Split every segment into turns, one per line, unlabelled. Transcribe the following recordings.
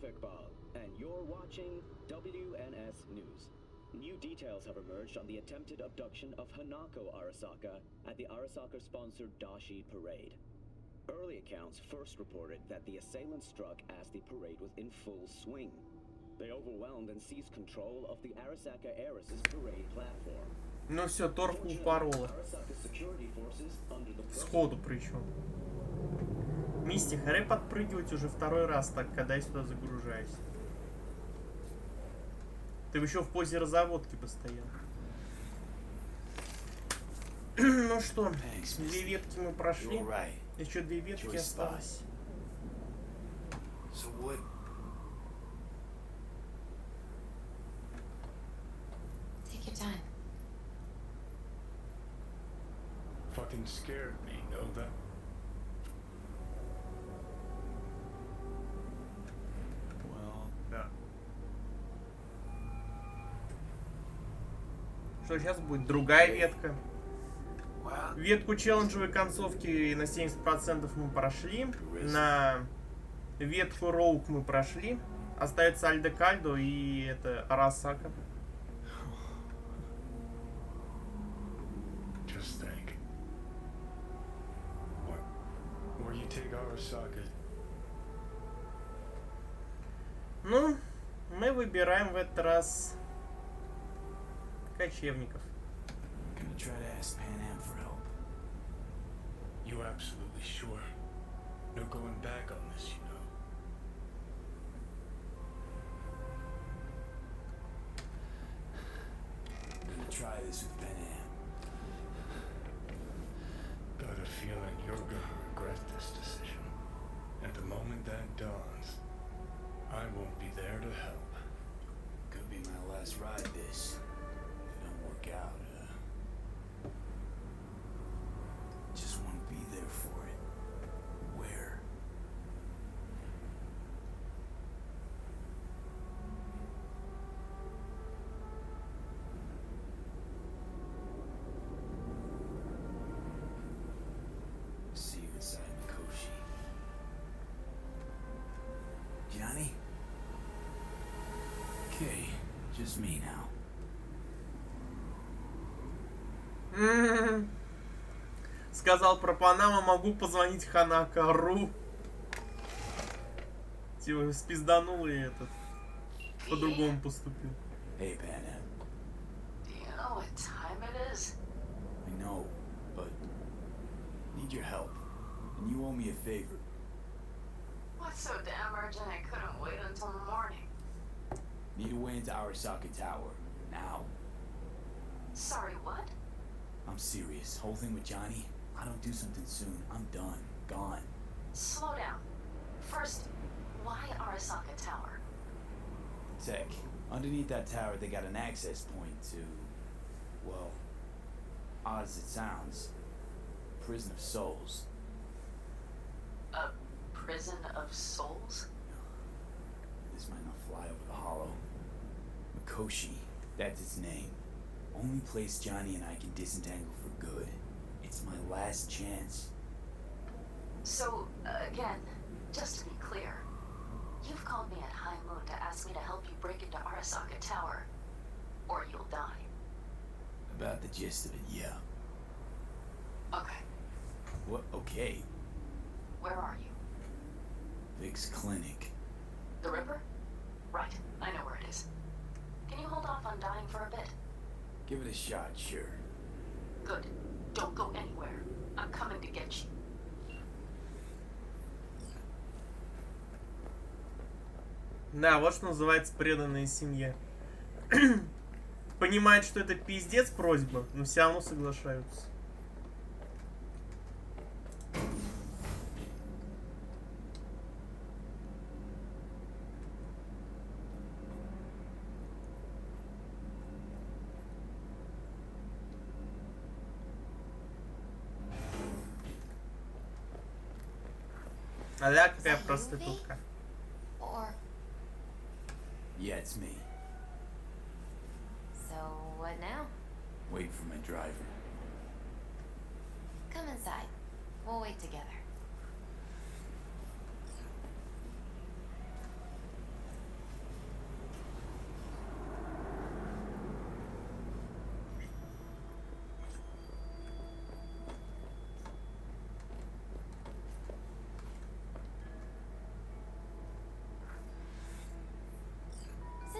Iqbal, and you're watching WNS News. New details have emerged on the attempted abduction of Hanako Arasaka at the Arasaka-sponsored Dashi parade. Early accounts first reported that the assailants struck as the parade was in full swing. They overwhelmed and seized control of the Arasaka Heiress's parade platform.
Ну все, торфку упорола. Сходу причем. Мисти, харе подпрыгивать уже второй раз так, когда я сюда загружаюсь. Ты еще в позе разработки постоял. Ну что, две ветки мы прошли. Еще две ветки осталось.
Fucking scared me, know that? Well,
да. Что сейчас будет? Другая ветка. Ветку челленджевой концовки на 70% мы прошли. На ветку роук мы прошли. Остается Альдекальдо и это Арасака. Ну, мы выбираем в этот раз кочевников.
You absolutely sure? No going back on this, you know.
I'm gonna try this with Pan Am.
Got a feeling you're gonna regret this decision. And the moment that dawns, I won't be there to help.
Could be my last ride this. If it don't work out, just want to be there for it. Where? See you inside Mikoshi. Johnny? Okay, just me now.
Сказал про Панаму, могу позвонить Ханакару. Типа спизданул и этот по-другому поступил.
Hey, Panam.
Do you know what time it is?
I know, but need your help. And you owe me a favor.
What's so damn urgent I couldn't wait until the morning?
Need a way into Arasaka Tower. Now.
Sorry, what?
I'm serious. Whole thing with Johnny, I don't do something soon, I'm done. Gone.
Slow down. First, why Arasaka Tower?
Tech. Underneath that tower, they got an access point to, well, odd as it sounds, Prison of Souls.
A prison of souls?
This might not fly over the hollow. Mikoshi, that's its name. Only place Johnny and I can disentangle for good. It's my last chance.
So, again, just to be clear, you've called me at high moon to ask me to help you break into Arasaka Tower, or you'll die.
About the gist of it, yeah.
Okay.
What? Okay.
Where are you?
Vic's clinic.
The Ripper? Right, I know where it is. Can you hold off on dying for a bit?
Give it a shot, sure.
Good. Don't go anywhere. I'm coming to get you.
Да, вот что называется преданная семья. Понимают, что это пиздец просьба, но все равно соглашаются. Аля какая проститутка.
Yeah, it's me.
So, what now?
Wait for my driver.
Come inside. We'll wait together.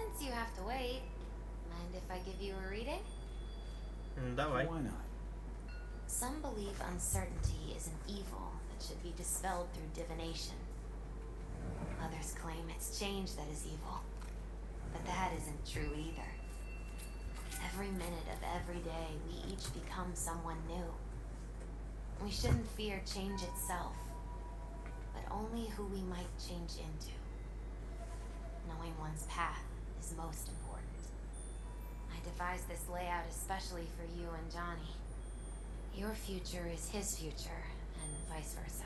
Since you have to wait, mind if I give you a reading?
Давай.
Why not?
Some believe uncertainty is an evil that should be dispelled through divination. Others claim it's change that is evil. But that isn't true either. Every minute of every day, we each become someone new. We shouldn't fear change itself, but only who we might change into. Knowing one's path is most important. I devised this layout especially for you and Johnny. Your future is his future, and vice versa.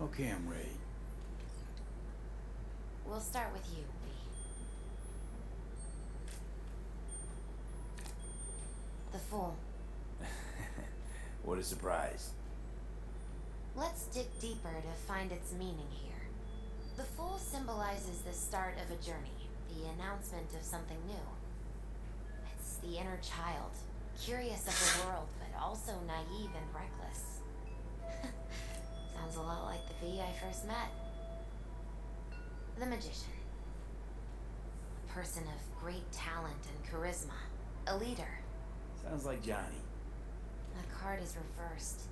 Okay, I'm ready.
We'll start with you, V. The Fool.
What a surprise.
Let's dig deeper to find its meaning here. The Fool symbolizes the start of a journey, the announcement of something new. It's the inner child, curious of the world, but also naive and reckless. Sounds a lot like the V I first met. The Magician. A person of great talent and charisma. A leader.
Sounds like Johnny.
The card is reversed.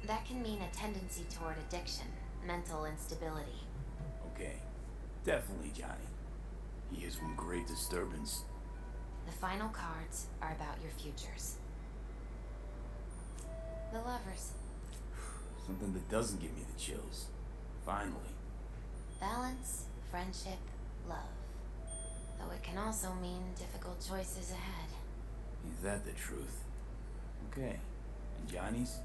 That can mean a tendency toward addiction, mental instability.
Okay. Definitely Johnny. He is one great disturbance.
The final cards are about your futures. The Lovers.
Something that doesn't give me the chills. Finally.
Balance, friendship, love. Though it can also mean difficult choices ahead.
Is that the truth? Okay. And Johnny's?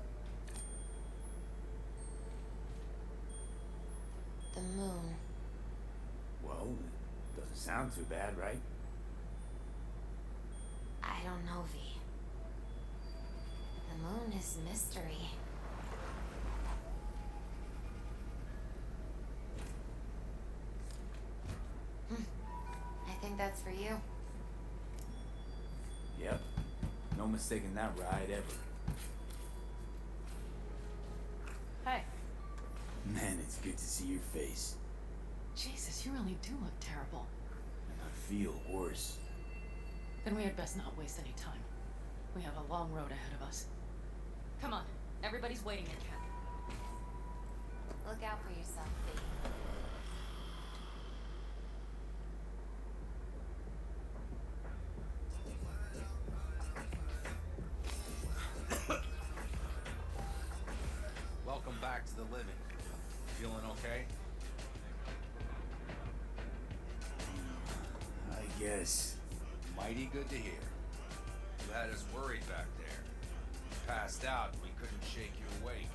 The Moon.
Well, it doesn't sound too bad, right?
I don't know, V. The Moon is mystery. I think that's for you.
Yep. No mistaking that ride ever.
Hey.
Man, it's good to see your face.
Jesus, you really do look terrible.
And I feel worse.
Then we had best not waste any time. We have a long road ahead of us. Come on, everybody's waiting in camp.
Look out for yourself, V.
Welcome back to the living. Feeling okay?
I guess.
Mighty good to hear. You had us worried back there. You passed out, we couldn't shake you awake.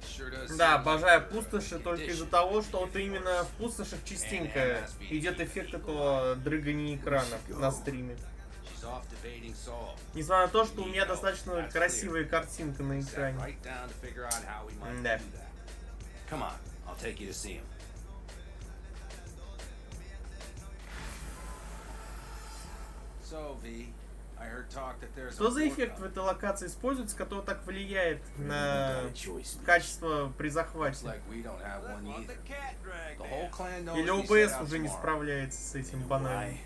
It sure does.
Да, обожаю пустоши только из-за того, что вот именно в пустошах частенько идет эффект этого дрыгания экрана на стриме. Несмотря на то, что у меня достаточно красивая картинка на экране. Да. Что за эффект в этой локации используется, который так влияет на качество при захвате? Или ОБС уже не справляется с этим банально?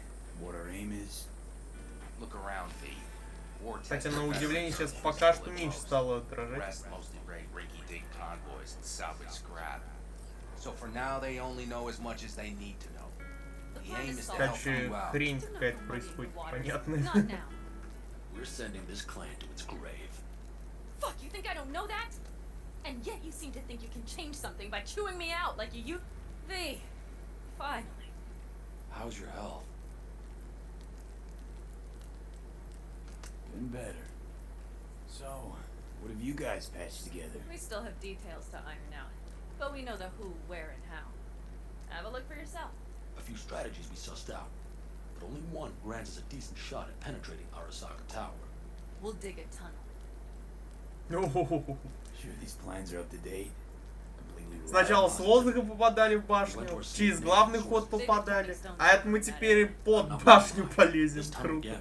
Хотя на удивление сейчас пока что меньше стало отражать. Короче, хрень какая-то происходит, понятная.
We're sending this clan to its grave.
Fuck, you think I don't know that? And yet you seem to think you can change something by chewing me out like you V. Finally.
How's your health?
Been better. So, what have you guys patched together?
We still have details to iron out, but we know the who, where, and how. Have a look for yourself.
A few strategies we sussed out, but only one grants us a decent shot at penetrating Arasaka Tower.
We'll dig a tunnel.
Sure these plans are up to date?
Сначала с воздуха попадали в башню, через главный ход попадали, а это мы теперь и под башню полезем. Круто.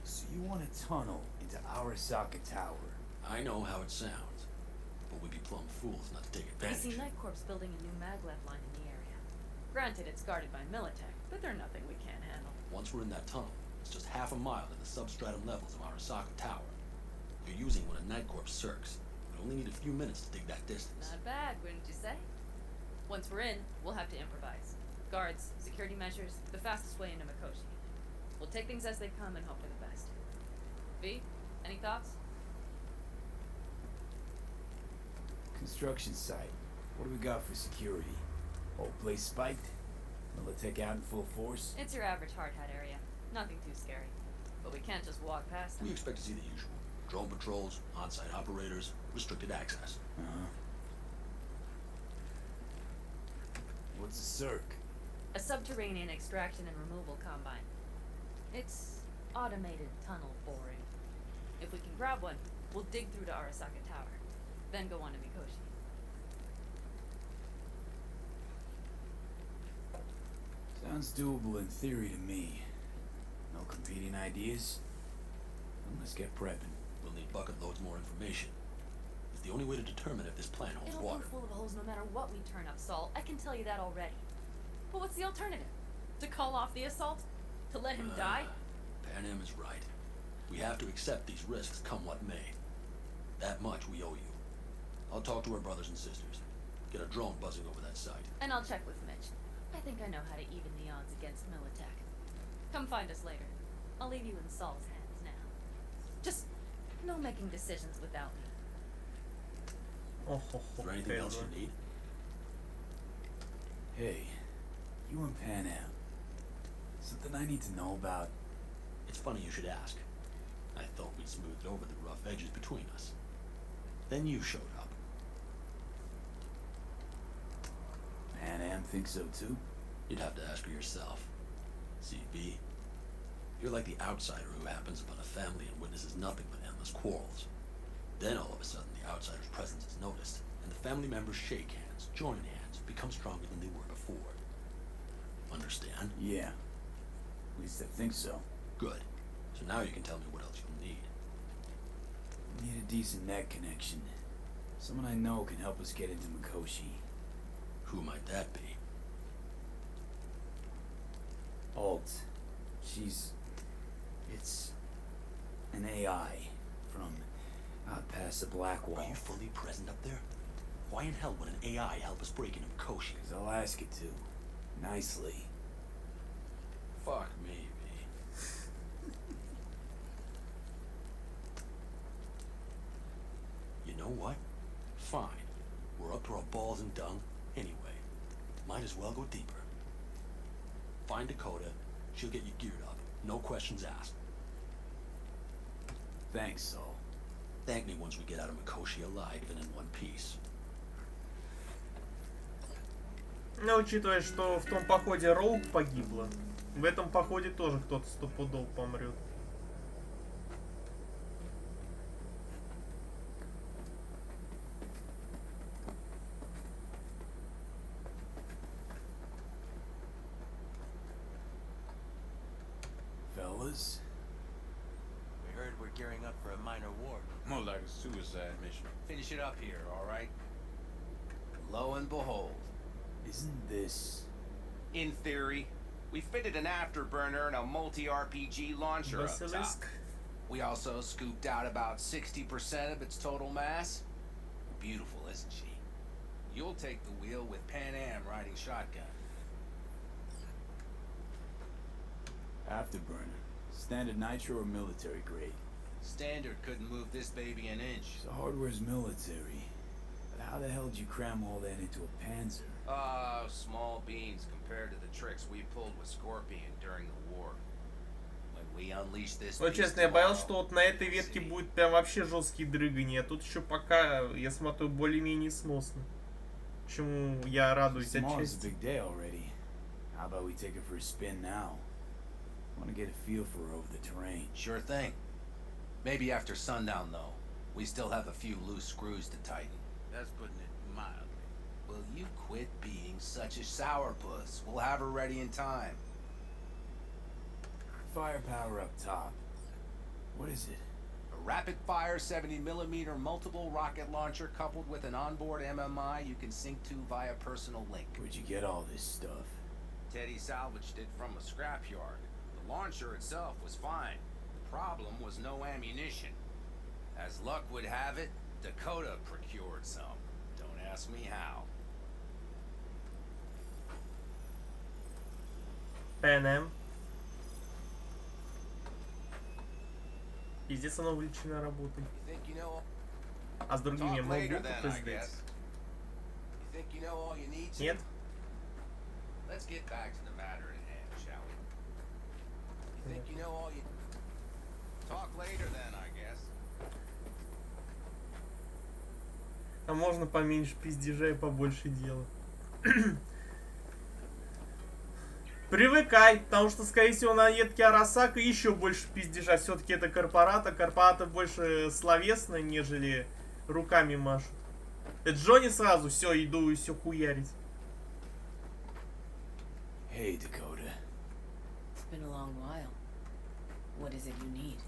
So you want a tunnel into Arasaka Tower?
I know how it sounds. but we'd be plumb fools not to take
You
advantage.
see Night Corp's building a new maglev line in the area. Granted, it's guarded by Militech, but they're nothing we can't handle.
Once we're in that tunnel, it's just half a mile to the substratum levels of Arasaka Tower. You're using one of Night Corp's circs. We only need a few minutes to dig that distance.
Not bad, wouldn't you say? Once we're in, we'll have to improvise. Guards, security measures, the fastest way into Mikoshi. We'll take things as they come and hope for the best. V, any thoughts?
Construction site. What do we got for security? Whole place spiked? Militech out in full force?
It's your average hard hat area. Nothing too scary. But we can't just walk past them.
We expect to see the usual. Drone patrols, on-site operators, restricted access.
Uh-huh. What's a circ?
A subterranean extraction and removal combine. It's automated tunnel boring. If we can grab one, we'll dig through to Arasaka Tower, then go on to Mikoshi.
Sounds doable in theory to me. No competing ideas? Then let's get prepping.
We'll need bucket loads more information. It's the only way to determine if this plan holds
It'll
water.
be full of holes no matter what we turn up, Saul. I can tell you that already. But what's the alternative? To call off the assault? To let him die?
Pan Am is right. We have to accept these risks come what may. That much we owe you. I'll talk to our brothers and sisters. Get a drone buzzing over that site.
And I'll check with Mitch. I think I know how to even the odds against Militech. Come find us later. I'll leave you in Saul's hands now. Just no making decisions without me.
Ох, ох,
Is
ох,
there anything else you need?
Hey, you and Pan Am. Something I need to know about?
It's funny you should ask. I thought we'd smoothed over the rough edges between us. Then you showed up.
Pan Am thinks so too?
You'd have to ask her yourself. CB, you're like the outsider who happens upon a family and witnesses nothing but endless quarrels. Then all of a sudden the outsider's presence is noticed, and the family members shake hands, join hands, become stronger than they were before. Understand?
Yeah. At least I think so.
Good. So now you can tell me what else you'll need.
Need a decent net connection. Someone I know can help us get into Mikoshi.
Who might that be?
Alt. It's an AI from out past the Black Wall.
Are you fully present up there? Why in hell would an AI help us break into Mikoshi?
'Cause I'll ask it to. Nicely.
Fuck me, V. You know what? Fine. We're up to our balls in dung anyway. Might as well go deeper. Find Dakota. She'll get you geared up. No questions asked.
Thanks, Saul.
Thank me once we get out of Mikoshi alive and in one piece.
Но учитывая, что в том походе Роук погибла, в этом походе тоже кто-то стопудов помрет.
Fellas?
We heard we're gearing up for a minor war.
More like a suicide mission.
Finish it up here, all right? Lo and behold,
Isn't this...
in theory, we fitted an afterburner and a multi-RPG launcher up top.
Basilisk.
We also scooped out about 60% of its total mass. Beautiful, isn't she? You'll take the wheel with Pan Am riding shotgun.
Afterburner. Standard nitro or military grade?
Standard couldn't move this baby an inch.
So hardware's military. But how the hell did you cram all that into a Panzer?
Small beans compared to the tricks we pulled with Scorpion during the war. When we unleash this
Вот
beast
честно, я боялся,
tomorrow,
что вот на этой ветке
see.
будет прям вообще жесткие дрыгания. А тут еще пока, я смотрю, более-менее сносно. Чему я радуюсь
Tomorrow's a
отчасти.
big day already. How about we take it for a spin now? Want to get a feel for over the terrain.
Sure thing. Maybe after sundown, though. We still have a few loose screws to tighten.
That's putting it mildly.
Will you quit being such a sourpuss? We'll have her ready in time.
Firepower up top. What is it?
A rapid-fire 70mm multiple rocket launcher coupled with an onboard MMI you can sync to via personal link.
Where'd you get all this stuff?
Teddy salvaged it from a scrapyard. The launcher itself was fine. The problem was no ammunition. As luck would have it, Dakota procured some. Don't ask me how.
ПНМ. Пиздец, оно увлечено работой.
You think you know?
А с другими я
Talk
могу
later then, I
попиздеть?
guess. You think you know all you need to?
Нет?
Let's get back to the matter at hand, shall we? You think you know all you... Talk later then, I guess.
А можно поменьше пиздежа и побольше дела. Привыкай, потому что, скорее всего, на ветке Арасака еще больше пиздежа. Все-таки это корпорат, а корпораты больше словесные, нежели руками машут. Это Джонни сразу, все, иду и все хуярить.
Hey, Dakota.
It's been a long while. What is it you need?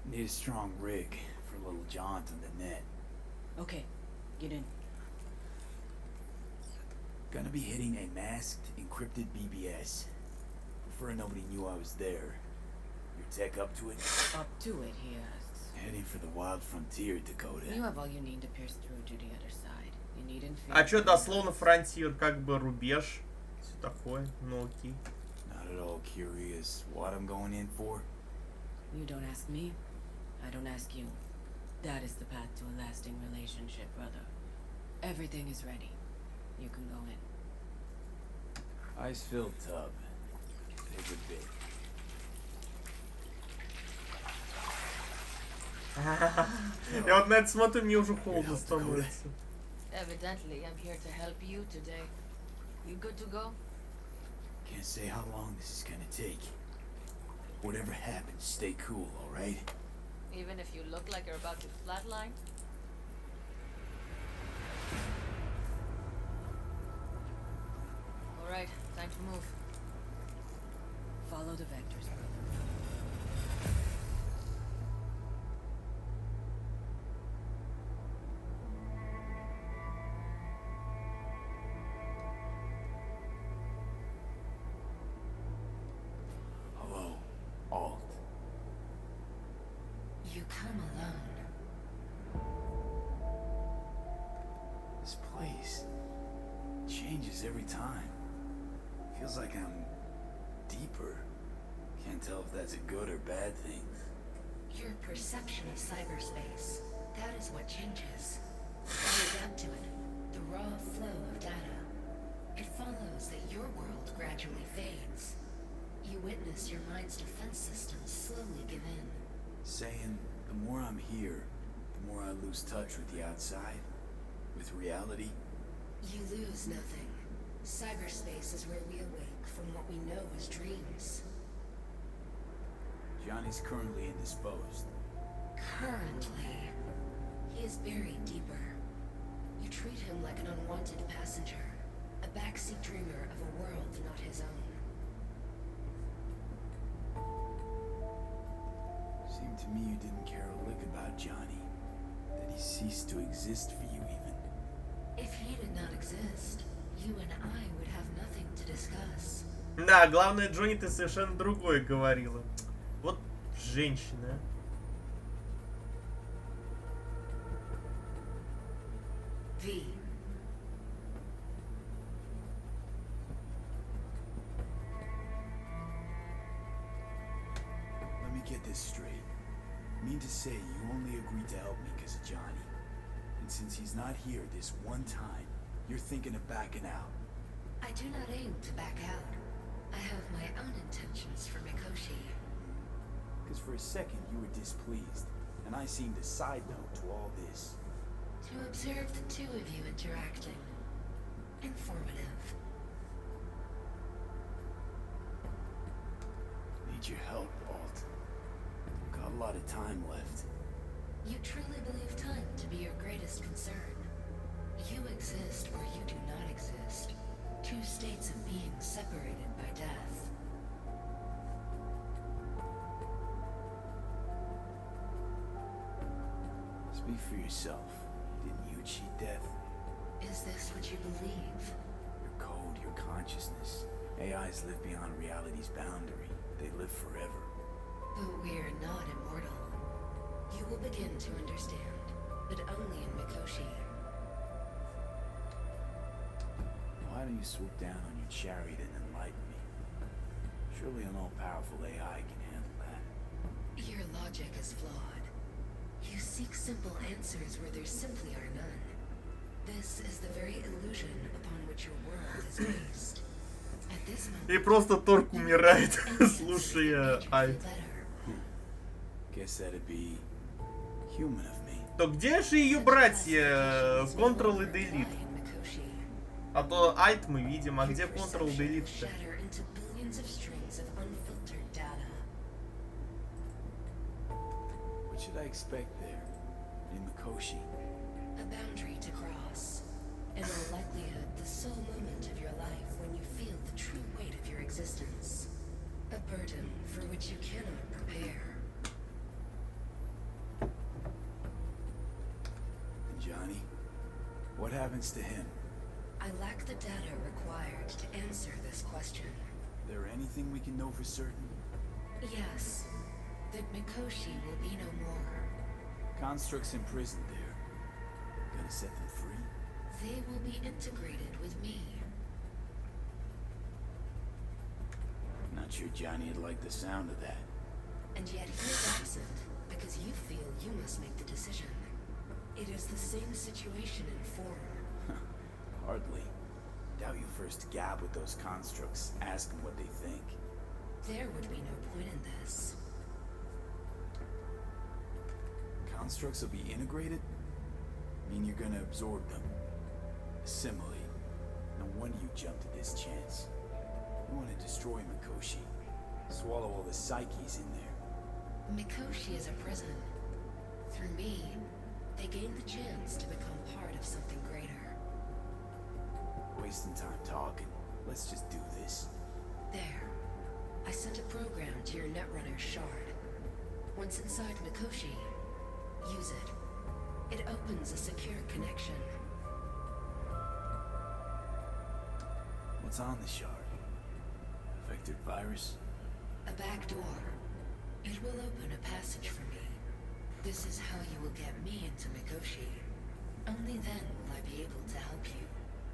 Need a strong rig for a little jaunt on the net.
Okay, get in.
Gonna be hitting a masked, encrypted BBS. Prefer nobody knew I was there. Your tech up to it?
Up to it, he asks.
Heading for the wild frontier, Dakota.
You have all you need to pierce through to the other side. You needn't fear.
А чё, дословно фронтир, как бы рубеж. Все такое, ну окей.
Not at all curious what I'm going in for.
You don't ask me, I don't ask you. That is the path to a lasting relationship, brother. Everything is ready. You can go in.
Ice-filled tub. Take a bit.
Я вот на это смотрю, мне уже холодно становится.
Evidently, I'm here to help you today. You good to go?
Can't say how long this is gonna take. Whatever happens, stay cool, alright?
Even if you look like you're about to flatline? Alright, time to move.
Follow the vectors, brother.
Hello, Alt.
You come alone.
This place changes every time. Feels like I'm deeper. Can't tell if that's a good or bad thing.
Your perception of cyberspace, that is what changes. When you adapt to it, the raw flow of data, it follows that your world gradually fades. You witness your mind's defense systems slowly give in.
Saying the more I'm here, the more I lose touch with the outside, with reality.
You lose nothing. Cyberspace is where we awake from what we know as dreams.
Johnny's currently indisposed.
Currently, he is buried deeper. You treat him like an unwanted passenger, a backseat dreamer of a world not his own.
Seemed to me you didn't care a lick about Johnny. That he ceased to exist for you even.
If he did not exist, you and I would have nothing to discuss.
Да, главное, Джонни, ты совершенно другое говорила. Вот женщина.
V.
Let me get this straight. Mean to say you only agreed to help me because of Johnny. And since he's not here this one time, you're thinking of backing out.
I do not aim to back out. I have my own intentions for Mikoshi.
Because for a second you were displeased, and I seemed a side note to all this.
To observe the two of you interacting. Informative.
Need your help, Alt. Got a lot of time left.
You truly believe time to be your greatest concern. You exist where you do not exist. Two states of being separated by death.
Speak for yourself. Didn't you cheat death?
Is this what you believe?
Your code, your consciousness. AIs live beyond reality's boundary. They live forever.
But we're not immortal. You will begin to understand, but only in Mikoshi.
Why don't you swoop down on your chariot and enlighten me? Surely an all-powerful AI can handle that.
Your logic is flawed. You seek simple answers where there simply are none. This is the very illusion upon which your world is based. At this moment,
И просто Торг умирает, слушая Айт.
Guess that'd be human of me.
То где же ее братья? Ctrl и Delete. А то Айт мы видим, а где Ctrl и Delete-то?
shatter into billions of strings of unfiltered data.
What should I expect there? In Mikoshi?
A boundary to cross. In all likelihood, the sole moment of your life when you feel the true weight of your existence. A burden for which you cannot prepare.
And Johnny? What happens to him?
I lack the data required to answer this question.
There anything we can know for certain?
Yes, that Mikoshi will be no more.
Constructs imprisoned there. Gonna set them free?
They will be integrated with me.
Not sure Johnny'd like the sound of that.
And yet he is absent because you feel you must make the decision. It is the same situation in form.
Hardly. Doubt you first gab with those constructs, ask them what they think.
There would be no point in this.
Constructs will be integrated? Mean you're gonna absorb them. Assimilate. No wonder you jumped at this chance. You want to destroy Mikoshi. Swallow all the psyches in there.
Mikoshi is a prison. Through me, they gain the chance to become part of something greater.
Wasting time talking. Let's just do this.
There. I sent a program to your Netrunner shard. Once inside Mikoshi, use it. It opens a secure connection.
What's on the shard? Vectored virus?
A back door. It will open a passage for me. This is how you will get me into Mikoshi. Only then will I be able to help you.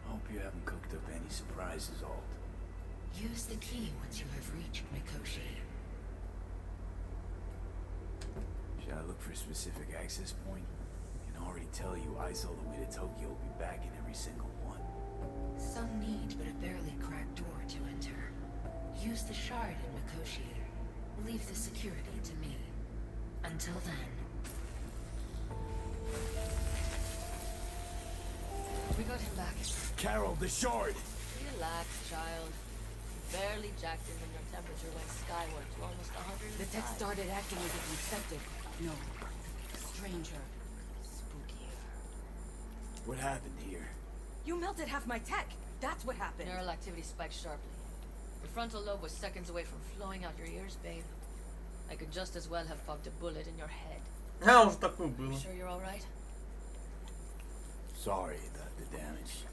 Hope you haven't cooked up any surprises, Alt.
Use the key once you have reached Mikoshi.
Should I look for a specific access point? I can already tell you eyes all the way to Tokyo will be back in every single one.
Some need but a barely cracked door to enter. Use the shard in Mikoshi. Leave the security to me. Until then. We got him back.
Carol, the shard!
Relax, child. Barely jacked in when your temperature went skyward to almost 105.
The tech started acting as if infected. No. Stranger. Spookier.
What happened here?
You melted half my tech! That's what happened!
Neural activity spiked sharply. Your frontal lobe was seconds away from flowing out your ears, babe. I could just as well have popped a bullet in your head.
А, уже такое было.
You sure you're alright?
Sorry about the damage.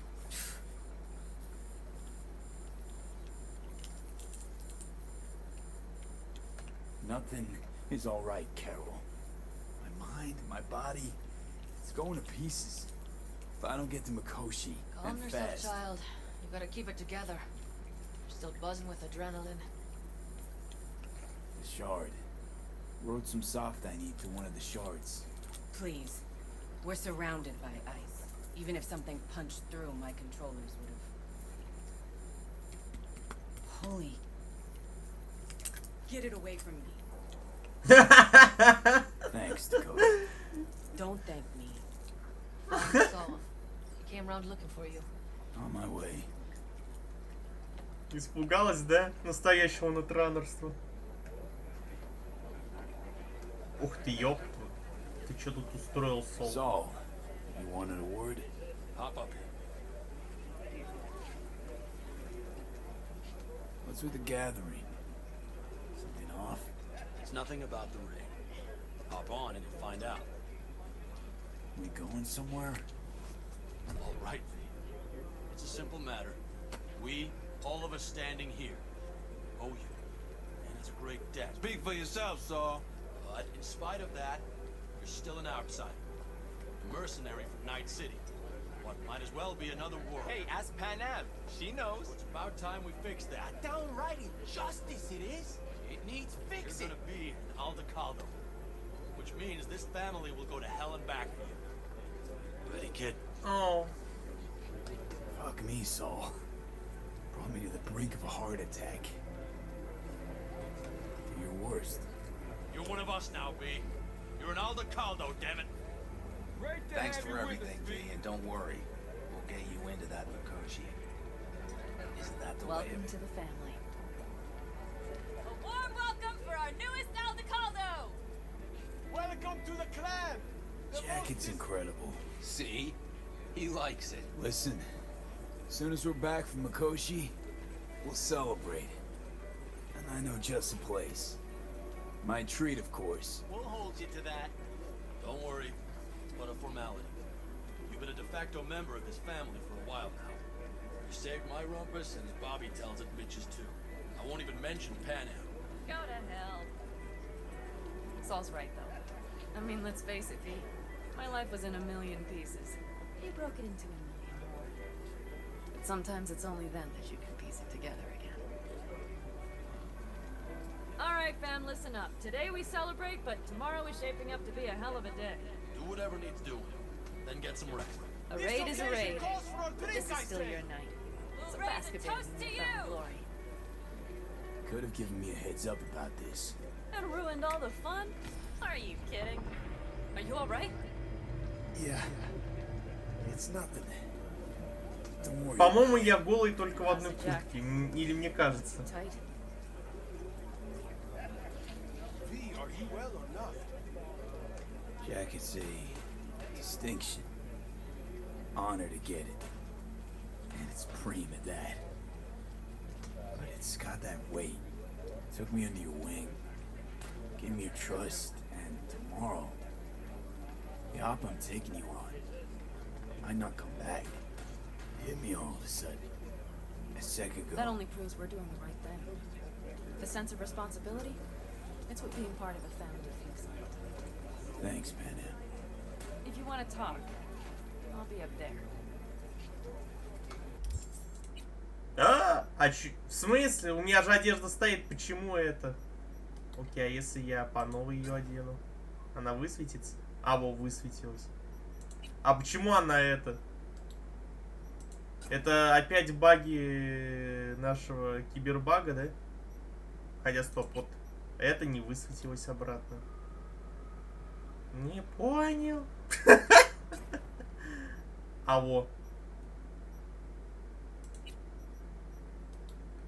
Nothing is alright, Carol. My mind, my body, it's going to pieces. If I don't get to Mikoshi,
Calm
and
yourself,
fast.
child. You gotta keep it together. You're still buzzing with adrenaline.
The shard. Wrote some soft I need to one of the shards.
Please. We're surrounded by ice. Even if something punched through, my controllers would have... Holy... Get it away from me.
Thanks, Dakota.
Don't thank me.
So, he came round looking for you.
On my way.
Испугалась, да? Настоящего натранерства. Ух ты, ёпт. Ты чё тут устроил, Сол?
So, you wanted a word?
Hop up here.
What's with the gathering? Something off?
It's nothing about the ring. Hop on and you'll find out.
We going somewhere?
All right, V. It's a simple matter. We, all of us standing here, owe you. And it's a great debt.
Speak for yourself, Saul.
But in spite of that, you're still an outsider. A mercenary from Night City. What might as well be another world.
Hey, ask Panam. She knows.
So it's about time we fix that.
Downright injustice it is. It needs fixing.
You're gonna be an Aldecaldo. Which means this family will go to hell and back for you. Ready, kid?
Oh.
Fuck me, Saul. Brought me to the brink of a heart attack. Do your worst.
You're one of us now, B. You're an Aldecaldo, damn it.
Thanks for everything, V, and don't worry. We'll get you into that Mikoshi. Isn't that the way
Welcome
of it?
to the family.
A warm welcome for our newest Aldecaldo!
Welcome to the clan.
Jacket's incredible.
See? He likes it.
Listen, as soon as we're back from Mikoshi, we'll celebrate. And I know just the place. My treat, of course.
We'll hold you to that.
Don't worry. It's but a formality. You've been a de facto member of this family for a while now. You saved my rumpus, and as Bobby tells it, Mitch's too. I won't even mention Panam.
Go to hell. Saul's right, though. I mean, let's face it, V. My life was in a million pieces. He broke it into a million more. But sometimes it's only then that you can piece it together again. Alright, fam, listen up. Today we celebrate, but tomorrow is shaping up to be a hell of a day.
Do whatever needs doing. Then get some rest.
A raid is a raid.
calls for a
But
drink,
this
I
is still
say.
your night.
We'll
So
raise
bask
a
a bit
toast
in
to
your found
you.
glory.
Could have given me a heads up about this.
That ruined all the fun? Are you kidding? Are you alright?
Yeah. It's nothing. Don't worry.
По-моему, я голый только в одной куртке. Или мне кажется.
Tight.
V, are you well or not?
Jacket's a distinction. Honor to get it. And it's preem at that. But it's got that weight. Took me under your wing. Gave me your trust. And tomorrow, the op I'm taking you on might not come back. Hit me all of a sudden. A second ago.
That only proves we're doing the right thing. The sense of responsibility, it's what being part of a family feels like.
Thanks, Panam.
If you want to talk, I'll be up there.
В смысле? У меня же одежда стоит. Почему это? Окей, а если я по новой ее одену? Она высветится? А, во, высветилась. А почему она это? Это опять баги нашего кибербага, да? Хотя, стоп, вот это не высветилось обратно. Не понял. А во.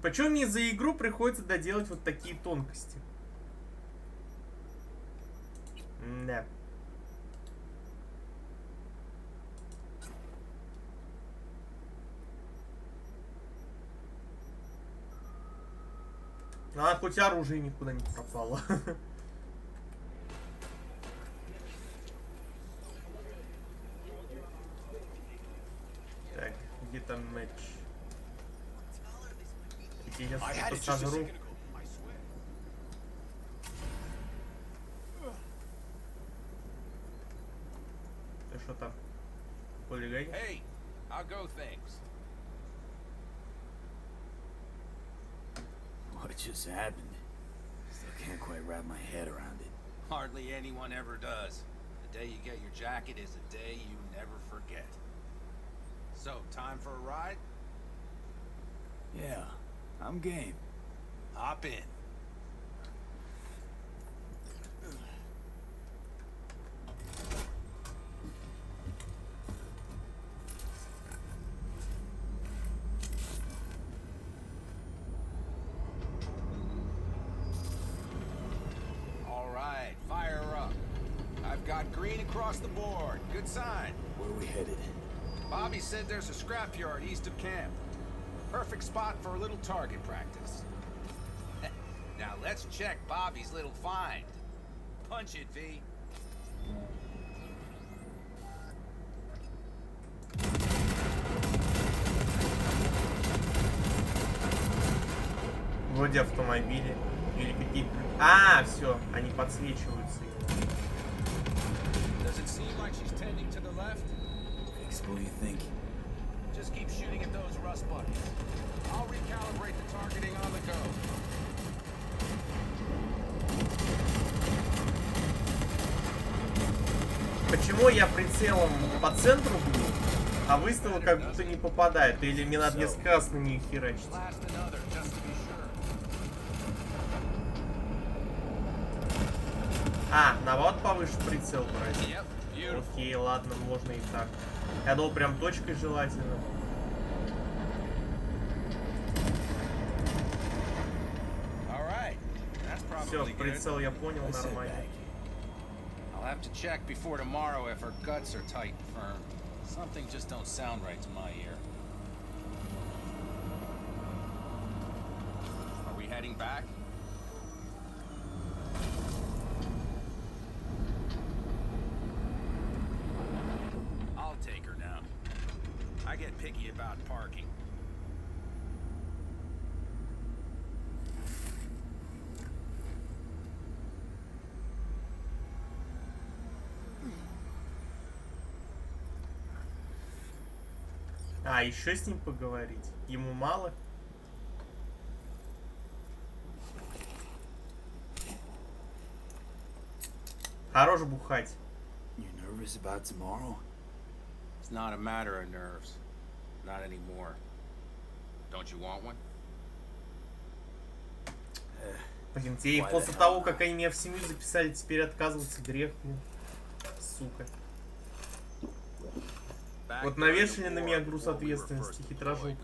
Почему мне за игру приходится доделать вот такие тонкости? Да. А, хоть оружие никуда не пропало. Так, где там матч? Я сейчас что-то сожру. Ты что там? Хулиган?
Hey, how go things?
What just happened? Still can't quite wrap my head around it.
Hardly anyone ever does. The day you get your jacket is a day you never forget. So, time for a ride?
Yeah, I'm game.
Hop in. All right, fire up. I've got green across the board. Good sign.
Where are we headed?
Bobby said there's a scrapyard east of camp. Perfect spot for a little target practice. Now let's check Bobby's little find. Punch it, V.
Вроде автомобили. Или какие-то... А, все, они подсвечиваются.
Does it seem like she's tending to the left?
Fixable, you think?
Just keep shooting at those rust buckets. I'll recalibrate the targeting on the go.
Почему я прицелом по центру бью, а выстрелы как будто не попадают? Или мне надо несколько раз на них херачить? А, наоборот повыше прицел брать. Окей, ладно, можно и так. Я думал, прям точкой желательно. Все, прицел я понял, нормально.
I'll have to check before tomorrow if her guts are tight and firm. Something just don't sound right to my ear. Are we heading back? I'll take her now. I get picky about parking.
А, еще с ним поговорить? Ему мало? Хорош бухать.
You nervous about tomorrow?
It's not a matter of nerves. Not anymore. Don't you want one?
Блин, тебе и после того, как они меня в семью записали, теперь отказываться грех, блин. Сука. Вот навешали на меня груз ответственности, хитрожопые.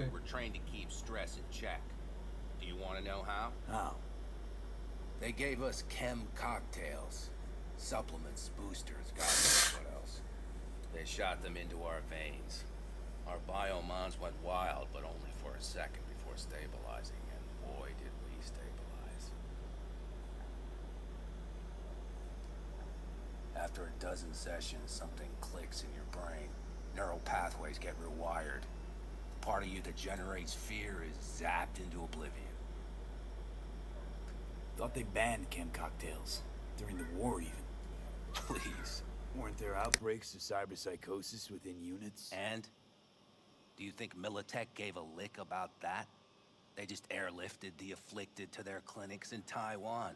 They gave us chem cocktails, supplements, boosters, God knows what else. They shot them into our veins. Our biomons went wild, but only for a second before stabilizing, and boy did we stabilize. After a dozen sessions, something clicks in your brain. Neural pathways get rewired. The part of you that generates fear is zapped into oblivion.
Thought they banned chem cocktails. During the war, even.
Please.
Weren't there outbreaks of cyberpsychosis within units?
And? Do you think Militech gave a lick about that? They just airlifted the afflicted to their clinics in Taiwan.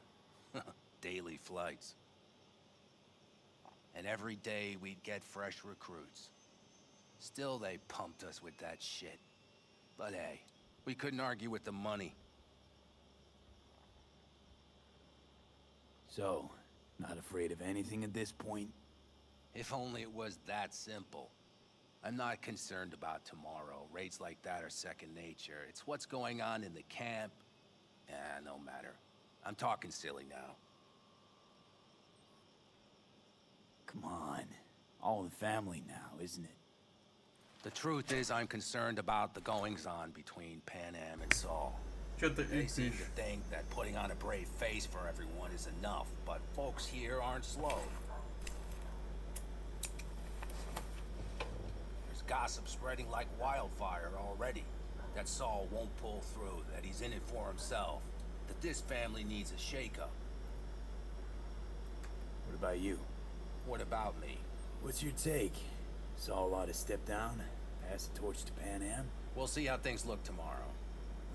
Daily flights. And every day we'd get fresh recruits. Still, they pumped us with that shit. But hey, we couldn't argue with the money.
So, not afraid of anything at this point?
If only it was that simple. I'm not concerned about tomorrow. Raids like that are second nature. It's what's going on in the camp. No matter. I'm talking silly now.
Come on. All in family now, isn't it?
The truth is, I'm concerned about the goings-on between Pan Am and Saul. They seem to think that putting on a brave face for everyone is enough, but folks here aren't slow. There's gossip spreading like wildfire already. That Saul won't pull through, that he's in it for himself, that this family needs a shake-up.
What about you?
What about me?
What's your take? Saul ought to step down, pass the torch to Pan Am?
We'll see how things look tomorrow,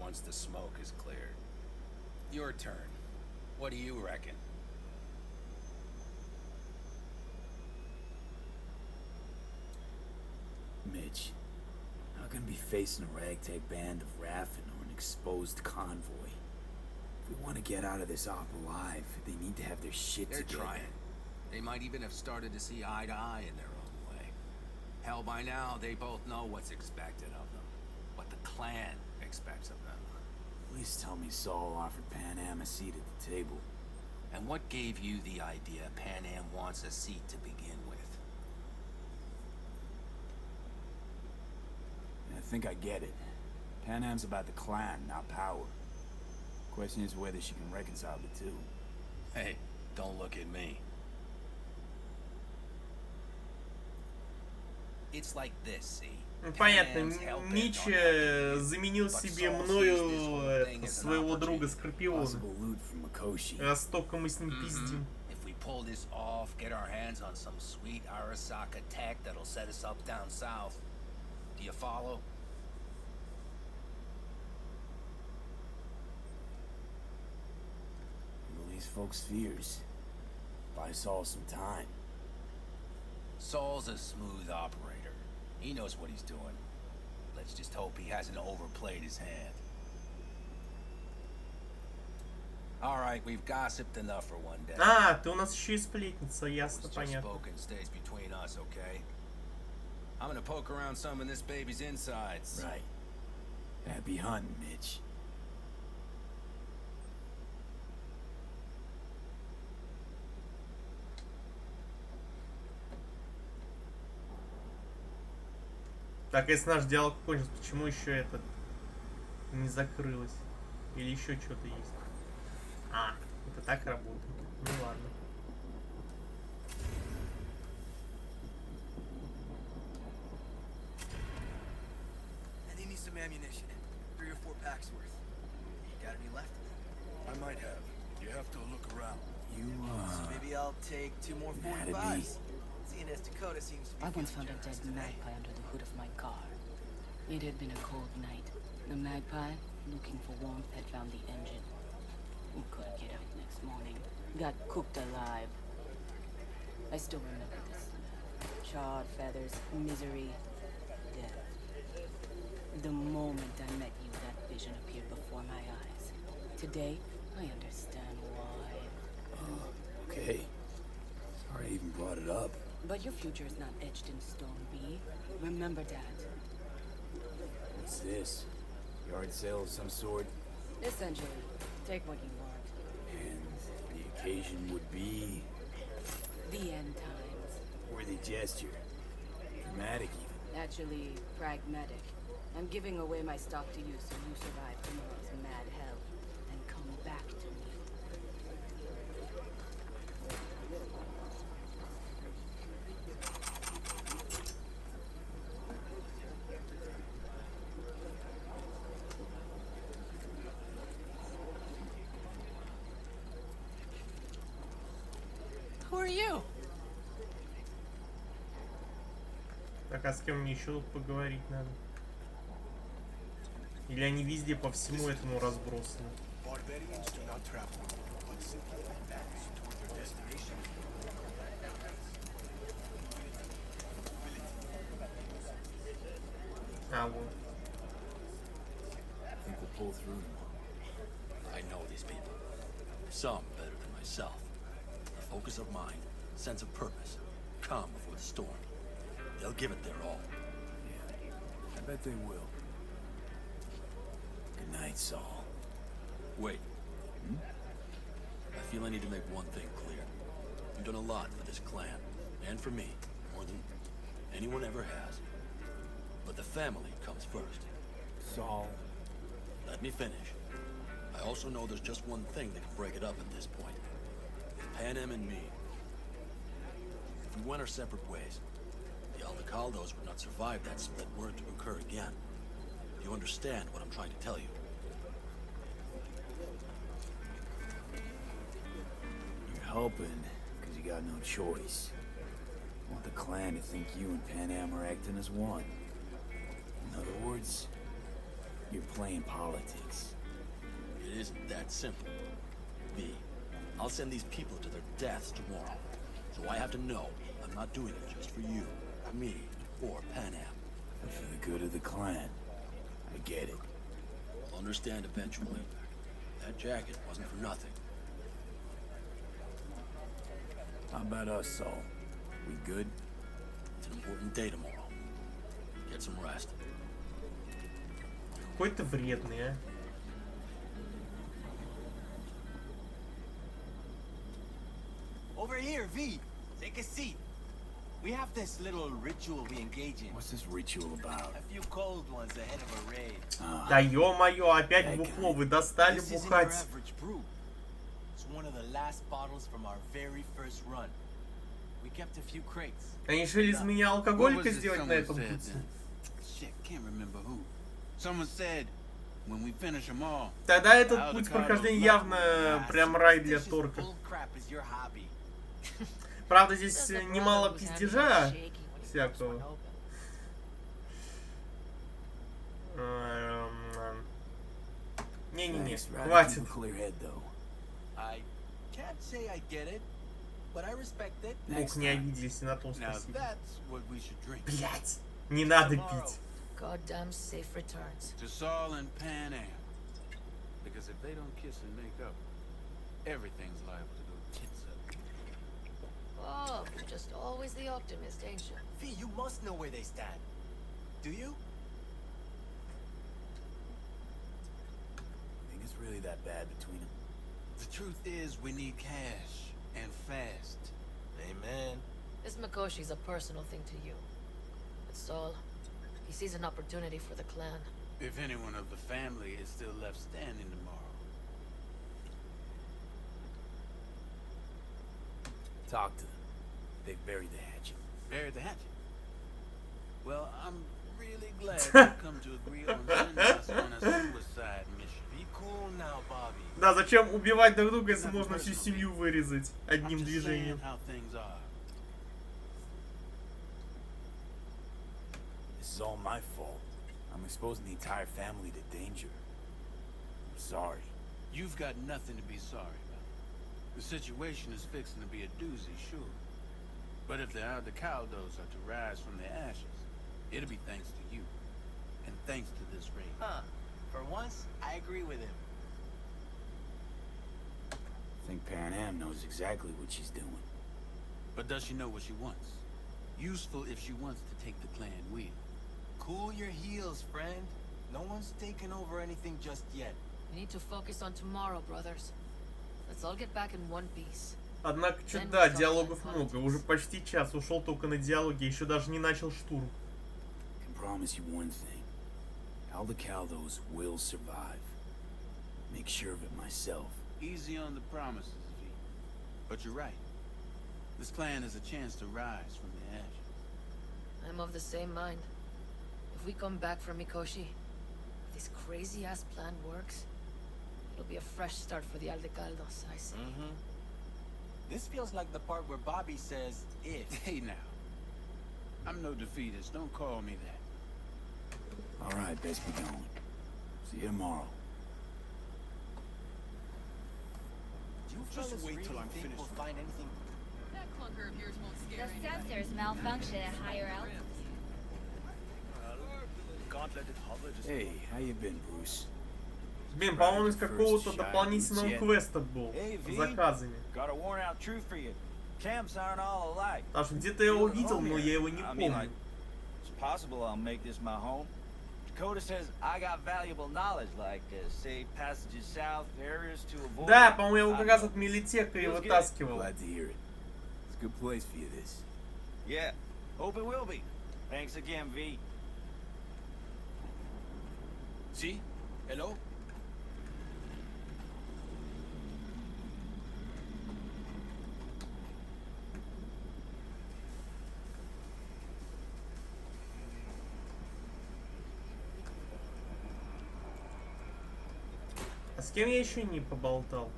once the smoke is cleared. Your turn. What do you reckon?
Mitch, how can we be facing a ragtag band of Raffin or an exposed convoy? If we want to get out of this op alive, they need to have their shit together.
They're trying. They might even have started to see eye to eye in their own way. Hell, by now, they both know what's expected of them. What the clan expects of them.
Please tell me Saul offered Pan Am a seat at the table.
And what gave you the idea Pan Am wants a seat to begin with?
I think I get it. Pan Am's about the clan, not power. Question is whether she can reconcile the two.
Hey, don't look at me. It's like this, see?
Понятно, Мич заменил себе мною своего друга Скорпиона. А столько мы с ним пиздим.
If we pull this off, get our hands on some sweet Arasaka tech that'll set us up down south. Do you follow?
Release folks' fears. Buy Saul some time.
Saul's a smooth operator. He knows what he's doing. Let's just hope he hasn't overplayed his hand. Alright, we've gossiped enough for one day.
А, ты у нас еще и сплетница, ясно, понятно.
Stays between us, okay? I'm gonna poke around some of this baby's insides.
Right. Happy hunting, Mitch.
Так, если наш диалог кончился, почему еще этот не закрылось? Или еще что-то есть? А, это так работает. Ну ладно.
I need some ammunition. 3 or 4 packs worth. Got any left?
I might have. You have to look around.
So maybe I'll take 2 more 45s. Seeing as Dakota seems to be
I once found a dead magpie under the hood of my car. It had been a cold night. The magpie, looking for warmth, had found the engine. We couldn't get out next morning. Got cooked alive. I still remember this. Charred feathers, misery, death. The moment I met you, that vision appeared before my eyes. Today, I understand why.
Okay. Sorry I even brought it up.
But your future is not etched in stone, B. Remember that.
What's this? Yard sale of some sort?
Essentially, take what you want.
And the occasion would be...
The end times.
Worthy gesture. Dramatic even.
Actually, pragmatic. I'm giving away my stock to you so you survive tomorrow's mad hell and come back to me.
Who are you?
Так, а с кем мне еще тут поговорить надо? Или они везде по всему этому разбросаны? А, вот.
I know these people. Some better than myself. A focus of mind, sense of purpose, calm before the storm. They'll give it their all.
Yeah, I bet they will. Good night, Saul.
Wait. I feel I need to make one thing clear. You've done a lot for this clan, and for me, more than anyone ever has. But the family comes first.
Saul.
Let me finish. I also know there's just one thing that can break it up at this point. Pan Am and me. If we went our separate ways, the Aldecaldos would not survive that split word to occur again. Do you understand what I'm trying to tell you?
You're helping, because you got no choice. You want the clan to think you and Pan Am are acting as one. In other words, you're playing politics.
It isn't that simple. B, I'll send these people to their deaths tomorrow. So I have to know I'm not doing it just for you, me, or Pan Am.
But for the good of the clan. I get it.
I'll understand eventually. That jacket wasn't for nothing.
How about us, Saul? We good?
It's an important day tomorrow. Get some rest.
Какой ты вредный, а?
Over here, V. Take a seat. We have this little ritual we engage in.
What's this ritual about?
A few cold ones ahead of a raid.
Да ё-моё, опять бухло, вы достали
This isn't your
бухать.
average brew. It's one of the last bottles from our very first run. We kept a few crates.
Они решили из меня
What
алкоголика
was it
сделать на
someone
этом
said
пути.
then? Shit, can't remember who. Someone said, when we finish them all,
Тогда этот
I'll
путь
declare
прохождения
those
явно
knuckles.
прям рай для
Superstitious
торка.
bull crap is your hobby.
Правда, здесь
Says the brother
немало
who's handing
пиздежа
out shaky when he pops
всякого.
one open.
Не-не-не,
Thanks, rather
хватит.
keep a clear head, though.
I can't say I get it, but I respect it.
Бог не обиделись, и на том
Now
спасибо.
that's what we should drink.
Блять, не надо
Tomorrow.
пить.
Goddamn safe returns.
To Saul and Pan Am. Because if they don't kiss and make up, everything's liable to go tits up.
Oh, you're just always the optimist, ain't you?
V, you must know where they stand. Do you?
Think it's really that bad between them?
The truth is, we need cash. And fast.
Amen.
This Mikoshi's a personal thing to you. It's all. He sees an opportunity for the clan.
If anyone of the family is still left standing tomorrow.
Talk to them. They've buried the hatchet.
Buried the hatchet. Well, I'm really glad we've come to agree on sending us on a suicide mission.
Be cool now, Bobby.
Да, зачем убивать друг друга, если можно всю семью вырезать одним
I'm just saying
движением?
how things are.
This is all my fault. I'm exposing the entire family to danger. I'm sorry.
You've got nothing to be sorry about. The situation is fixing to be a doozy, sure. But if the Aldecaldos are to rise from their ashes, it'll be thanks to you. And thanks to this raid.
Huh. For once, I agree with him.
I think Pan Am knows exactly what she's doing.
But does she know what she wants? Useful if she wants to take the clan wheel.
Cool your heels, friend. No one's taken over anything just yet.
We need to focus on tomorrow, brothers. Let's all get back in one piece.
Однако, что-то да, диалогов много. Уже почти час ушел только на диалоги, еще даже не начал штурм.
I can promise you one thing. Aldecaldos will survive. Make sure of it myself.
Easy on the promises, V. But you're right. This clan has a chance to rise from the ashes.
I'm of the same mind. If we come back from Mikoshi, if this crazy-ass plan works, it'll be a fresh start for the Aldecaldos, I say.
This feels like the part where Bobby says, if.
Hey now. I'm no defeatist. Don't call me that.
All right, best be going. See you tomorrow.
Do you
Just
fellas
wait
really
till I'm
think
finished.
we'll find anything?
That clunker of yours won't
The
scare anybody.
sensors malfunction at higher altitude.
Hey, how you been, Bruce?
Блин, по-моему, из какого-то дополнительного квеста был. С заказами.
Got a worn out truth for you. Camps aren't all alike.
Потому что где-то я его видел, но я его не помню.
It's possible I'll make this my home. Dakota says I got valuable knowledge, like safe passages south, areas to avoid.
Да, по-моему, я его как раз от Милитека и вытаскивал.
Glad to hear it. It's a good place for you, this.
Yeah, hope it will be. Thanks again, V.
See? Hello?
А с кем я еще не поболтал?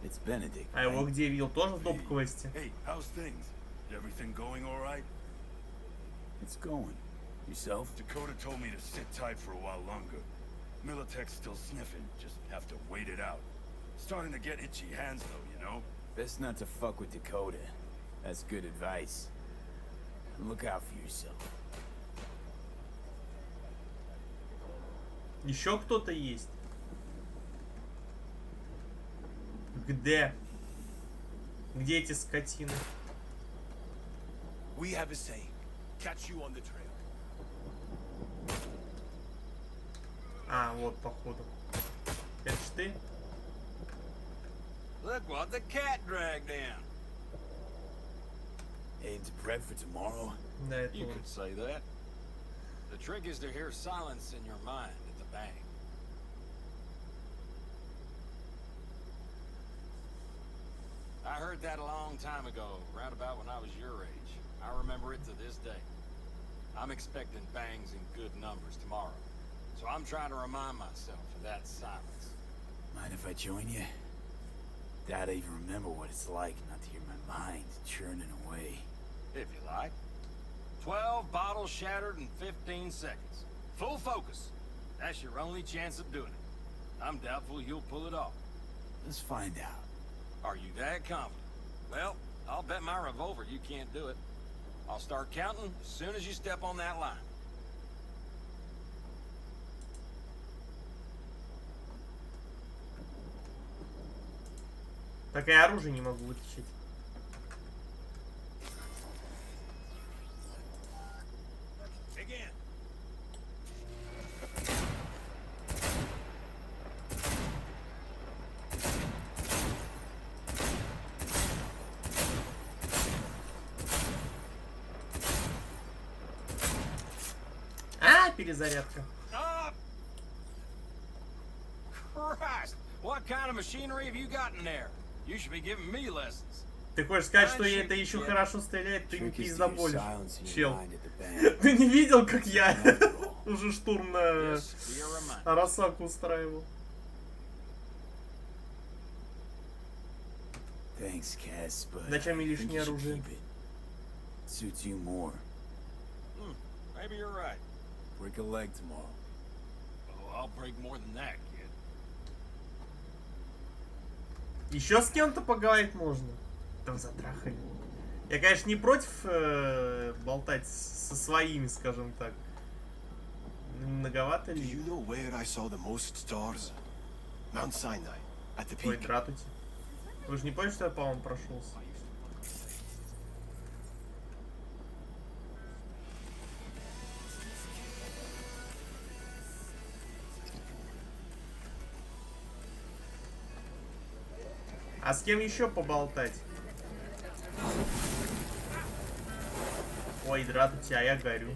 It's Benedict.
А его где видел? Тоже в доп-квесте?
Hey, how's things? Everything going all right?
It's going. Yourself?
Dakota told me to sit tight for a while longer. Militech's still sniffing. Just have to wait it out. Starting to get itchy hands though, you know?
Best not to fuck with Dakota. That's good advice. And look out for yourself.
Еще кто-то есть? Где? Где эти скотины?
We have a saying. Catch you on the trail.
А, вот, походу. Это ж ты?
Look what the cat dragged in.
Aim to prep for tomorrow?
Да, это
You
он.
could say that. The trick is to hear silence in your mind at the bank. heard that a long time ago, round about when I was your age. I remember it to this day. I'm expecting bangs in good numbers tomorrow, so I'm trying to remind myself of that silence.
Mind if I join you? Doubt I even remember what it's like not to hear my mind churning away.
If you like. 12 bottles shattered in 15 seconds. Full focus. That's your only chance of doing it. I'm doubtful you'll pull it off.
Let's find out.
Are you that confident? Well, I'll bet my revolver you can't do it. I'll start counting as soon as you step on that line.
Так и оружие не могу вытащить.
Again.
Перезарядка.
Christ! What kind of machinery have you got in there? You should be giving me lessons.
Ты хочешь сказать, что это еще хорошо стреляет, ты не пиздоболишь, чел. Ты не видел, как я уже штурм на Арасаку устраивал? Зачем мне лишнее оружие?
Maybe you're right.
Break a leg tomorrow.
Oh, I'll break more than that, kid.
Еще с кем-то поговорить можно. Там затрахали. Я, конечно, не против болтать со своими, скажем так. Многовато ли? Ой, дратути. Вы же не помните, что я, по-моему, прошелся? А с кем еще поболтать? Ой, дратути, а я горю.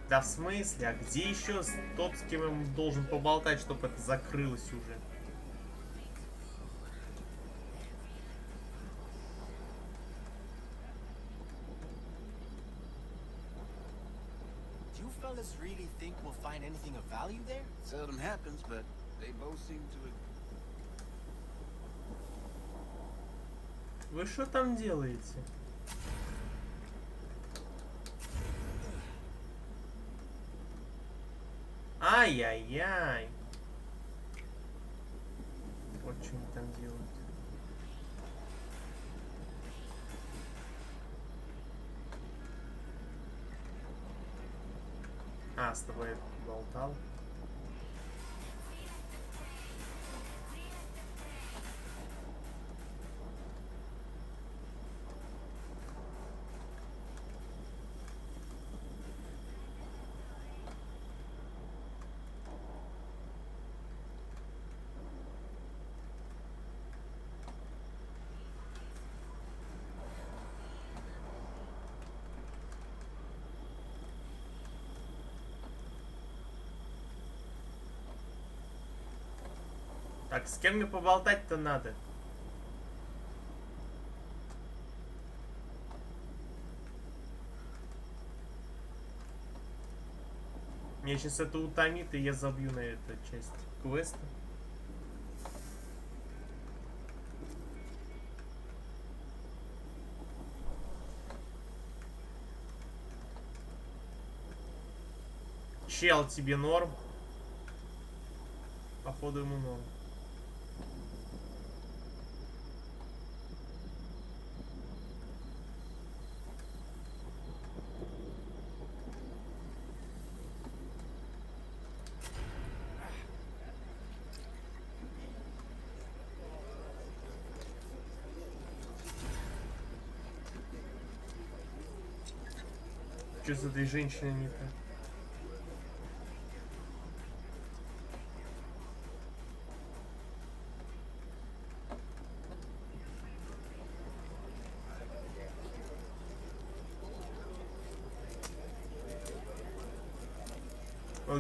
Да в смысле? А где еще тот, с кем я должен поболтать, чтобы это закрылось уже?
Seldom happens, but they both seem to.
Вы что там делаете? Ай-яй-яй. Вот что они там делают. А, с тобой я болтал. Так, с кем мне поболтать-то надо? Меня сейчас это утомит, и я забью на эту часть квеста. Чел, тебе норм? Походу ему норм. Что с этой женщиной не так?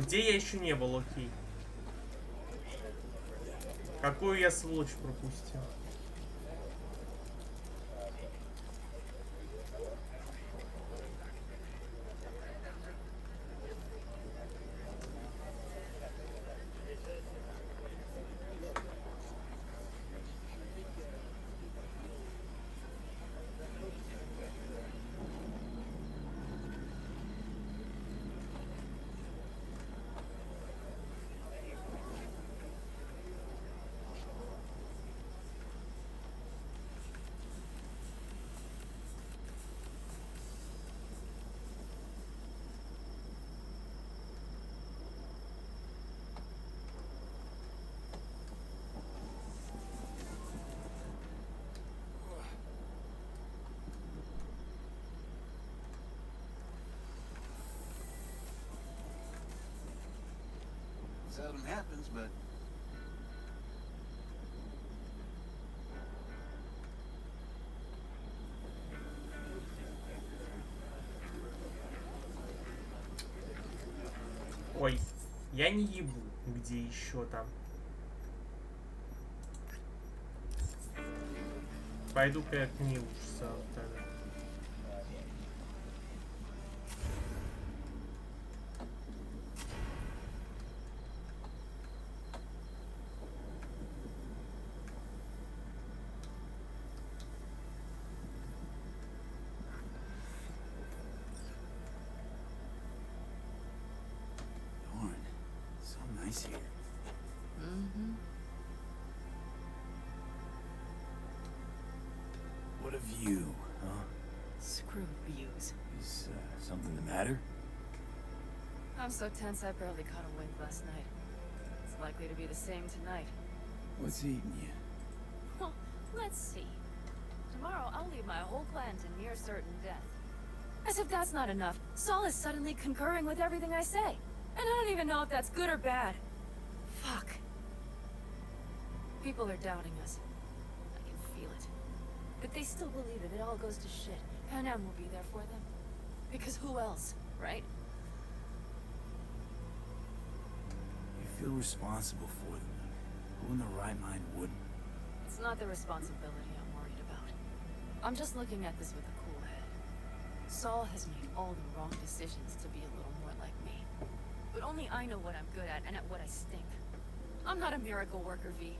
Где я еще не был, окей. Какую я сволочь пропустил?
Seldom happens, but
Ой, я не ебу, где еще там. Пойду-ка я к ней лучше сразу тогда.
darn, so nice here.
Mm-hmm.
What a view, huh?
Screw views.
Is something the matter?
I'm so tense I barely caught a wink last night. It's likely to be the same tonight.
What's eating you?
Well, let's see. Tomorrow I'll lead my whole clan to near certain death. As if that's not enough, Saul is suddenly concurring with everything I say. And I don't even know if that's good or bad. Fuck. People are doubting us. I can feel it. But they still believe if it all goes to shit, Panam will be there for them. Because who else, right?
You feel responsible for them. Who in the right mind wouldn't?
It's not the responsibility I'm worried about. I'm just looking at this with a cool head. Saul has made all the wrong decisions to be a little more like me. But only I know what I'm good at and at what I stink. I'm not a miracle worker, V.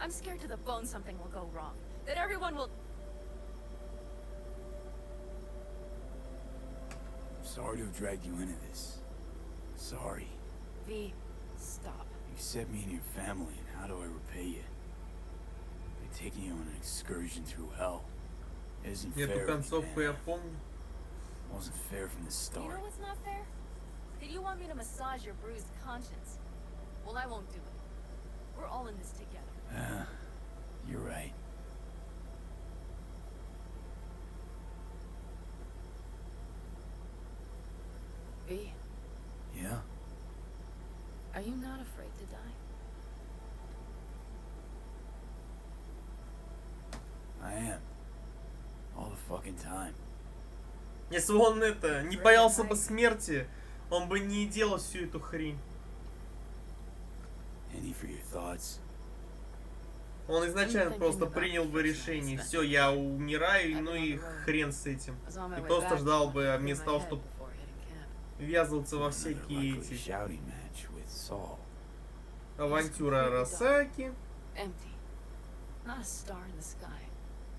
I'm scared to the bone something will go wrong. That everyone will...
I'm sorry to have dragged you into this. Sorry.
V, stop.
You set me and your family, and how do I repay you? By taking you on an excursion through hell. It isn't fair.
Эту концовку я помню.
It wasn't fair from the
You
start.
know what's not fair? That you want me to massage your bruised conscience. Well, I won't do it. We're all in this together.
You're right.
V,
Yeah?
are you not afraid to die?
I am. All the fucking time.
Если бы он это не боялся бы смерти, он бы не делал всю эту хрень.
Any for your thoughts?
Он изначально просто принял бы решение. Все, я умираю, ну и хрен с этим. И просто ждал бы вместо того, чтобы ввязываться во всякие эти авантюры Арасаки,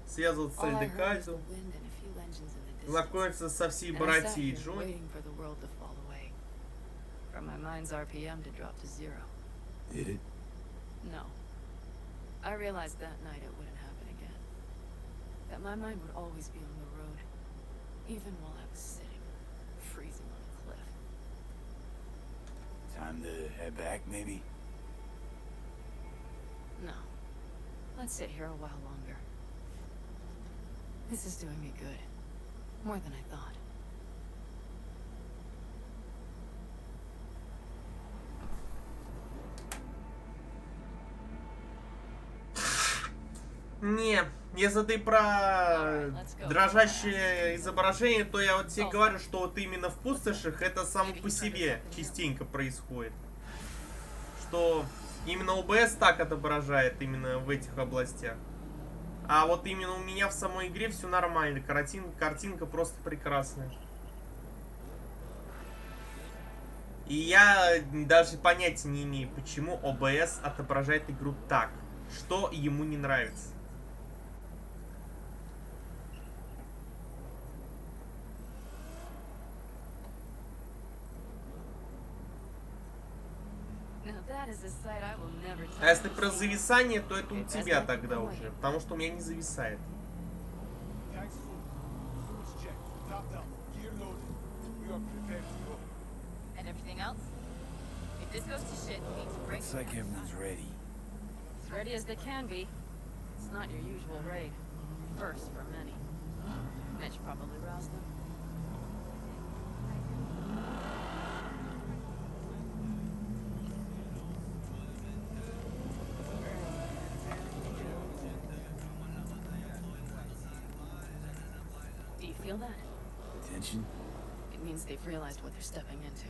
связываться с Эльдекальдо, знакомиться со всей братьей Джонни.
Did it?
No. I realized that night it wouldn't happen again. That my mind would always be on the road, even while I was sitting, freezing on a cliff.
Time to head back, maybe?
No. Let's sit here a while longer. This is doing me good. More than I thought.
Не, если ты про дрожащее изображение, то я вот тебе говорю, что вот именно в пустошах это само по себе частенько происходит. Что именно ОБС так отображает именно в этих областях. А вот именно у меня в самой игре все нормально. Картинка просто прекрасная. И я даже понятия не имею, почему ОБС отображает игру так. Что ему не нравится. А если про зависание, то это у тебя тогда уже. Потому что у меня не зависает.
Looks like everyone's ready.
As ready as they can be. It's not your usual raid. First for many. Mitch probably roused them. Do you feel that?
Attention?
It means they've realized what they're stepping into.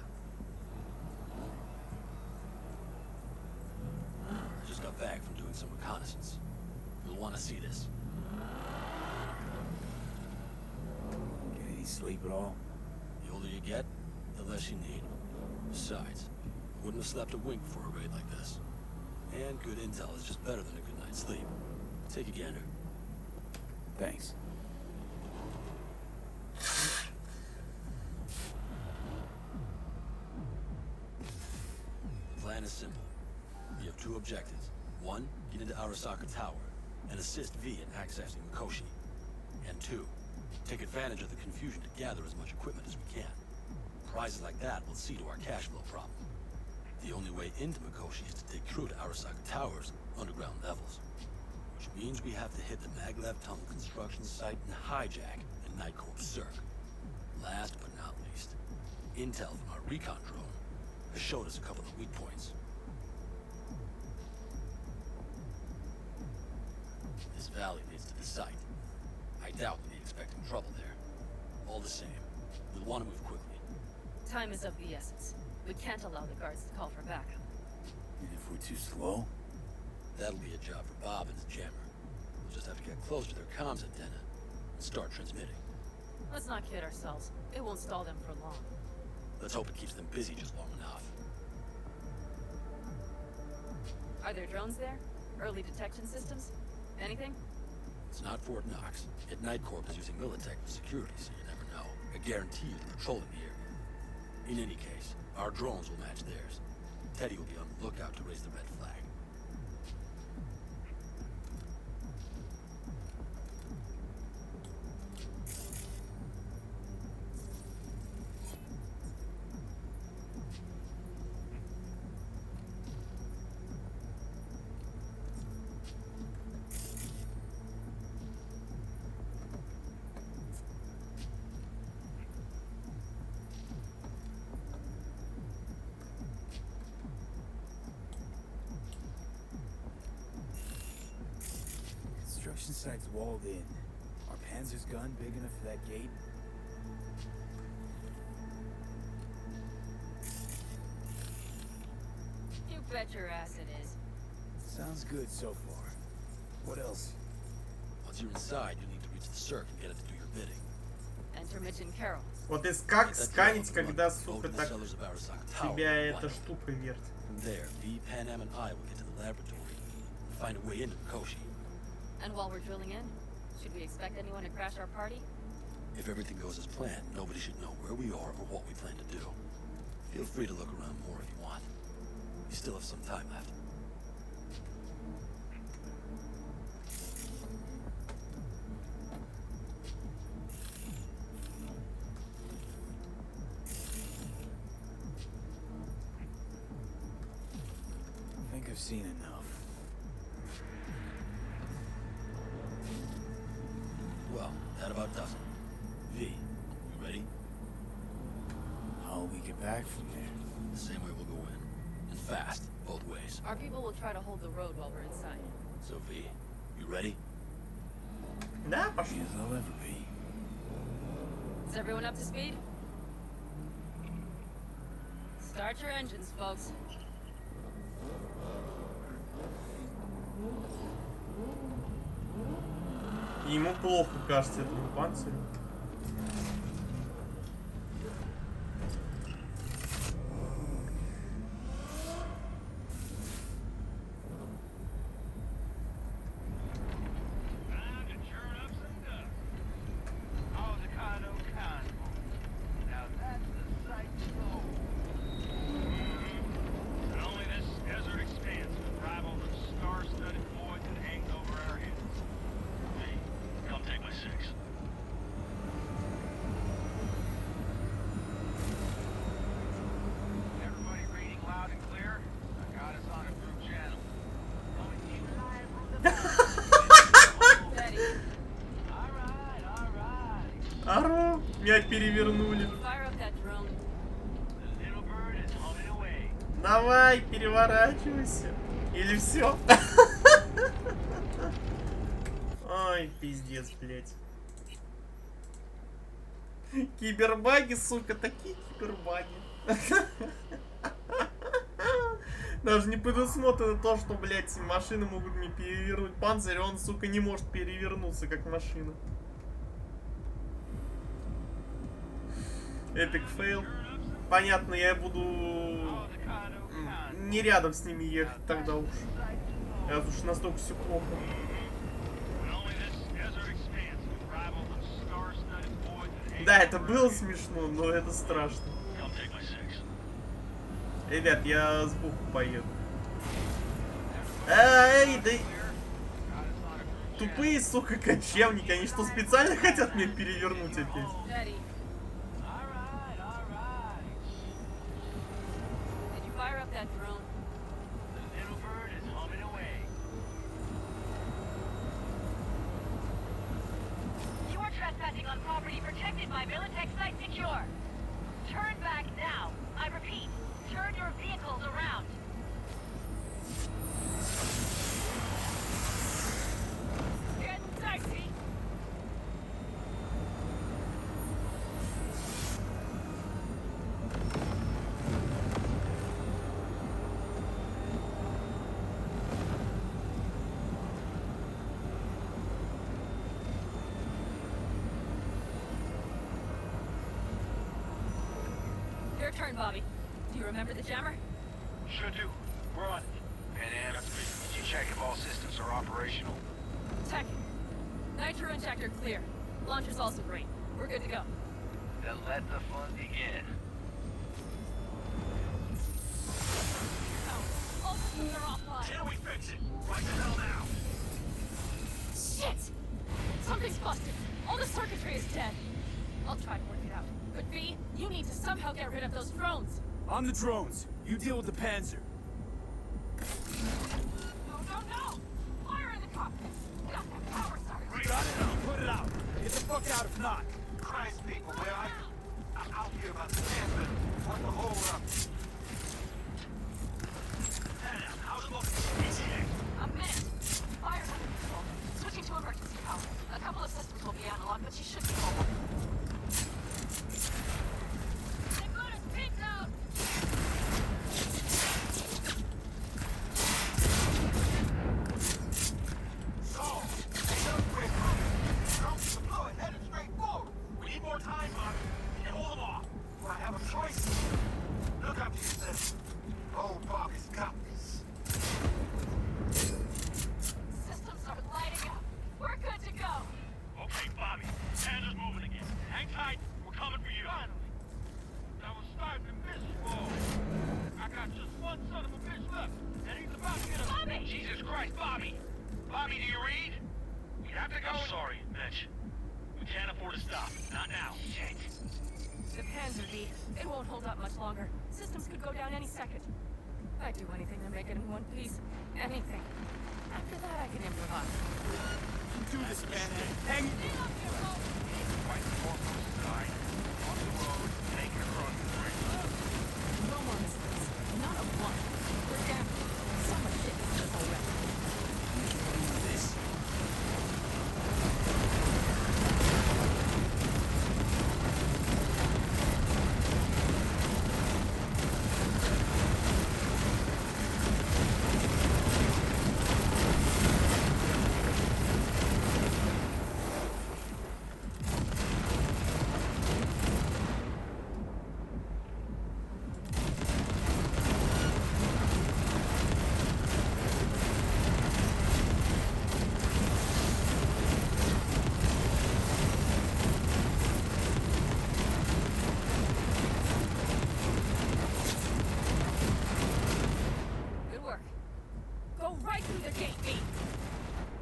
I just got back from doing some reconnaissance. You'll want to see this.
Get any sleep at all?
The older you get, the less you need. Besides, I wouldn't have slept a wink before a raid like this. And good intel is just better than a good night's sleep. Take a gander.
Thanks.
The plan is simple. We have two objectives. One, get into Arasaka Tower and assist V in accessing Mikoshi. And two, take advantage of the confusion to gather as much equipment as we can. Prizes like that will see to our cash flow problem. The only way into Mikoshi is to take crew to Arasaka Tower's underground levels. Which means we have to hit the maglev tunnel construction site and hijack a Night Corps Circ. Last but not least, intel from our recon drone has showed us a couple of weak points. This valley leads to the site. I doubt we'll be expecting trouble there. All the same, we'll want to move quickly.
Time is of the essence. We can't allow the guards to call for backup.
And if we're too slow?
That'll be a job for Bob and his jammer. We'll just have to get close to their comms antenna and start transmitting.
Let's not kid ourselves. It won't stall them for long.
Let's hope it keeps them busy just long enough.
Are there drones there? Early detection systems? Anything?
It's not Fort Knox. Yet Night Corps is using Militech for security, so you never know. I guarantee you they're patrolling the area. In any case, our drones will match theirs. Teddy will be on the lookout to raise the red flag.
Construction site's walled in. Are Panzer's gun big enough for that gate?
You bet your ass it is.
Sounds good so far. What else?
Once you're inside, you need to reach the Circ and get it to do your bidding.
Enter Mitch and Carol.
Вот и как сканить, когда, сука, так тебя эта штука вертит.
From there, V, Panam, and I will get to the laboratory and find a way into Mikoshi.
And while we're drilling in, should we expect anyone to crash our party?
If everything goes as planned, nobody should know where we are or what we plan to do. Feel free to look around more if you want. You still have some time left.
I think I've seen enough.
Well, that about does it. V, you ready?
How'll we get back from there?
The same way we'll go in. And fast, both ways.
Our people will try to hold the road while we're inside.
So V, you ready?
Да, пошли.
Is everyone up to speed? Start your engines, folks.
Ему плохо, кажется, этому панцирю. Аро, меня перевернули. Давай, переворачивайся. Или все? Ой, пиздец, блядь. Кибербаги, сука, такие кибербаги. Даже не предусмотрено то, что, блядь, машины могут мне перевернуть панцирь, он, сука, не может перевернуться, как машина. Эпик фейл. Понятно, я буду не рядом с ними ехать тогда уж. Раз уж настолько все плохо. Да, это было смешно, но это страшно. Ребят, я сбоку поеду. Эй, да... Тупые, сука, кочевники. Они что, специально хотят меня перевернуть опять?
Your turn, Bobby. Do you remember the jammer?
Sure do. We're on it. And did you check if all systems are operational?
Check. Nitro injector clear. Launcher's also great. We're good to go.
Then let the fun begin.
Oh, all systems are offline.
Till we fix it. Right the hell now.
Shit! Something's busted. All the circuitry is dead. I'll try to work it out. But V, you need to somehow get rid of those drones.
I'm the drones. You deal with the Panzer.
No! Fire in the cockpit. Got that power socket.
Got it out. Put it out. Get the fuck out if not.
Christ, people, where are you? I'll hear about the Panzer. What the hold up? How's it looking? Easy there.
A minute. Fire's under control. Switching to emergency power. A couple of systems will be analog, but she should be mobile. It won't hold up much longer. Systems could go down any second. I'd do anything to make it in one piece. Anything. After that, I can improvise.
You do this, man. Hang it.
Fight the foremost side. On the road, take it across the bridge.
No more mistakes. Not a one. We're gambling. So much shit is already.
This.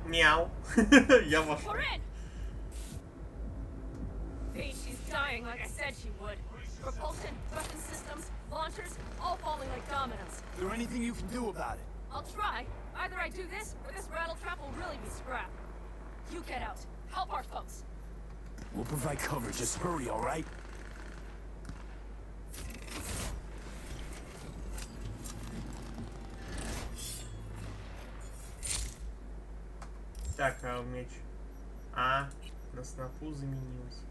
Мяу. Я вошел.
We're in. V, she's dying like I said she would. Propulsion, weapon systems, launchers, all falling like dominoes.
Is there anything you can do about it?
I'll try. Either I do this, or this rattletrap will really be scrapped. You get out. Help our folks.
We'll provide cover. Just hurry, all right?
Так, а меч. А, на снопу заменилось.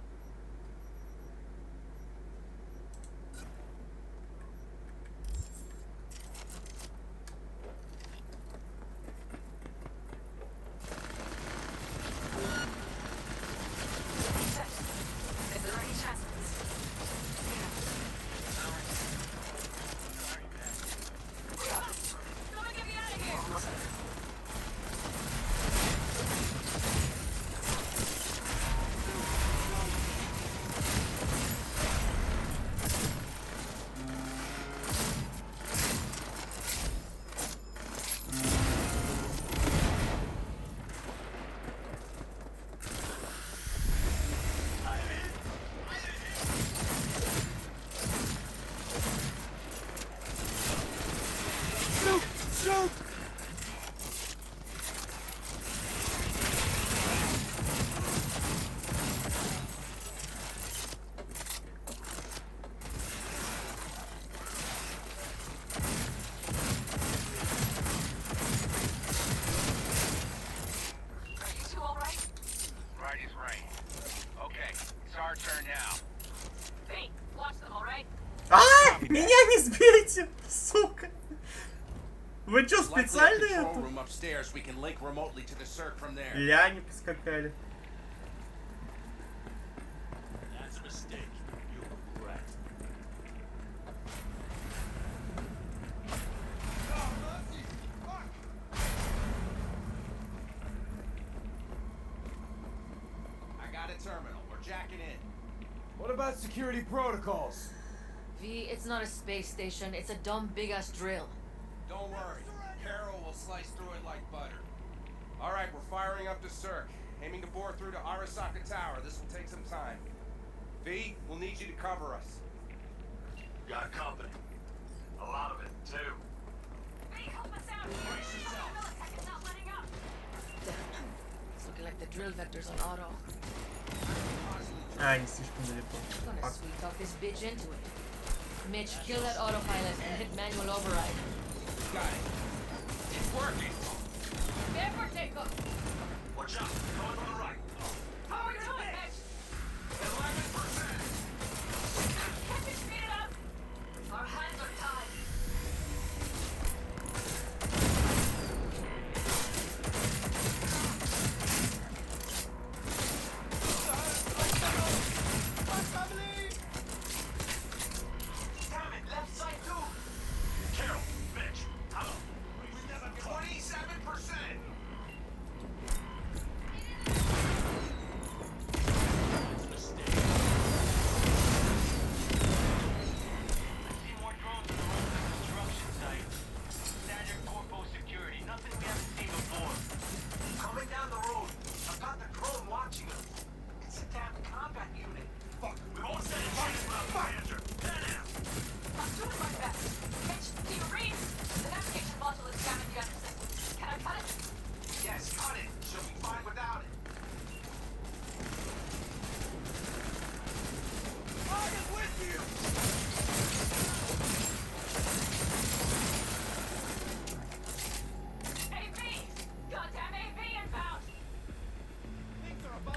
Меня не сбейте, сука! Вы чё, специально это? Ляни поскакали.
What about security protocols?
V, it's not a space station. It's a dumb big-ass drill.
Don't worry. Carol will slice through it like butter. Alright, we're firing up to Cirque. Aiming to bore through to Arasaka Tower. This will take some time. V, we'll need you to cover us.
Got company. A lot of it, too.
V, help us out here. Milliseconds not letting up.
Damn. It's looking like the drill vector's on auto.
А, не слишком далеко.
Gonna sweep up this bitch into it. Mitch, kill that autopilot and hit manual override.
Got it. It's working.
There for takeoff.
Watch out. Going on the right.
How are we doing, Mitch?
11%.
Can't you speed it up? Our hands are tied.
Damn it, left side too. Carol, Mitch, hello. 27%.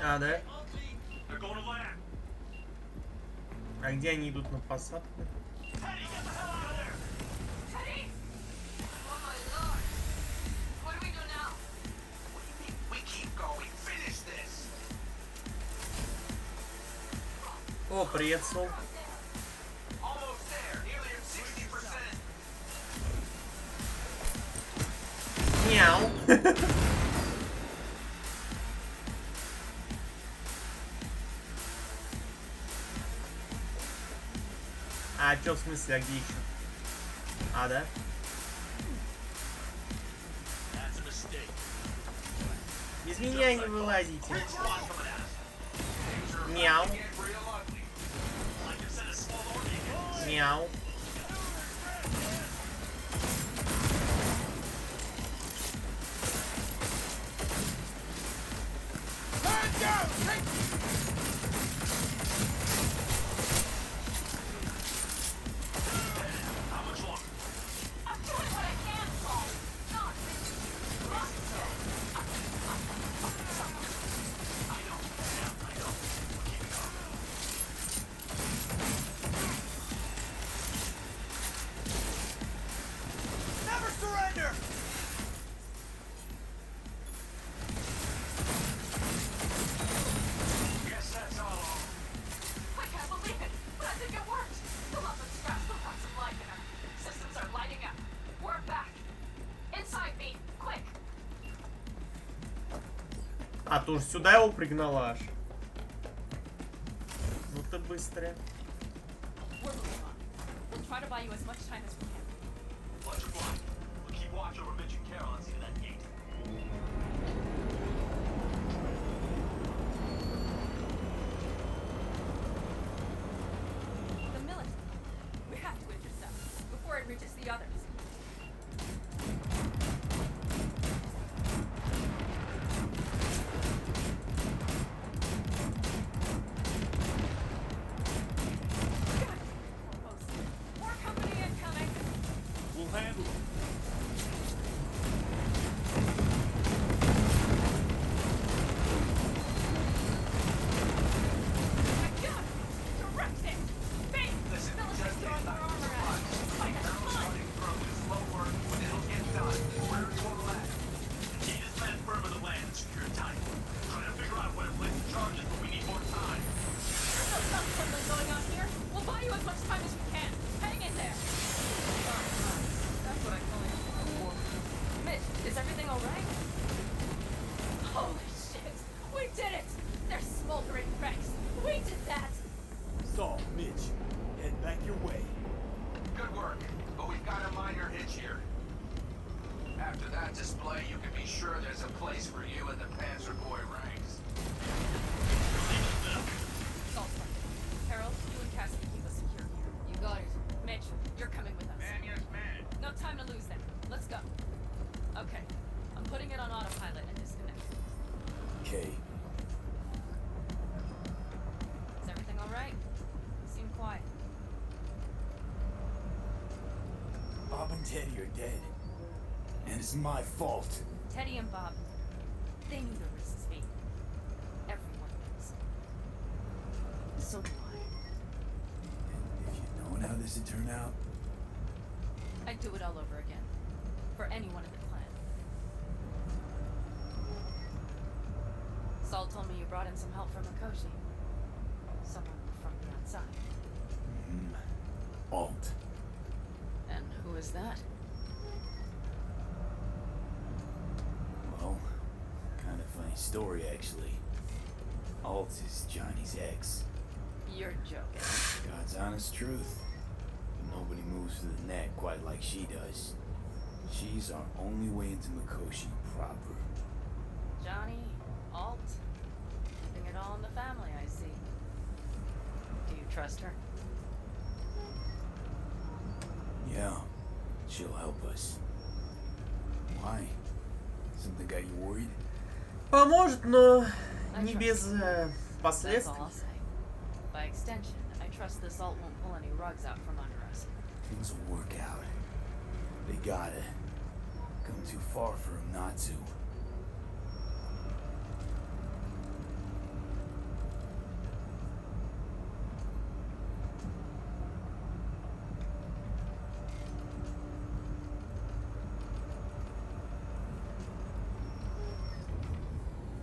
А, да? А где они идут на посадку? О, прицел. Мяу. А чё в смысле, а где еще? А, да? Без меня не вылазите. Мяу. Мяу.
Never surrender!
Guess that's all.
I can't believe it, but I think it worked. The lump of scrap still got some life in her. Systems are lighting up. We're back. Inside me, quick.
А, ты уж сюда его пригнала аж. Ну ты быстрая.
We're moving on. We'll try to buy you as much time as we can.
What's your plan? We'll keep watch over Mitch and Carol and see to that gate.
The military. We have to intercept before it reaches the others. More company incoming.
We'll handle it.
I got it. Direct it. Bang.
Listen,
Military
just
throwing their armor at us. Fight us.
Carol's
Fine.
running through is slow work, but it'll get done. Where do you want to land? The gate is land firm of the land and secure tight. Trying to figure out where to place the charges, but we need more time.
There's no self-settling going on here. We'll buy you as much time as we can. Hang in there.
That's what I call it. Mitch, is everything alright?
Holy shit. We did it. They're smoldering wrecks. We did that.
Saul, Mitch, head back your way.
Good work, but we've got a minor hitch here. After that display, you can be sure there's a place for you in the Panzer Boy ranks.
Salt's right. Carol, you and Cassidy keep us secure here. You got it. Mitch, you're coming with us.
Man, yes, man.
No time to lose then. Let's go. Okay. I'm putting it on autopilot and disconnecting.
Okay.
Is everything alright? You seem quiet.
Bob and Teddy are dead. And it's my fault.
Teddy and Bob, they knew the risks, V. Everyone knows. So do I.
If you'd known how this would turn out,
I'd do it all over again. For anyone in the clan. Saul told me you brought in some help from Mikoshi. Someone from the outside.
Alt.
And who is that?
Well, kind of funny story, actually. Alt is Johnny's ex.
You're joking.
God's honest truth. Nobody moves to the net quite like she does. She's our only way into Mikoshi proper.
Johnny, Alt, keeping it all in the family, I see. Do you trust her?
Yeah, she'll help us. Why? Something got you worried?
Поможет, но
I
не
trust
без
you. That's
последствий.
all I'll say. By extension, I trust this Alt won't pull any rugs out from under us.
Things will work out. They gotta. Come too far for him not to.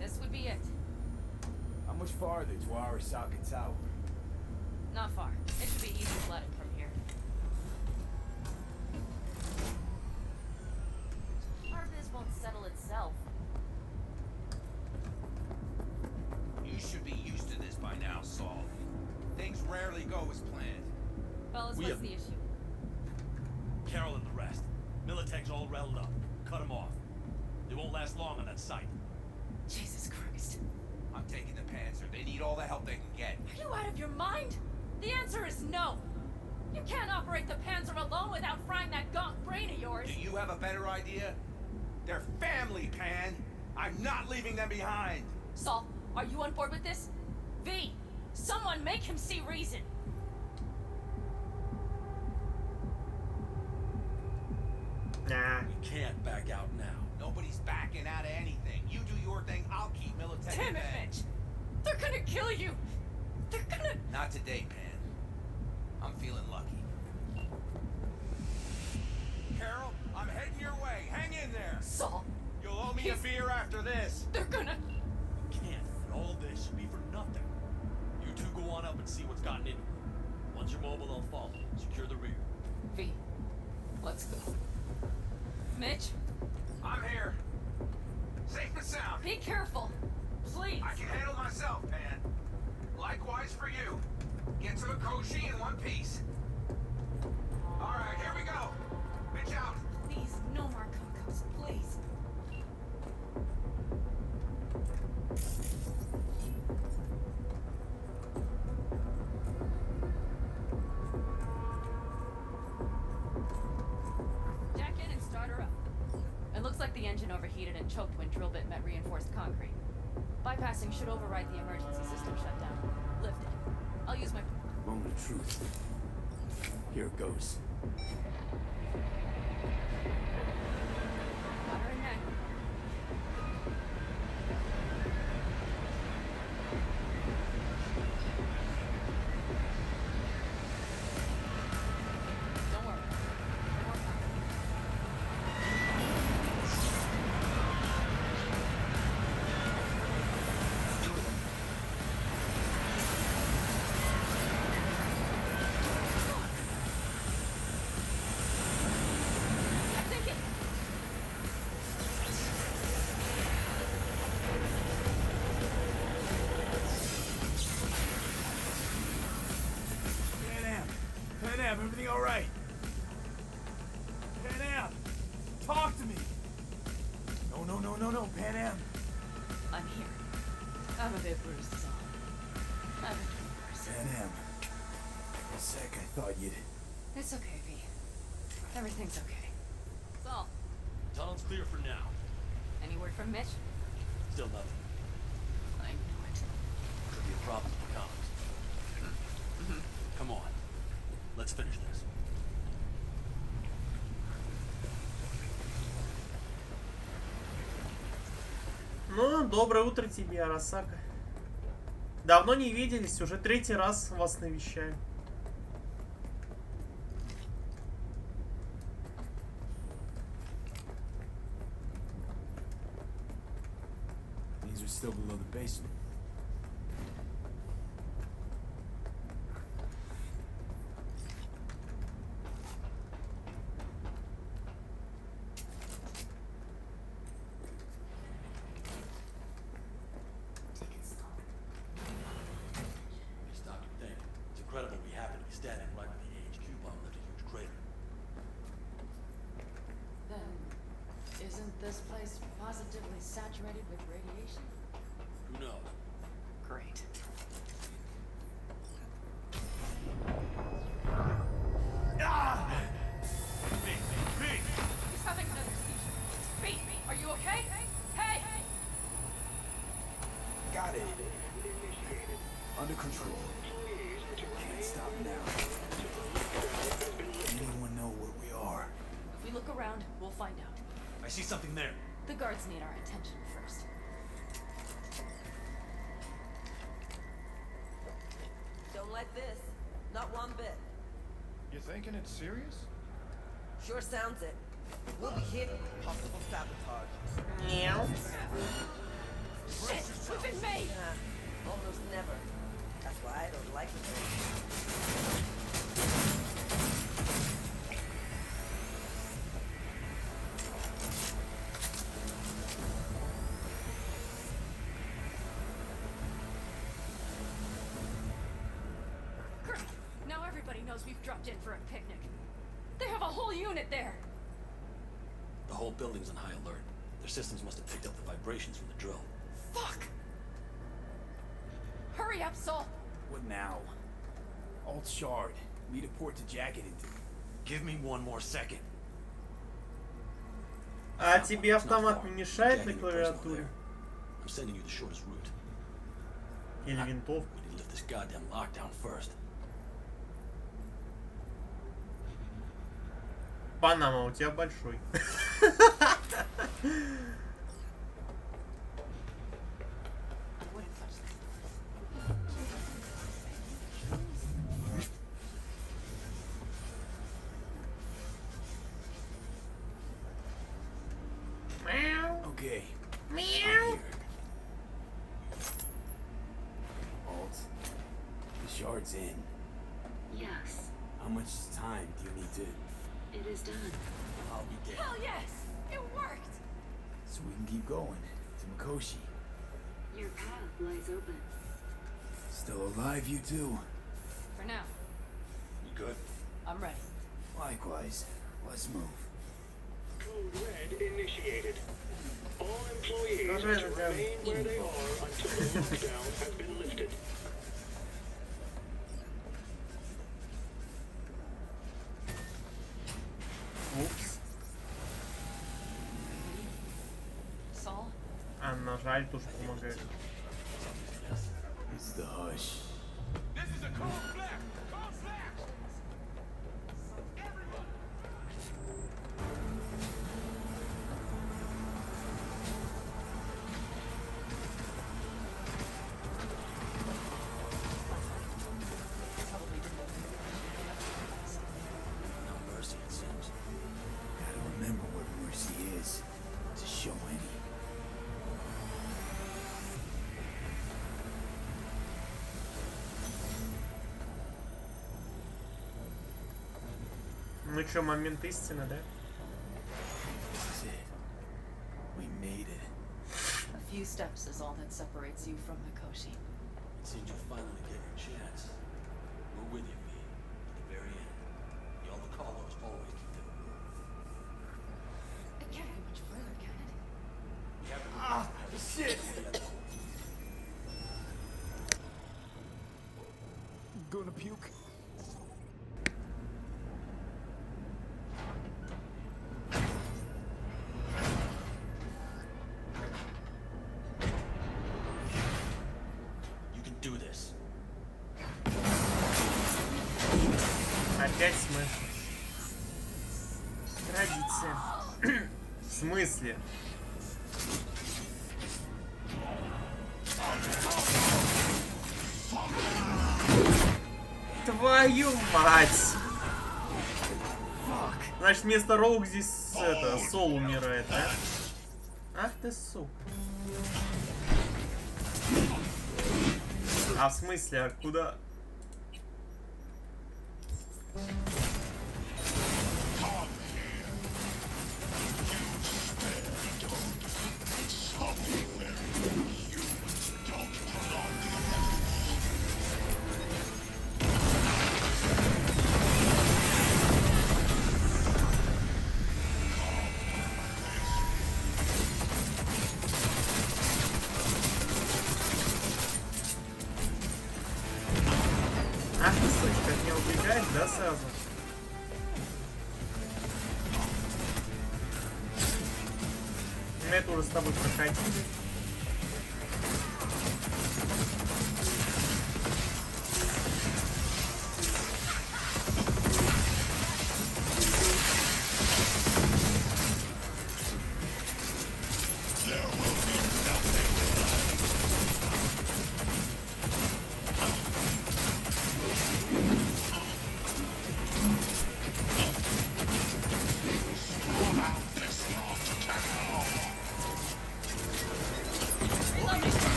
This would be it.
How much farther to Arasaka Tower?
Not far. It should be easy sledding from here. Our biz won't settle itself.
You should be used to this by now, Saul. Things rarely go as planned.
Fellas,
We
what's
have-
the issue?
Carol and the rest. Militech's all riled up. Cut them off. They won't last long on that site.
Jesus Christ.
I'm taking the Panzer. They need all the help they can get.
Are you out of your mind? The answer is no. You can't operate the Panzer alone without frying that gaunt brain of yours.
Do you have a better idea? They're family, Pan. I'm not leaving them behind.
Saul, are you on board with this? V, someone make him see reason.
Nah.
We can't back out now.
Nobody's backing out of anything. You do your thing, I'll keep military.
Damn it, Mitch! They're gonna kill you! They're gonna...
Not today, Pan. I'm feeling lucky. Carol, I'm heading your way. Hang in there.
Saul.
You'll owe me a beer after this.
They're gonna...
You can't. And all this should be for nothing. You two go on up and see what's gotten into it. Once you're mobile, they'll follow. Secure the rear.
V, let's go. Mitch?
I'm here. Safe and sound.
Be careful. Please.
I can handle myself, Pan. Likewise for you. Get to Mikoshi in one piece. All right, here we go. Mitch out.
Please, no more cock-ups, please. Jack in and start her up. It looks like the engine overheated and choked when drill bit met reinforced concrete. Bypassing should override the emergency system shutdown. Lift it. I'll use my...
Moment of truth. Here it goes.
Got her in neck. Don't worry. No more time. I think it...
Pan Am, everything all right? Pan Am, talk to me. No, Pan Am.
I'm here. I'm a bit bruised, Saul. I'm a bit worse.
Pan Am. For a sec, I thought you'd...
It's okay, V. Everything's okay. Saul,
Tunnel's clear for now.
any word from Mitch?
Still nothing.
I knew it.
Could be a problem with the comms. Come on. Let's finish this.
Ну, доброе утро тебе, Арасака. Давно не виделись, уже 3-й раз вас навещаю.
Means we're still below the basement.
You stop and think. It's incredible we happen to be standing right where the HQ bomb left a huge crater.
Then, isn't this place positively saturated with radiation?
Who knows?
Great. He's having another seizure. V, are you okay? Hey!
Got it. Under control. Can't stop now. Anyone know where we are?
If we look around, we'll find out.
I see something there.
The guards need our attention first.
Don't like this. Not one bit.
You thinking it's serious?
Sure sounds it. We'll be hit with possible sabotage.
Meow.
Shit! We've been made!
Almost never. That's why I don't like
Great! Now everybody knows we've dropped in for a picnic. They have a whole unit there!
The whole building's on high alert. Their systems must have picked up the vibrations from the drill.
Fuck! Hurry up, Sol!
What now? Alt shard. Lead a port to jacket into.
Give me one more second.
А тебе автомат не мешает на клавиатуре?
I'm sending you the shortest route.
Или винтовку?
We need to lift this goddamn lockdown first.
Панама, у тебя большой.
Okay.
Meow.
Alt. The shard's in.
Yes,
How much time do you need to...
it is done.
I'll be dead.
Hell yes! It worked!
So we can keep going to Mikoshi.
Your path lies open.
Still alive, you two?
For now.
You good?
I'm ready.
Likewise. Let's move.
Code Red initiated. All employees are to remain where they are until the lockdown has been lifted.
Упс.
Sol?
А нажать тоже помогает.
It's the hush.
This is a cold flare! Cold flare!
No mercy, it seems.
Gotta remember what mercy is. To show any.
Ну чё, момент истины, да?
This is it. We made it.
A few steps is all that separates you from Mikoshi.
It seems you finally get your chance. We're with you, V. To the very end. The Alder Carlos always keep their word.
It can't go much further, can it?
We have to go
Ah, shit! Gonna puke?
You can do this.
Опять смысл. Традиция. В смысле? Твою мать! Значит, вместо Роук здесь это, Сол умирает, да? Ах ты сука. А в смысле, а куда? Ах ты сука, как не убегать, да, сразу? Мы это уже с тобой проходили.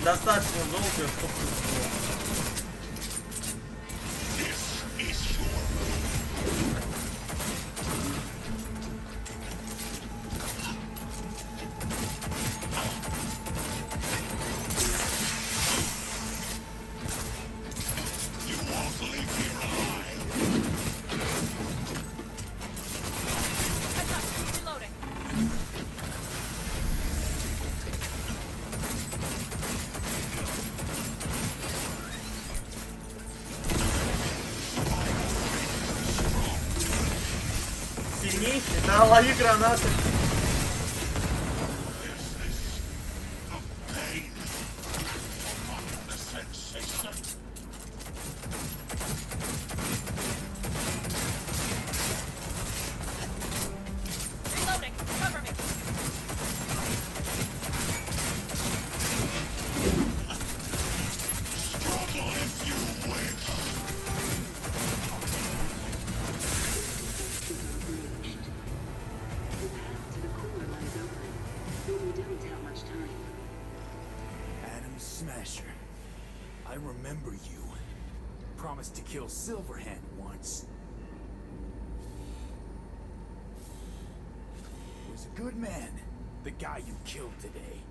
Достаточно долго, чтобы... Сильнейший, да, лови гранаты.
Smasher, I remember you. Promised to kill Silverhand once. Was a good man, the guy you killed today.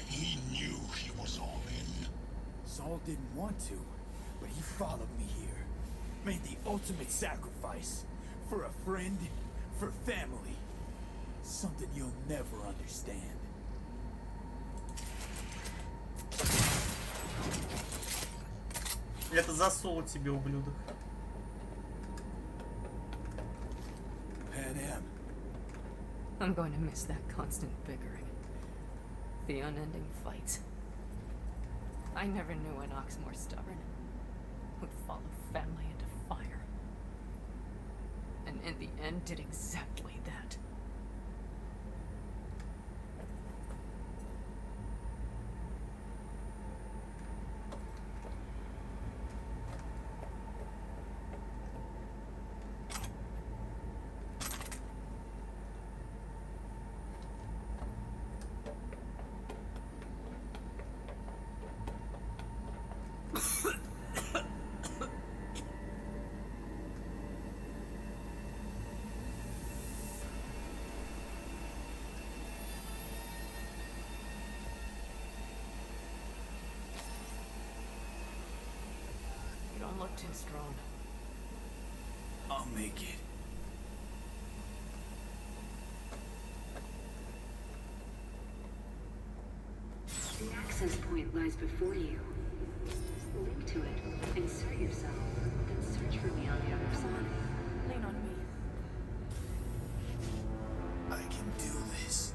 He knew he was all in.
Saul didn't want to, but he followed me here. Made the ultimate sacrifice. For a friend, for family. Something you'll never understand.
Это засол тебе, ублюдок.
I'm going to miss that constant bickering. The unending fights. I never knew an ox more stubborn. Who'd follow family into fire. And in the end did exactly that. You don't look too strong.
I'll make it.
The access point lies before you. Link to it, insert yourself, then search for me on the other side.
Lean on me.
I can do this.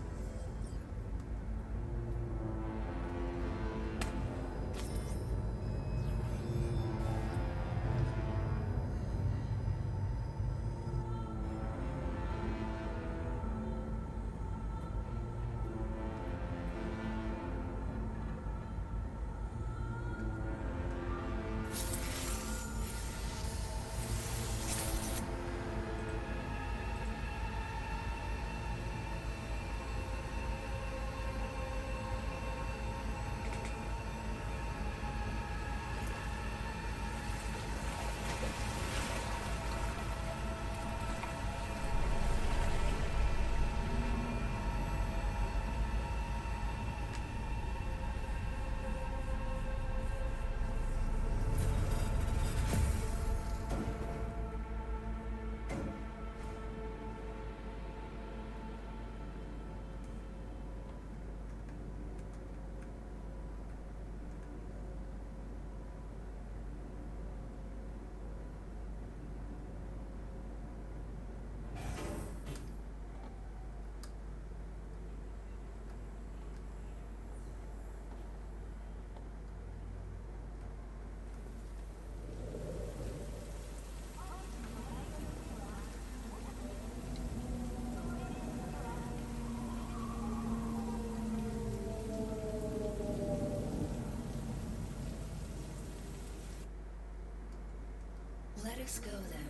Let us go then,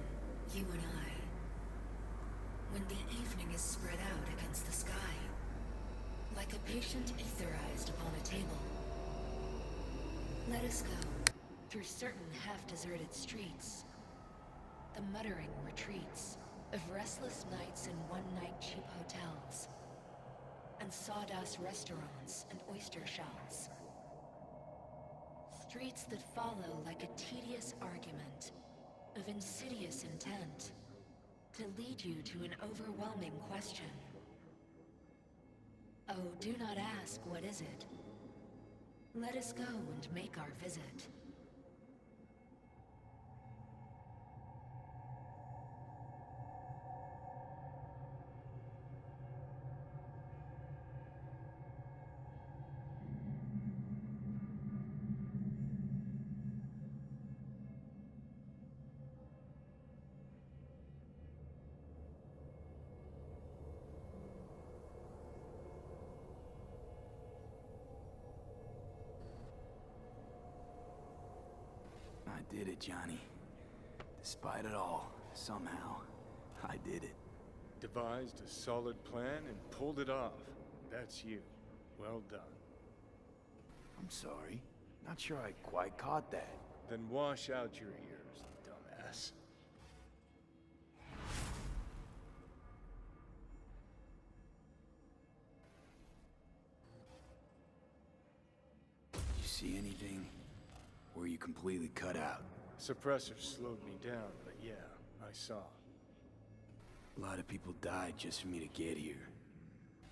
you and I. When the evening is spread out against the sky, like a patient etherized upon a table, Let us go through certain half-deserted streets. The muttering retreats of restless nights in one-night cheap hotels, and sawdust restaurants and oyster shells. Streets that follow like a tedious argument of insidious intent to lead you to an overwhelming question. Oh, do not ask, what is it? Let us go and make our visit.
I did it, Johnny. Despite it all, somehow, I did it.
Devised a solid plan and pulled it off. That's you. Well done.
I'm sorry. Not sure I quite caught that.
Then wash out your ears, dumbass.
You see anything? Or you completely cut out?
Suppressor slowed me down, but yeah, I saw.
A lot of people died just for me to get here.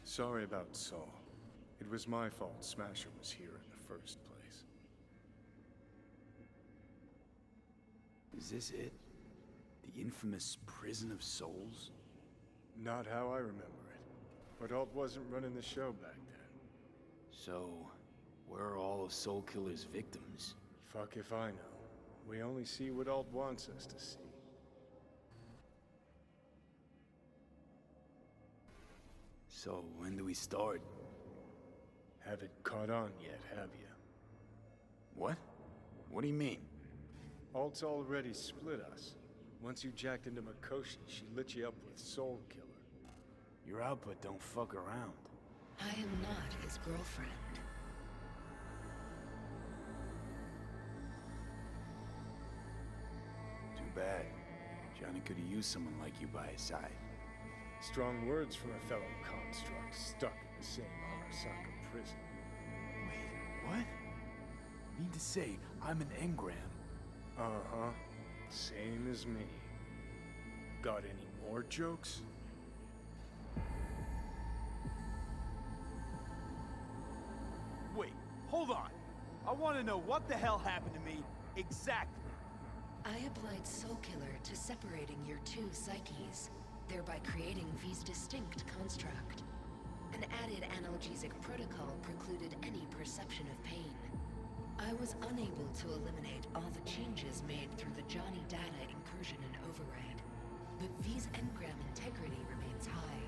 Sorry about Saul. It was my fault Smasher was here in the first place.
Is this it? The infamous Prison of Souls?
Not how I remember it. But Alt wasn't running the show back then.
So, where are all of Soul Killer's victims?
Fuck if I know. We only see what Alt wants us to see.
So, when do we start?
Haven't caught on yet, have you?
What? What do you mean?
Alt's already split us. Once you jacked into Mikoshi, she lit you up with Soul Killer.
Your output don't fuck around.
I am not his girlfriend.
Too bad. Johnny could have used someone like you by his side.
Strong words from a fellow construct stuck in the same Arasaka prison.
Wait, what? Mean to say, I'm an engram?
Uh-huh. Same as me. Got any more jokes?
Wait, hold on. I want to know what the hell happened to me exactly.
I applied Soul Killer to separating your two psyches, thereby creating V's distinct construct. An added analgesic protocol precluded any perception of pain. I was unable to eliminate all the changes made through the Johnny data incursion and override, but V's engram integrity remains high.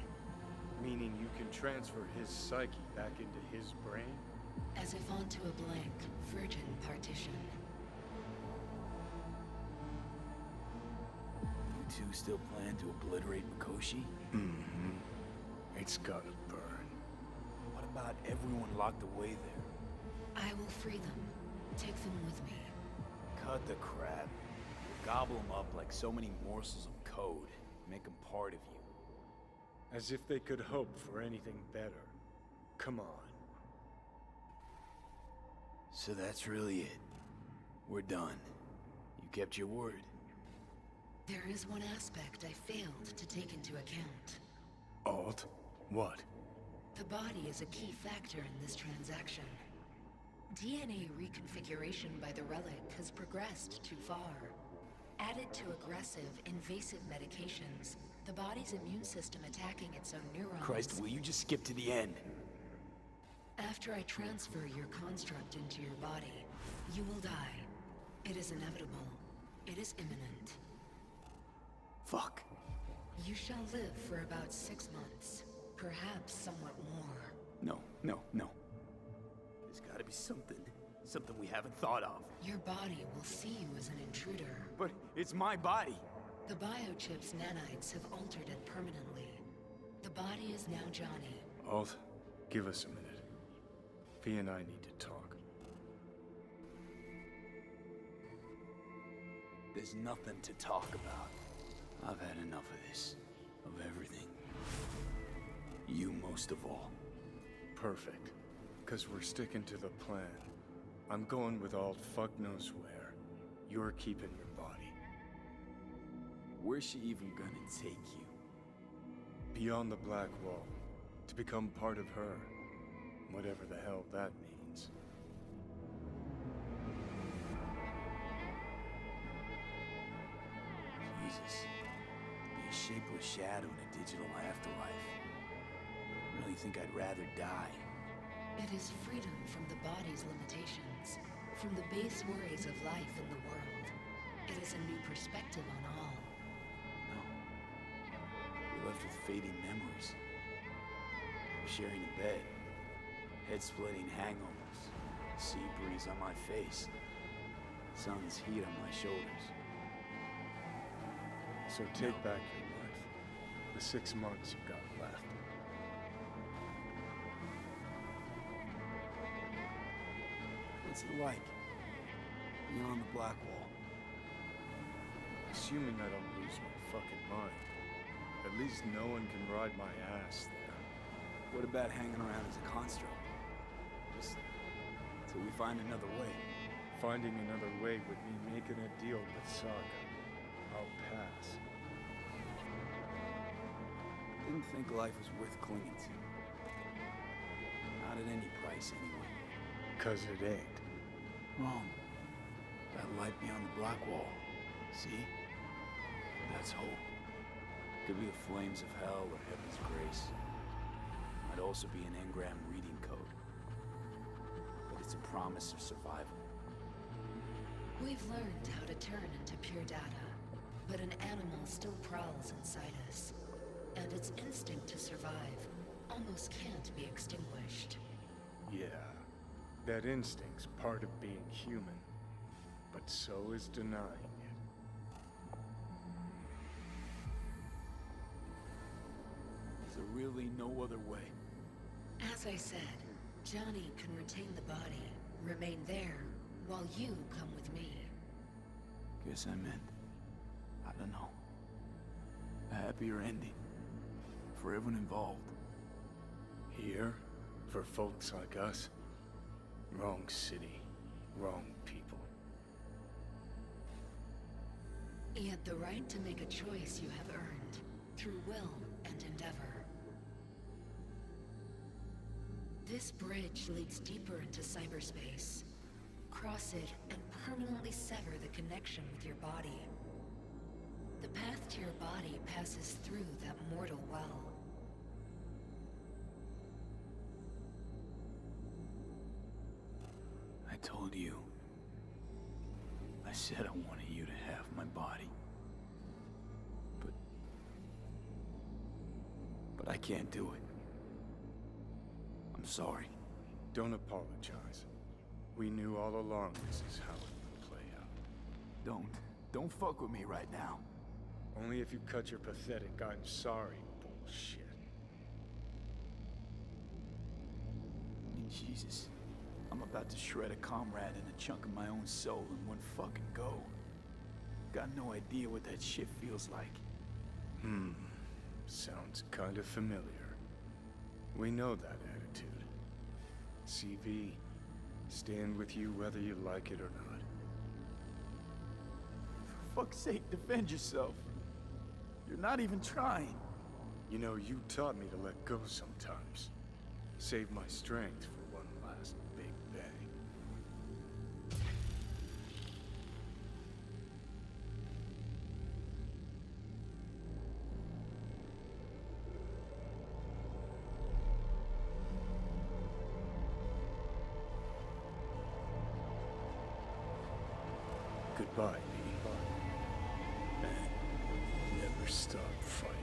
Meaning you can transfer his psyche back into his brain?
As if onto a blank, virgin partition.
You two still plan to obliterate Mikoshi?
Mm-hmm. It's gotta burn.
What about everyone locked away there?
I will free them. Take them with me.
Cut the crap. Gobble them up like so many morsels of code. Make them part of you.
As if they could hope for anything better. Come on.
So that's really it. We're done. You kept your word.
There is one aspect I failed to take into account.
Alt? What?
The body is a key factor in this transaction. DNA reconfiguration by the relic has progressed too far. Added to aggressive, invasive medications, the body's immune system attacking its own neurons...
Christ, will you just skip to the end?
After I transfer your construct into your body, you will die. It is inevitable. It is imminent.
Fuck.
You shall live for about 6 months. Perhaps somewhat more.
No. There's gotta be something. Something we haven't thought of.
Your body will see you as an intruder.
But it's my body.
The biochip's nanites have altered it permanently. The body is now Johnny.
Alt, give us a minute. V and I need to talk.
There's nothing to talk about. I've had enough of this. Of everything. You most of all.
Perfect. Because we're sticking to the plan. I'm going with all fuck knows where. You're keeping your body.
Where's she even gonna take you?
Beyond the Black Wall. To become part of her. Whatever the hell that means.
Jesus. Be a shapeless shadow in a digital afterlife. Really think I'd rather die.
It is freedom from the body's limitations, from the base worries of life in the world. It is a new perspective on all.
No. We're left with fading memories. We're sharing a bed. Head-splitting hangovers. Sea breeze on my face. Sun's heat on my shoulders.
So take back your life. The 6 months you've got left.
What's it like? Beyond the Black Wall.
Assuming I don't lose my fucking mind. At least no one can ride my ass there.
What about hanging around as a construct? Just till we find another way.
Finding another way would mean making a deal with Saga. I'll pass.
Didn't think life was worth clinging to. Not at any price, anyway.
'Cause it ain't.
Wrong. That light beyond the Black Wall. See? That's hope. Could be the flames of hell or heaven's grace. Might also be an engram reading code. But it's a promise of survival.
We've learned how to turn into pure data, but an animal still prowls inside us, and its instinct to survive almost can't be extinguished.
Yeah. That instinct's part of being human. But so is denying it.
Is there really no other way?
As I said, Johnny can retain the body, remain there, while you come with me.
Guess I meant, I don't know, a happier ending. For everyone involved.
Here, for folks like us, wrong city, wrong people.
Yet the right to make a choice you have earned, through will and endeavor. This bridge leads deeper into cyberspace. Cross it and permanently sever the connection with your body. The path to your body passes through that mortal well.
I told you. I said I wanted you to have my body. But I can't do it. I'm sorry.
Don't apologize. We knew all along this is how it would play out.
Don't fuck with me right now.
Only if you cut your pathetic "I'm sorry" bullshit.
I mean, Jesus. I'm about to shred a comrade and a chunk of my own soul in one fucking go. Got no idea what that shit feels like.
Sounds kind of familiar. We know that attitude. CV, stand with you whether you like it or not.
For fuck's sake, defend yourself. You're not even trying.
You know, you taught me to let go sometimes. Save my strength for one last big bang. Goodbye, me. And never stop fighting.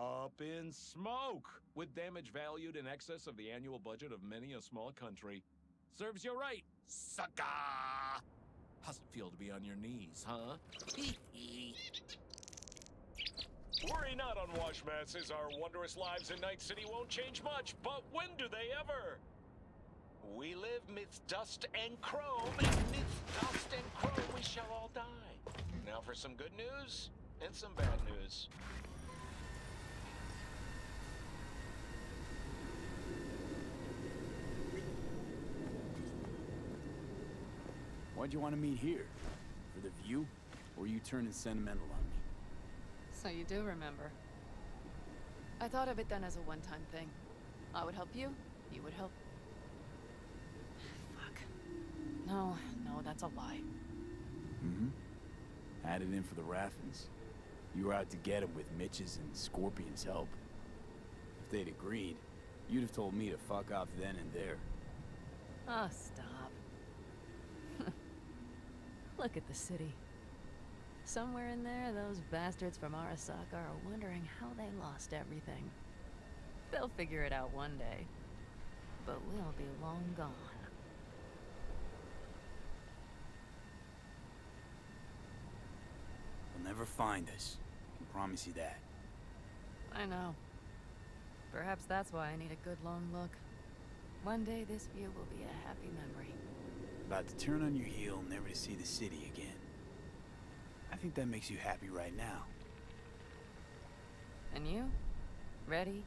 Up in smoke, with damage valued in excess of the annual budget of many a small country. Serves you right, sucker! How's it feel to be on your knees, huh? Worry not, unwashed masses. Our wondrous lives in Night City won't change much, but when do they ever? We live midst dust and chrome, and midst dust and chrome we shall all die. Now for some good news and some bad news.
Why'd you want to meet here? For the view? Or are you turning sentimental on me?
So you do remember. I thought of it then as a one-time thing. I would help you, you would help. Fuck. No, that's a lie.
Mm-hmm. Had it in for the Raffins. You were out to get him with Mitch's and Scorpion's help. If they'd agreed, you'd have told me to fuck off then and there.
Oh, stop. Look at the city. Somewhere in there, those bastards from Arasaka are wondering how they lost everything. They'll figure it out one day. But we'll be long gone.
They'll never find us. I can promise you that.
I know. Perhaps that's why I need a good long look. One day this view will be a happy memory.
About to turn on your heel, never to see the city again. I think that makes you happy right now.
And you? Ready?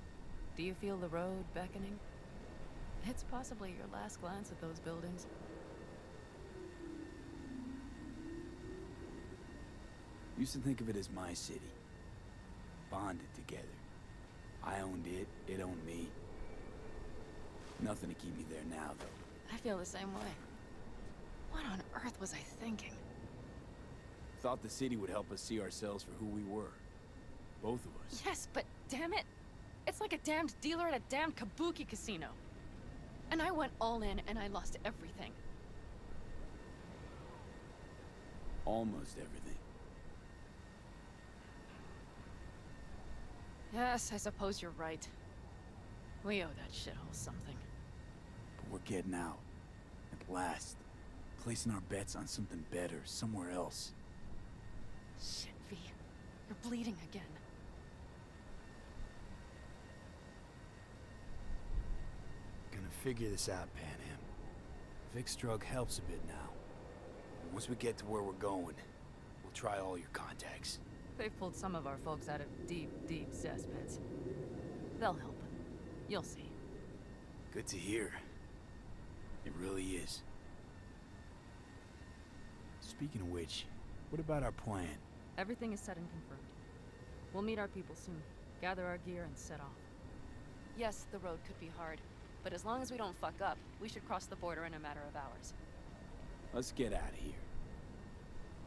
Do you feel the road beckoning? It's possibly your last glance at those buildings.
Used to think of it as my city. Bonded together. I owned it, it owned me. Nothing to keep me there now, though.
I feel the same way. What on earth was I thinking?
Thought the city would help us see ourselves for who we were. Both of us.
Yes, but damn it! It's like a damned dealer at a damned kabuki casino. And I went all in and I lost everything.
Almost everything.
Yes, I suppose you're right. We owe that shithole something.
But we're getting out. At last. Placing our bets on something better, somewhere else.
Shit, V. You're bleeding again.
Gonna figure this out, Panam. Vic's drug helps a bit now. Once we get to where we're going, we'll try all your contacts.
They've pulled some of our folks out of deep, deep cesspits. They'll help. You'll see.
Good to hear. It really is. Speaking of which, what about our plan?
Everything is set and confirmed. We'll meet our people soon, gather our gear, and set off. Yes, the road could be hard, but as long as we don't fuck up, we should cross the border in a matter of hours.
Let's get out of here.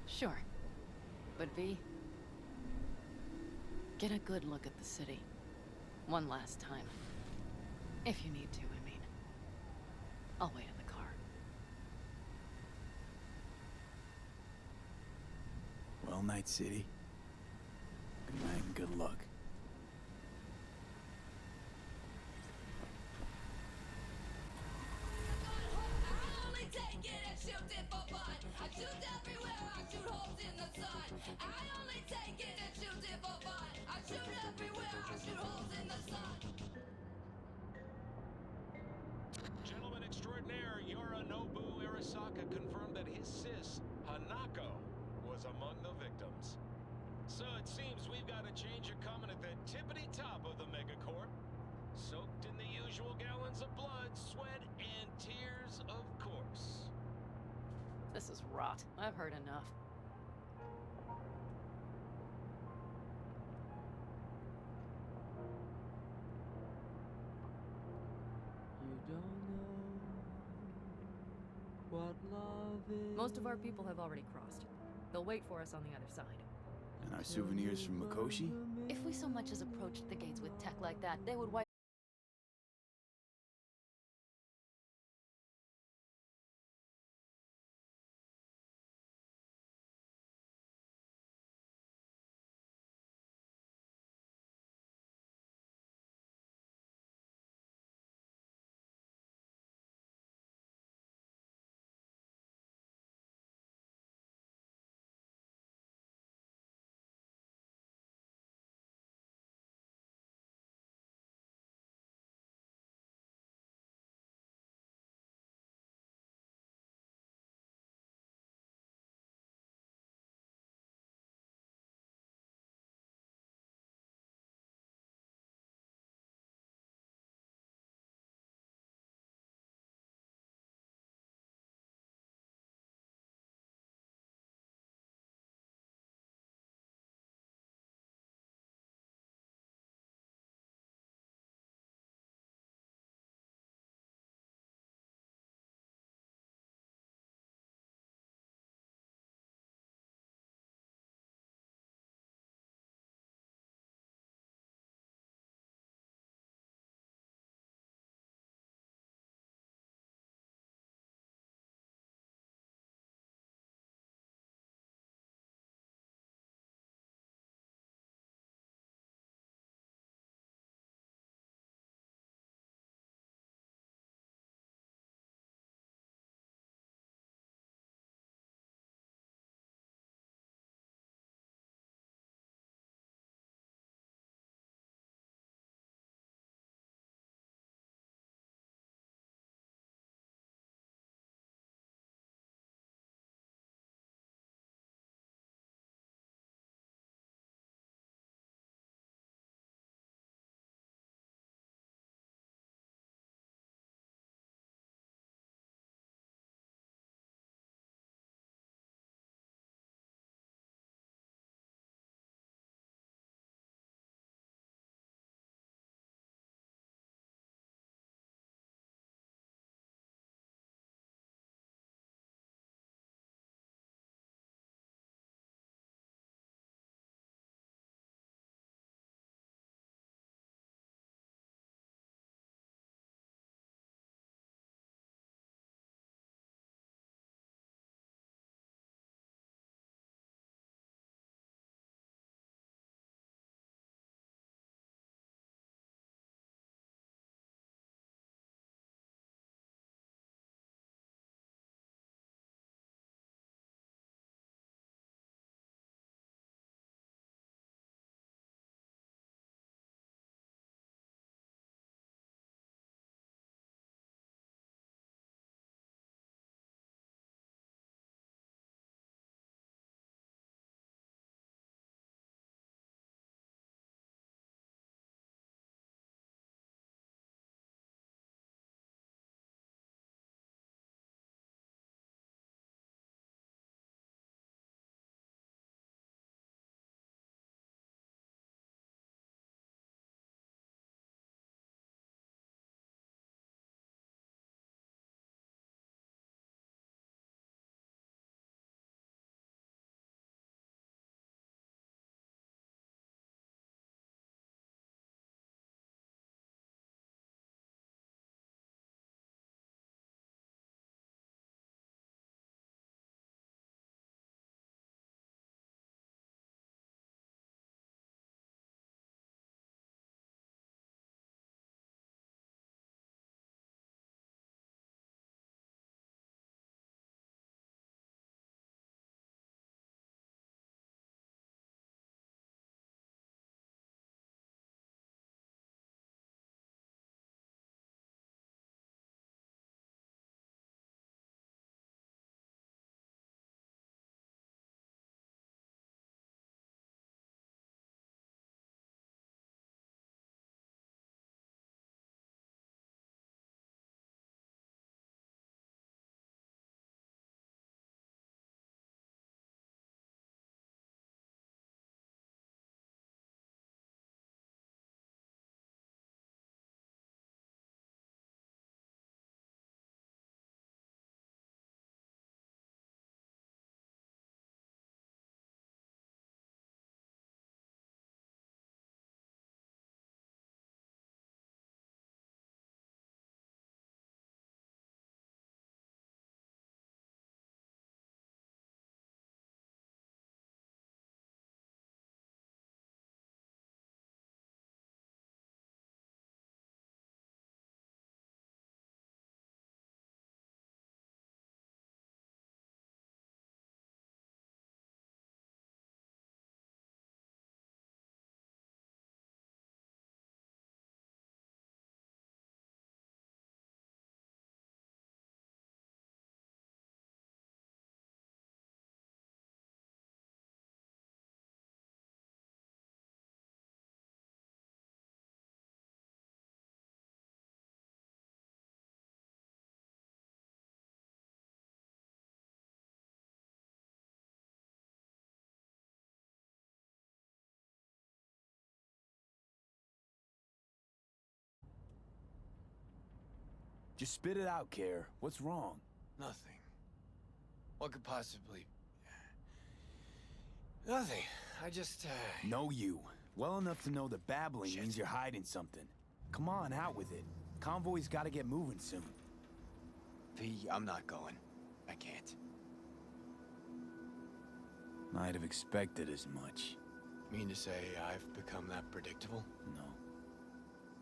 Sure. But V, get a good look at the city. One last time. If you need to, I mean. I'll wait in the car.
Well, Night City. Good night and good luck.
Gentleman extraordinaire Yorinobu Arasaka confirmed that his sis, Hanako, was among the victims. So it seems we've got a changer coming at the tippity top of the megacorp. Soaked in the usual gallons of blood, sweat, and tears, of course.
This is rot. I've heard enough.
What love is.
Most of our people have already crossed. They'll wait for us on the other side.
And our souvenirs from Mikoshi?
If we so much as approached the gates with tech like that, they would wipe
Just spit it out, Care. What's wrong?
Nothing. What could possibly... Nothing. I just,
Know you. Well enough to know that babbling means you're hiding something. Come on, out with it. Convoy's gotta get moving soon.
V, I'm not going. I can't.
Might have expected as much.
Mean to say I've become that predictable?
No.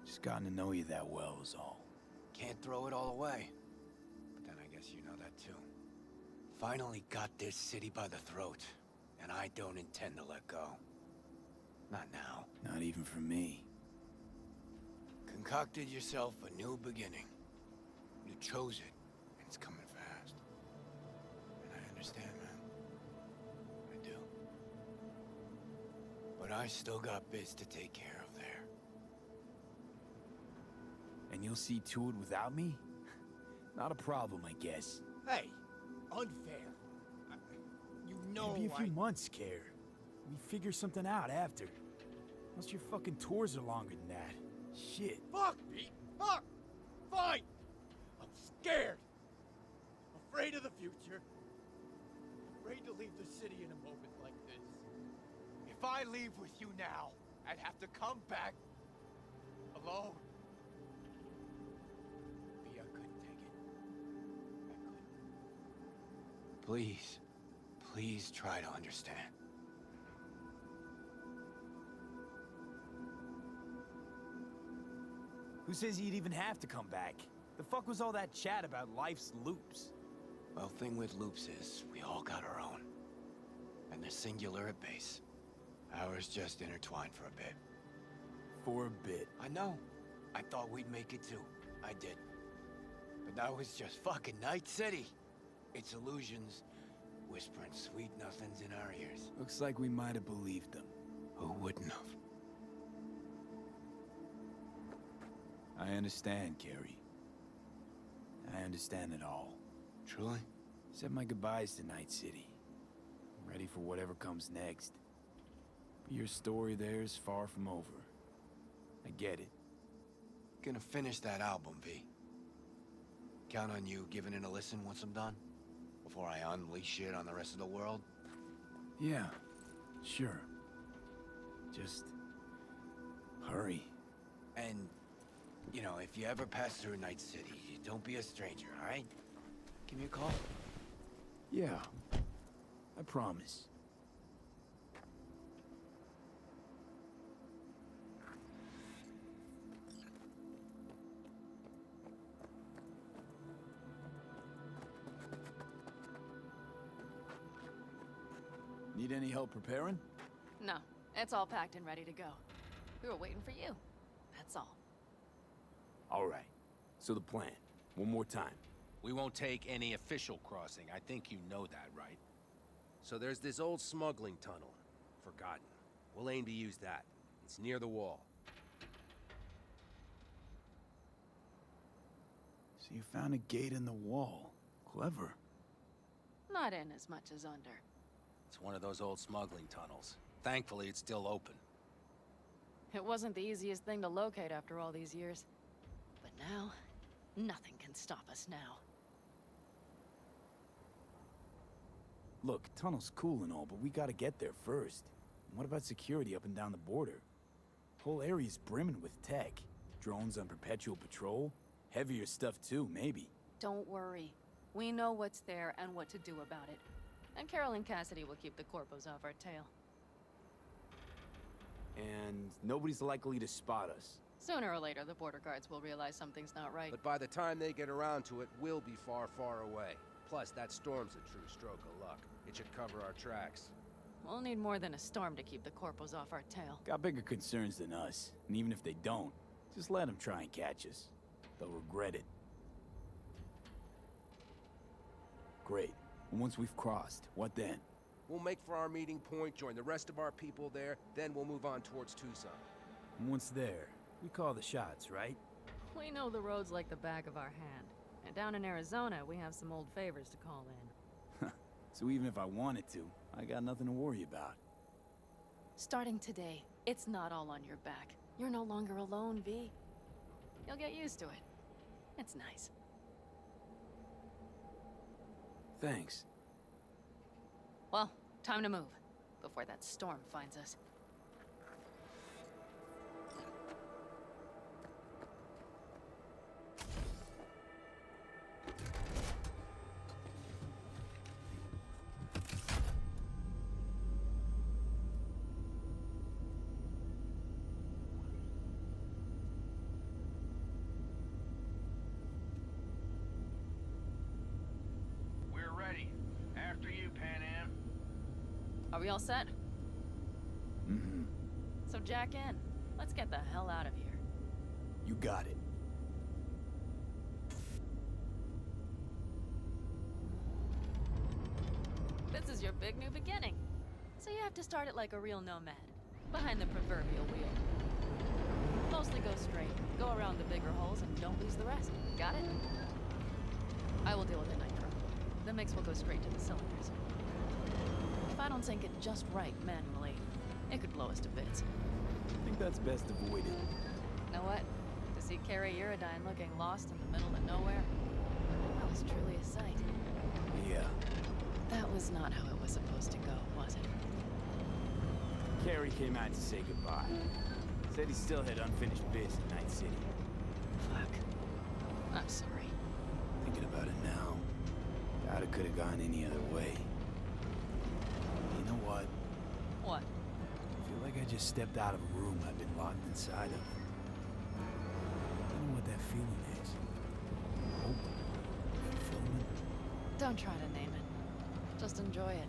Just gotten to know you that well is all.
Can't throw it all away. But then I guess you know that too. Finally got this city by the throat, and I don't intend to let go. Not now.
Not even for me.
Concocted yourself a new beginning. You chose it, and it's coming fast. And I understand, man. I do. But I still got bits to take care of there.
And you'll see to it without me? Not a problem, I guess.
Hey, unfair. You know
Maybe a few months, Care. We figure something out after. Unless your fucking tours are longer than that. Shit.
Fuck, Pete! Fuck! Fine! I'm scared! Afraid of the future. Afraid to leave the city in a moment like this. If I leave with you now, I'd have to come back alone. V, I couldn't take it. I couldn't. Please, please try to understand.
Who says you'd even have to come back? The fuck was all that chat about life's loops?
Well, thing with loops is, we all got our own. And they're singular at base. Ours just intertwined for a bit.
For a bit.
I know. I thought we'd make it too. I did. But that was just fucking Night City. Its illusions, whispering sweet nothings in our ears.
Looks like we might have believed them.
Who wouldn't have?
I understand, Carrie. I understand it all.
Truly?
Said my goodbyes to Night City. I'm ready for whatever comes next. But your story there is far from over. I get it.
Gonna finish that album, V. Count on you giving it a listen once I'm done? Before I unleash it on the rest of the world?
Yeah, sure. Just... hurry.
And, you know, if you ever pass through Night City, don't be a stranger, alright? Give me a call.
Yeah, I promise. Need any help preparing?
No, it's all packed and ready to go. We were waiting for you. That's all.
All right. So the plan. One more time.
We won't take any official crossing. I think you know that, right? So there's this old smuggling tunnel. Forgotten. We'll aim to use that. It's near the wall.
So you found a gate in the wall. Clever.
Not in as much as under.
It's one of those old smuggling tunnels. Thankfully, it's still open.
It wasn't the easiest thing to locate after all these years. But now, nothing can stop us now.
Look, tunnel's cool and all, but we gotta get there first. And what about security up and down the border? Whole area's brimming with tech. Drones on perpetual patrol. Heavier stuff too, maybe.
Don't worry. We know what's there and what to do about it. And Carol and Cassidy will keep the corpos off our tail.
And nobody's likely to spot us.
Sooner or later, the border guards will realize something's not right.
But by the time they get around to it, we'll be far, far away. Plus, that storm's a true stroke of luck. It should cover our tracks.
We'll need more than a storm to keep the corpos off our tail.
Got bigger concerns than us. And even if they don't, just let them try and catch us. They'll regret it. Great. And once we've crossed, what then?
We'll make for our meeting point, join the rest of our people there, then we'll move on towards Tucson.
And once there, we call the shots, right?
We know the roads like the back of our hand. And down in Arizona, we have some old favors to call in.
So even if I wanted to, I got nothing to worry about.
Starting today, it's not all on your back. You're no longer alone, V. You'll get used to it. It's nice.
Thanks.
Well, time to move before that storm finds us.
We're ready. After you, Pan Am.
Are we all set?
Mm-hmm.
So jack in. Let's get the hell out of here.
You got it.
This is your big new beginning. So you have to start it like a real nomad. Behind the proverbial wheel. Mostly go straight, go around the bigger holes, and don't lose the rest. Got it? I will deal with the nitro. The mix will go straight to the cylinders. If I don't sync it just right manually, it could blow us to bits.
I think that's best avoided.
Know what? To see Carrie Uridine looking lost in the middle of nowhere, that was truly a sight.
Yeah.
That was not how it was supposed to go, was it?
Carrie came out to say goodbye. Said he still had unfinished biz in Night City.
Fuck. I'm sorry.
Thinking about it now, doubt it could have gone any other way. You know what?
What?
I feel like I just stepped out of a room I've been locked inside of. I don't know what that feeling is. Hope? Fulfillment?
Don't try to name it. Just enjoy it.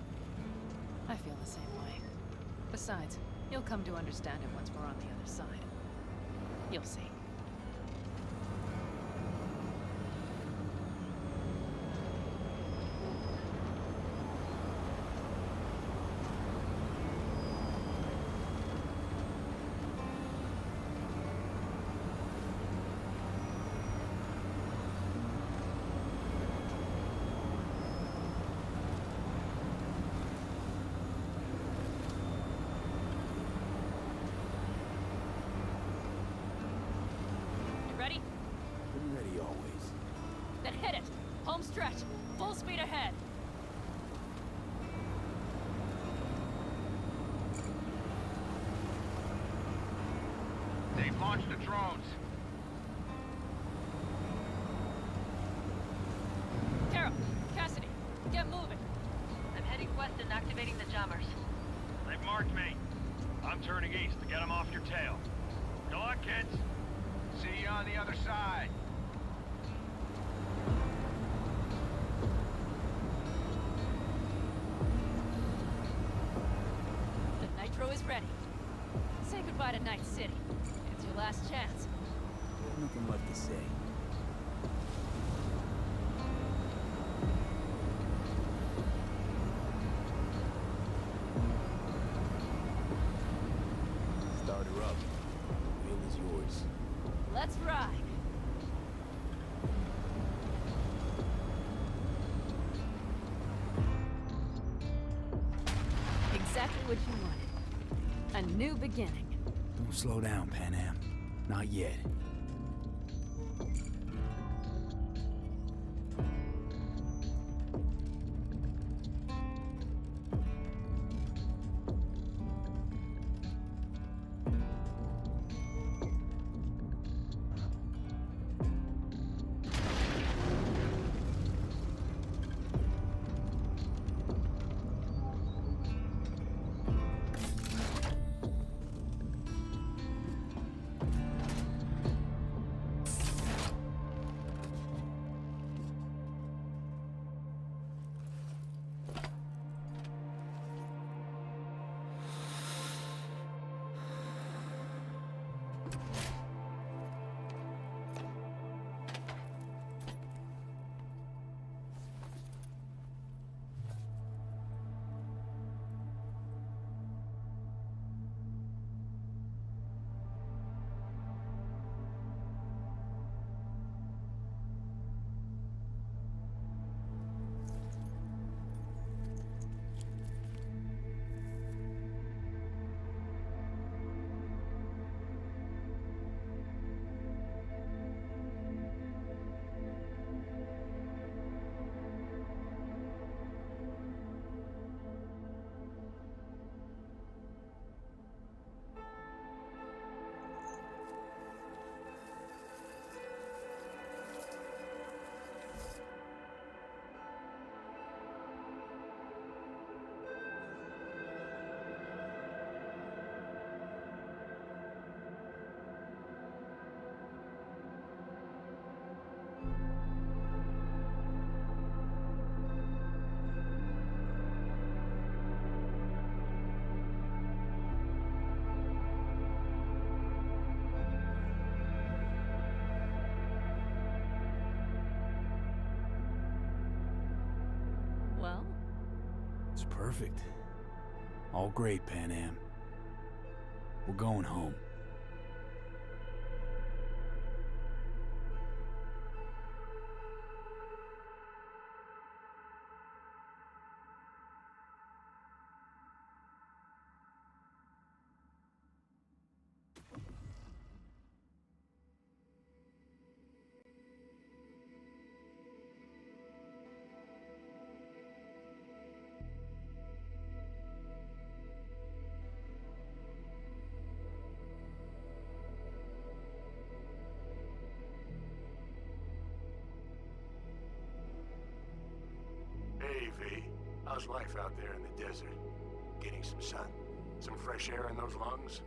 I feel the same way. Besides, you'll come to understand it once we're on the other side. You'll see. Ready?
Pretty ready always.
Then hit it! Home stretch! Full speed ahead!
They've launched the drones.
Carol! Cassidy! Get moving!
I'm heading west and activating the jammers.
They've marked me. I'm turning east to get them off your tail. Good luck, kids.
See you on the other side.
The nitro is ready. Say goodbye to Night City. It's your last chance.
Nothing left to say. Start her up. The wheel is yours.
Let's ride! Exactly what you wanted. A new beginning.
Don't slow down, Pan Am. Not yet. It's perfect. All great, Pan Am. We're going home.
Hey, V. How's life out there in the desert? Getting some sun? Some fresh air in those lungs?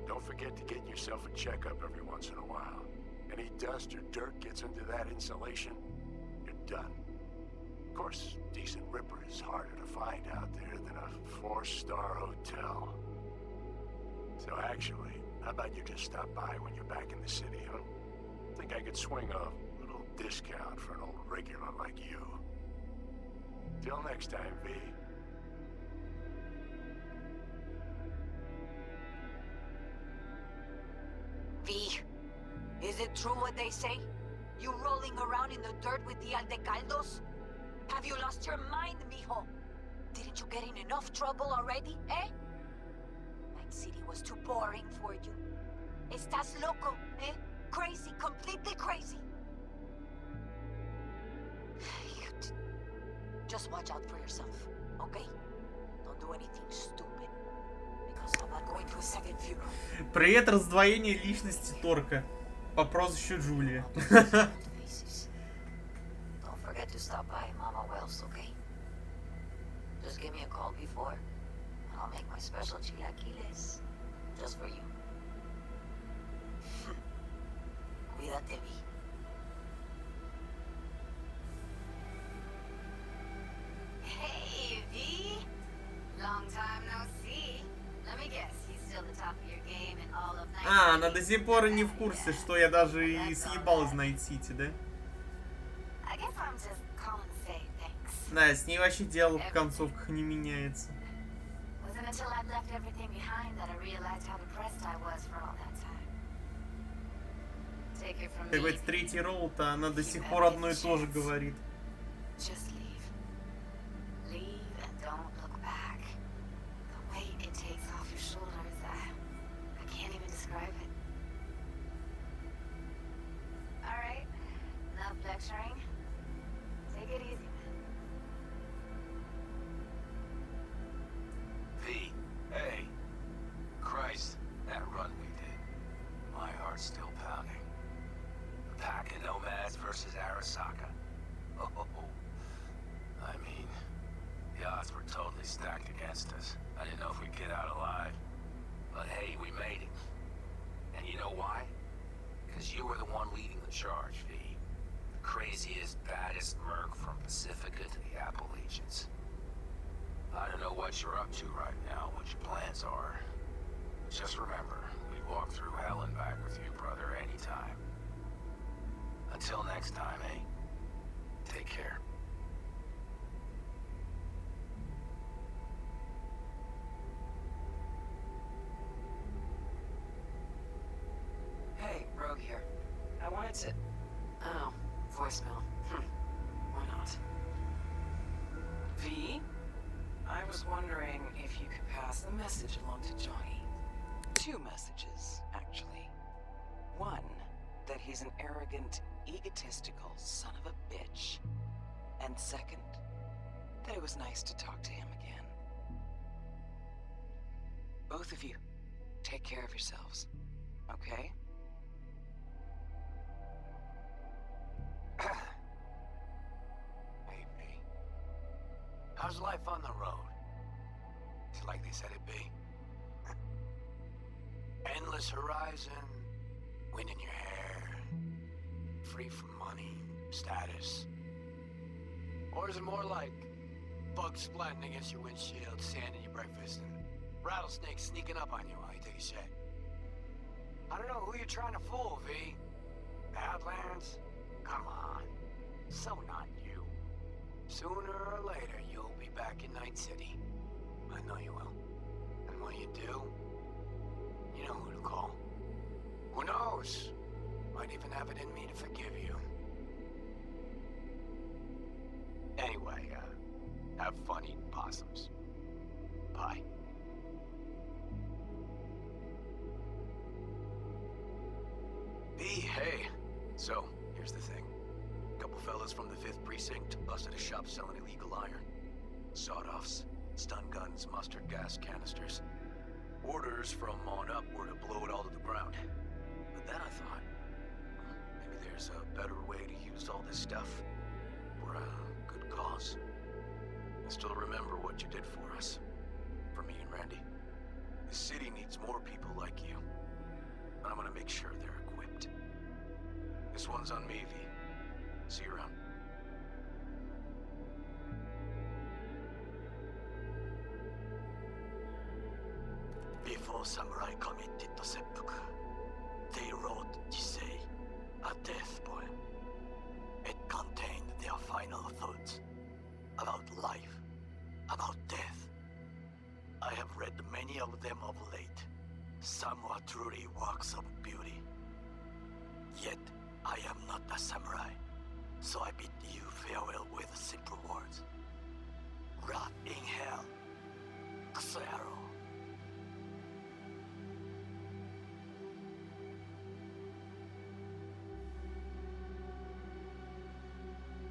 Don't forget to get yourself a checkup every once in a while. Any dust or dirt gets into that insulation, you're done. Of course, decent ripper is harder to find out there than a 4-star hotel. So actually, how about you just stop by when you're back in the city, huh? Think I could swing a little discount for an old regular like you. Till next time, V.
V, is it true what they say? You rolling around in the dirt with the Aldecaldos? Have you lost your mind, mijo? Didn't you get in enough trouble already, eh? Night City was too boring for you. Estás loco, eh? Crazy, completely crazy. Just watch out for yourself, okay? Don't do anything stupid. Because I'm not going to a second funeral.
Привет, раздвоение личности Торка по прозвищу Джулия.
Don't forget to stop by Mama Wells, okay? Just give me a call before, and I'll make my special chilaquiles just for you. Cuídate, V.
Hey, V! Long time no see. Let me guess, he's still the top of your game in all of Night
А,
City.
она до сих пор не в курсе, что я даже и съебал из Найт-Сити, да?
I guess I'm just calling to say thanks.
Да, с ней вообще диалог в концовках не меняется.
Wasn't until I'd left everything behind that I realized how depressed I was for all that time. Take it from
Как
me.
говорится, третий роут, а она до сих пор одно и то же говорит.
Just leave. Leave and don't look back. The weight it takes off your shoulders, I can't even describe it. Alright, enough lecturing. Take it easy, man.
V, hey. Christ, that run we did. My heart's still pounding. A pack of nomads versus Arasaka. Oh, I mean, the odds were totally stacked against us. I didn't know if we'd get out alive. But hey, we made it. And you know why? Because you were the one leading the charge, V. The craziest, baddest merc from Pacifica to the Appalachians. I don't know what you're up to right now, what your plans are. Just remember, we'd walk through hell and back with you, brother, anytime. Until next time, eh? Take care.
Hey, Rogue here. I wanted to... Oh, voicemail. Why not? V? I was wondering if you could pass the message along to Johnny. 2 messages, actually. One, that he's an arrogant, egotistical son of a bitch. And second, that it was nice to talk to him again. Both of you, take care of yourselves, okay?
Hey, V. How's life on the road? It's like they said it'd be. Endless horizon, wind in your hair, free from money, status. Or is it more like bugs splatting against your windshield, sand in your breakfast, and rattlesnakes sneaking up on you while you take a shit? I don't know who you're trying to fool, V. Badlands? Come on. So not you. Sooner or later, you'll be back Night City. I know you will. And when you do, you know who to call. Who knows? Might even have it in me to forgive you. Anyway, have fun eating possums. Bye. B, hey. So, here's the thing. A couple fellas from the 5th Precinct busted a shop selling illegal iron. Sawed-offs, stun guns, mustard gas canisters. Orders from on up were to blow it all to the ground. But then I thought, maybe there's a better way to use all this stuff for a good cause. I still remember what you did for us. For me and Randy. The city needs more people like you. And I'm gonna make sure they're equipped. This one's on me, V. See you around.
Before samurai committed to seppuku, they wrote Jisei, a death poem. It contained their final thoughts about life, about death. I have read many of them of late. Some are truly works of beauty. Yet, I am not a samurai, so I bid you farewell with simple words. Rot in hell, Xero.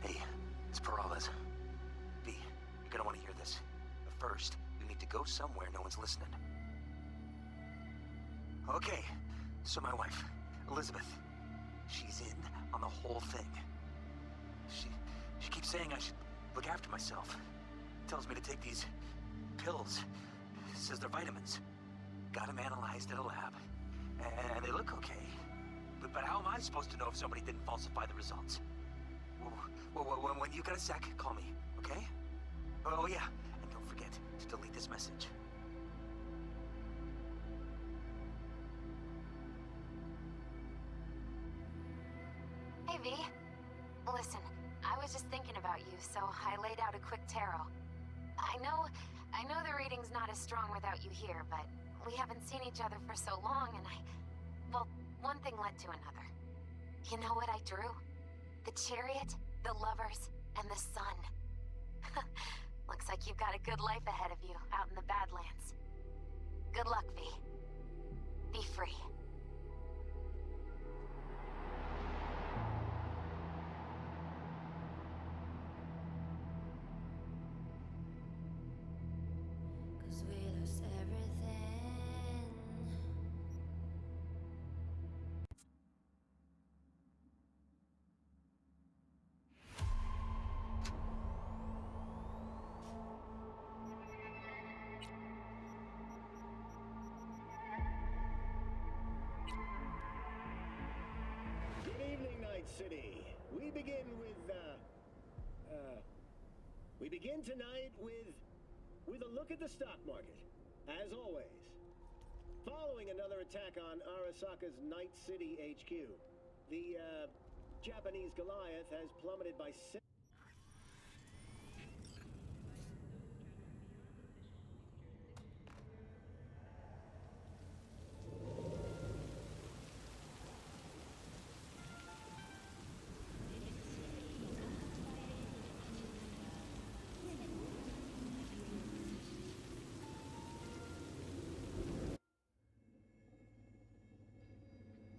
Hey, it's Peralez. V, you're gonna want to hear this. But first, you need to go somewhere no one's listening. Okay, so my wife, Elizabeth, she's in on the whole thing. She keeps saying I should look after myself. Tells me to take these pills. Says they're vitamins. Got them analyzed at a lab. And they look okay. But how am I supposed to know if somebody didn't falsify the results? When you got a sec, call me, okay? Oh yeah, and don't forget to delete this message.
Hey, V. Listen, I was just thinking about you, so I laid out a quick tarot. I know the reading's not as strong without you here, but we haven't seen each other for so long, and well, one thing led to another. You know what I drew? The chariot, the lovers, and the sun. Looks like you've got a good life ahead of you out in the Badlands. Good luck, V. Be free.
City. We begin tonight with a look at the stock market, as always. Following another attack on Arasaka's Night City HQ, the Japanese Goliath has plummeted by 6.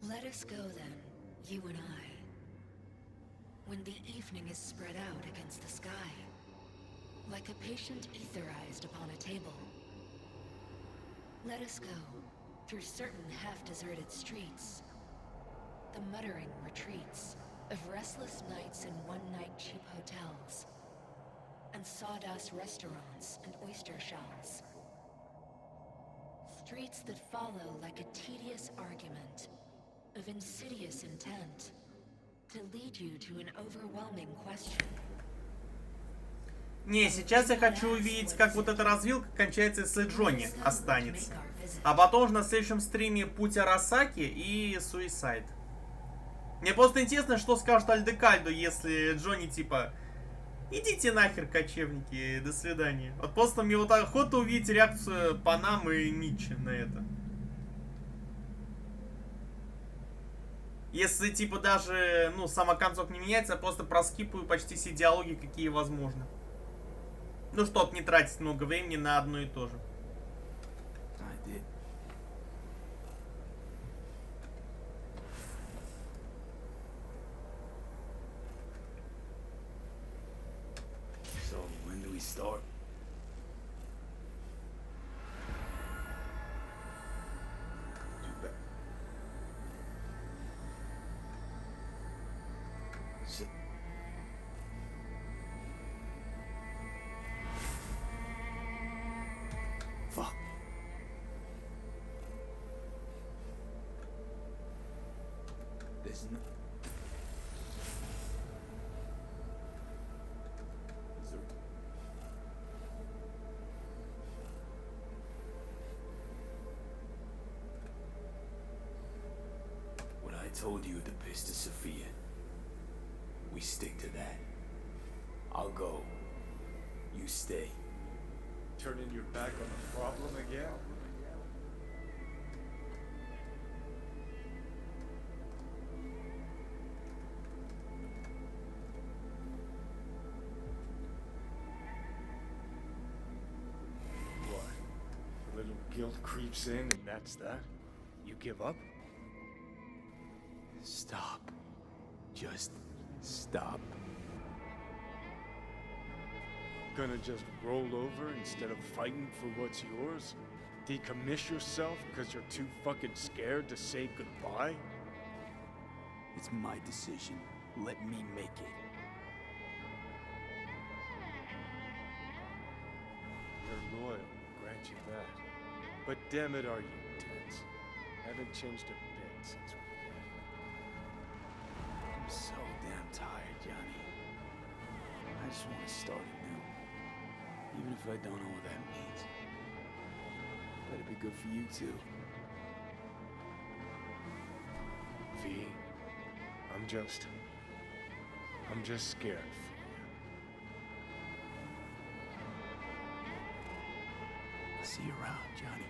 Let us go then, you and I. When the evening is spread out against the sky, like a patient etherized upon a table. Let us go through certain half-deserted streets, the muttering retreats of restless nights in one-night cheap hotels, and sawdust restaurants and oyster shells. Streets that follow like a tedious argument of insidious intent to lead you to an overwhelming question.
Не, сейчас я хочу увидеть, как вот эта развилка кончается, если Джонни останется. А потом уже на следующем стриме путь Арасаки и Суисайд. Мне просто интересно, что скажет Альдекальдо, если Джонни, типа, Идите нахер, кочевники, до свидания. Вот просто мне вот охота увидеть реакцию Панамы и Митча на это. Если, типа, даже, ну, сама концовка не меняется, я просто проскипаю почти все диалоги, какие возможны. Ну, чтоб не тратить много времени на одно и то же.
So, when do we start? Fuck. There's no... Is there... What I told you at the Pista Sophia, we stick to that. I'll go. You stay.
Turning your back on the problem again? What? A little guilt creeps in and that's that? You give up?
Stop. Just stop.
Gonna just roll over instead of fighting for what's yours? Decommiss yourself because you're too fucking scared to say goodbye?
It's my decision. Let me make it.
You're loyal, grant you that. But damn it, are you tense? Haven't changed a bit since we met.
I'm so damn tired, Johnny. I just want to start anew. Even if I don't know what that means. Better be good for you too.
V, I'm just scared for you.
I'll see you around, Johnny.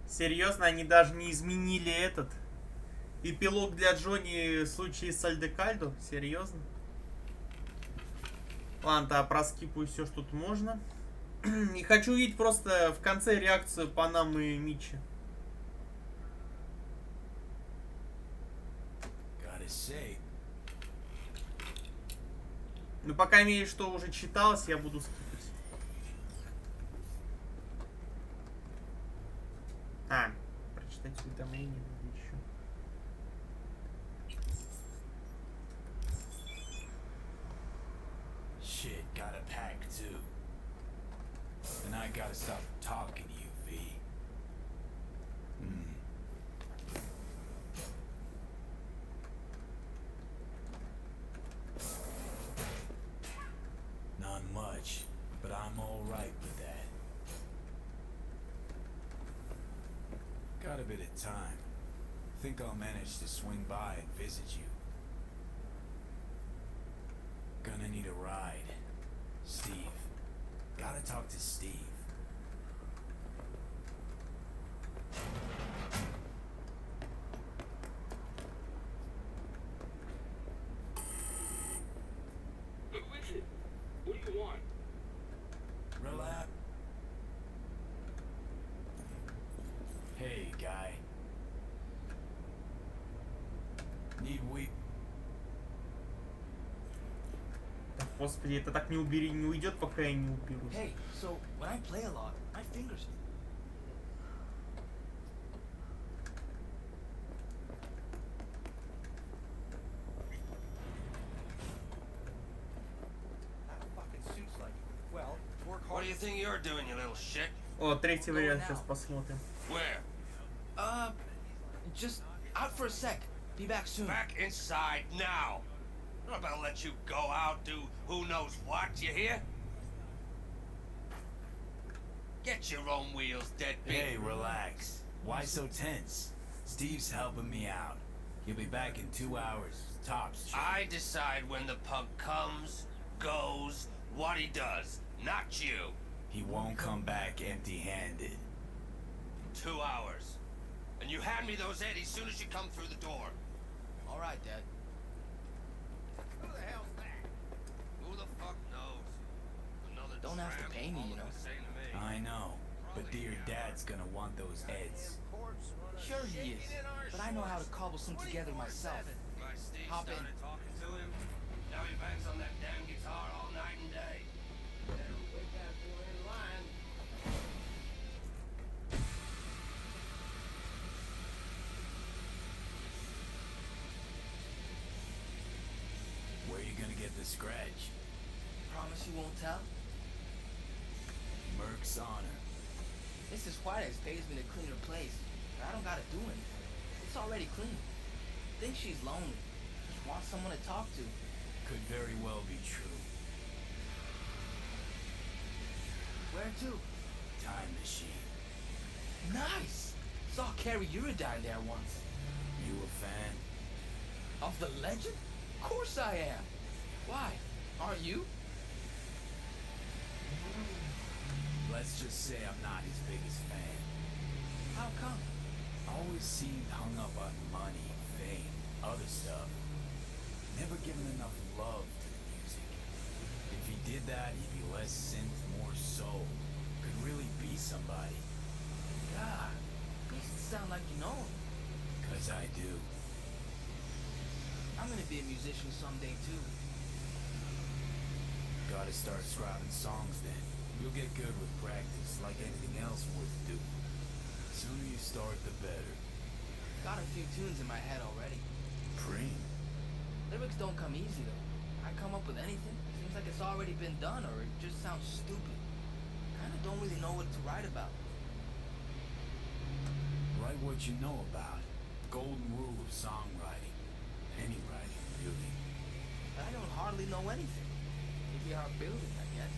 Серьезно, они даже не изменили этот эпилог для Джонни в случае с Альдекальдо? Серьезно? Ладно, да, проскипаю все, что тут можно. И хочу увидеть просто в конце реакцию Панамы и Митча. Ну, пока мере, что уже читалось, я буду скипать. Прочитать уведомления надо еще.
Shit, gotta pack too. And I gotta stop talking to you, V. Not much, but I'm alright with that. Got a bit of time. Think I'll manage to swing by and visit you. Gonna need a ride. Steve. Gotta talk to Steve.
Who is it? What do you want?
Relax. Hey, guy. Need we...
Господи, это так не уйдет, пока я не уберусь.
Hey, so when I play a lot, my fingers.
That fucking suit's like, well, work hard.
What do you think you're doing, you little shit?
О, третий вариант сейчас посмотрим.
Where?
Just out for a sec. Be back soon.
Back inside now. I'm not about to let you go out, do who knows what, you hear? Get your own wheels, deadbeat.
Hey, relax. Why so tense? Steve's helping me out. He'll be back in 2 hours, tops.
I decide when the punk comes, goes, what he does, not you.
He won't come back empty-handed.
2 hours. And you hand me those Eddies soon as you come through the door.
All right, Dad.
Who the hell's that? Who the fuck knows? Another
Don't have to pay me, you know.
I know, but dear Dad's gonna want those Eds.
Sure he is, but I know how to cobble some together myself.
My Steve
Hop in.
started talking to him. Now he bangs on that damn guitar all night and day. Better wake that boy in line.
Where you gonna get the scratch?
Promise you won't tell?
Merc's honor.
Mrs. Juarez pays me to clean her place, but I don't gotta do anything. It's already clean. Thinks she's lonely. Just wants someone to talk to.
Could very well be true.
Where to?
Time machine.
Nice! Saw Carrie Eurodyne there once.
You a fan?
Of the legend? Of course I am. Why? Aren't you?
Let's just say I'm not his biggest fan.
How come?
Always seemed hung up on money, fame, other stuff. Never given enough love to the music. If he did that, he'd be less synth, more soul. Could really be somebody.
God, makes it sound like you know him.
'Cause I do.
I'm gonna be a musician someday too.
Gotta start scribing songs then. You'll get good with practice, like anything else worth doing. The sooner you start, the better.
Got a few tunes in my head already.
Preem.
Lyrics don't come easy though. I come up with anything, seems like it's already been done or it just sounds stupid. Kinda don't really know what to write about.
Write what you know about. Golden rule of songwriting. Any writing, really.
But I don't hardly know anything. Maybe our building, I guess.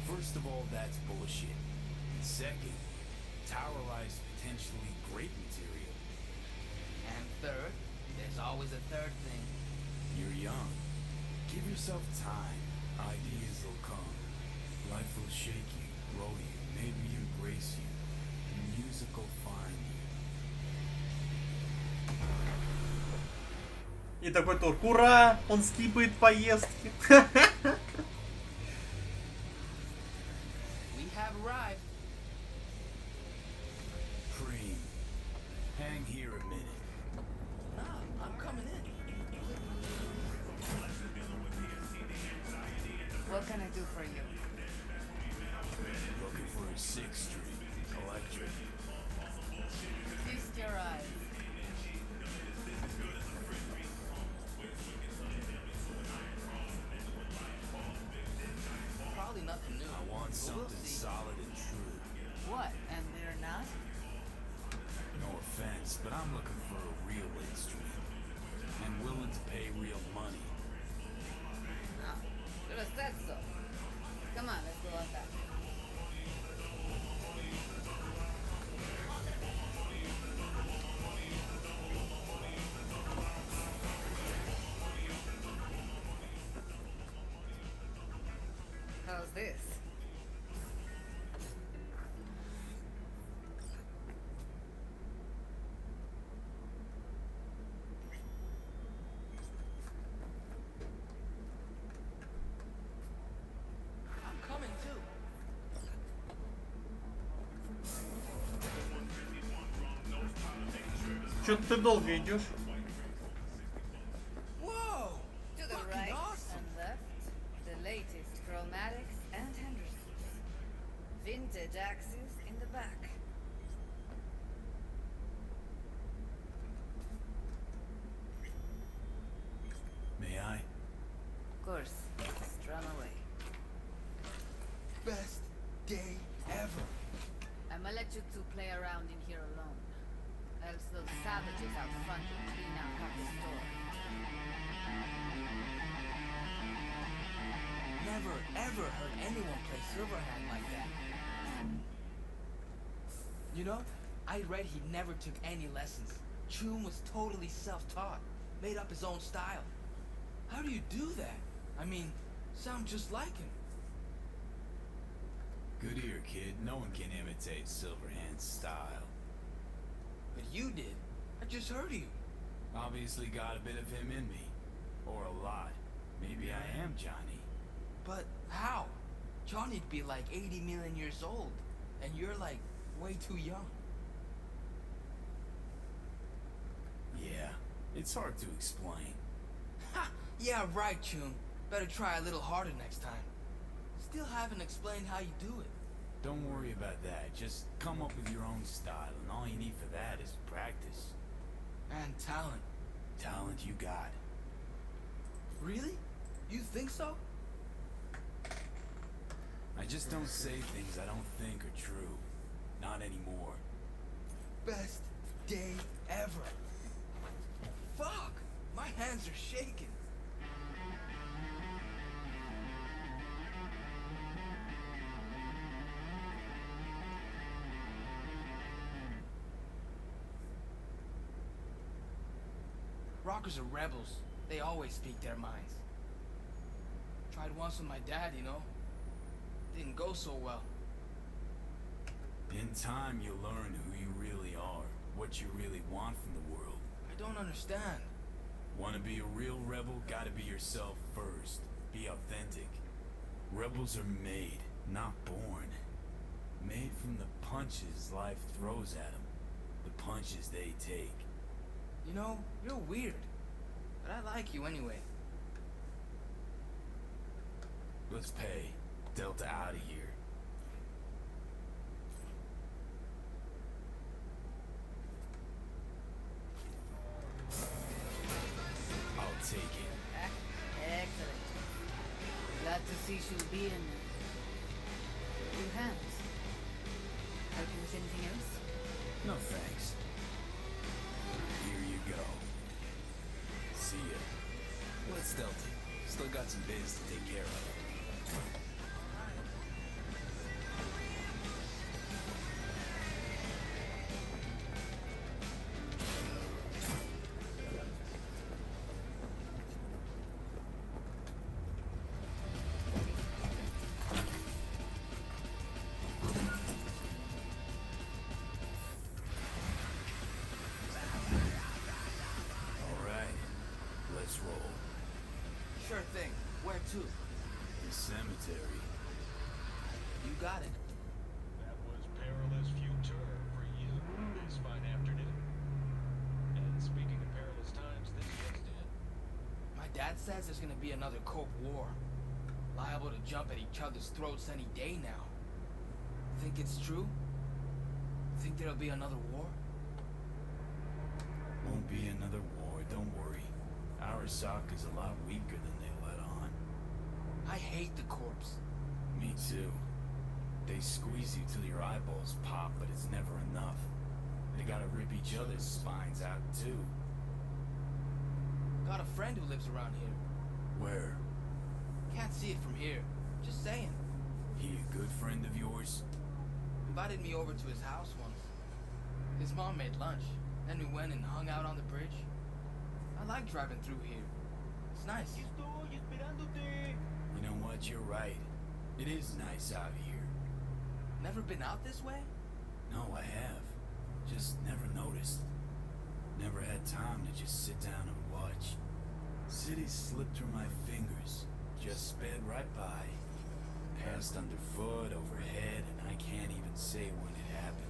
First of all, that's bullshit. And second, Tower Life's potentially great material.
And third, there's always a third thing.
You're young. Give yourself time. Ideas will come. Life will shake you, grow you, maybe embrace you. And music will find you.
И такой торг. Ура! Он скипает поездки.
We have arrived.
Preem. Hang here a minute.
Nah, I'm coming in. What can I do for you?
Looking for a 6th Street. Electric.
Feast your eyes. Probably nothing new.
I want something solid and true.
What? And they're not?
No offense, but I'm looking for a real instrument. And willing to pay real money.
Oh, should have said so. Come on, let's go outside. How's this?
I'm coming too.
Что-то ты долго идешь.
Whoa!
To the
Fucking
right
awesome.
and left, the latest chromatics and Hendersons. Vintage axes in the back.
May I?
Of course, strum away.
Best day ever.
I'ma let you two play around in here alone. Else those savages out front will clean out half the store.
Never ever heard anyone play Silverhand like that. You know, I read he never took any lessons. Chum was totally self-taught, made up his own style. How do you do that? I mean, sound just like him.
Good ear, kid. No one can imitate Silverhand's style.
But you did. I just heard you.
Obviously got a bit of him in me. Or a lot. Maybe I am Johnny.
But how? Johnny'd be like 80 million years old, and you're like way too young.
Yeah, it's hard to explain.
Ha! Yeah, right, Chum. Better try a little harder next time. Still haven't explained how you do it.
Don't worry about that. Just come up with your own style, and all you need for that is practice.
And talent.
Talent you got.
Really? You think so?
I just don't say things I don't think are true. Not anymore.
Best day ever. Fuck! My hands are shaking. Rockers are rebels. They always speak their minds. Tried once with my dad, you know. Didn't go so well.
In time, you'll learn who you really are. What you really want from the world.
I don't understand.
Want to be a real rebel? Gotta be yourself first. Be authentic. Rebels are made, not born. Made from the punches life throws at them. The punches they take.
You know, you're weird. But I like you anyway.
Let's pay. Delta out of here. I'll take it.
Excellent. Glad to see she'll be in good hands. Help you with anything else?
No thanks. Here you go. See ya. Well, it's stealthy. Still got some biz to take care of.
Sure thing. Where to?
The cemetery.
You got it.
That was perilous future for you this fine afternoon. And speaking of perilous times, this just in.
My dad says there's gonna be another Cold War. Liable to jump at each other's throats any day now. Think it's true? Think there'll be another war?
Won't be another war, don't worry. Arasaka's a lot weaker than they let on.
I hate the corpse.
Me too. They squeeze you till your eyeballs pop, but it's never enough. They gotta rip each other's spines out too.
Got a friend who lives around here.
Where?
Can't see it from here. Just saying.
He a good friend of yours?
Invited me over to his house once. His mom made lunch. Then we went and hung out on the bridge. I like driving through here. It's nice.
You know what? You're right. It is nice out here.
Never been out this way?
No, I have. Just never noticed. Never had time to just sit down and watch. Cities slipped through my fingers, just sped right by. Passed underfoot, overhead, and I can't even say when it happened.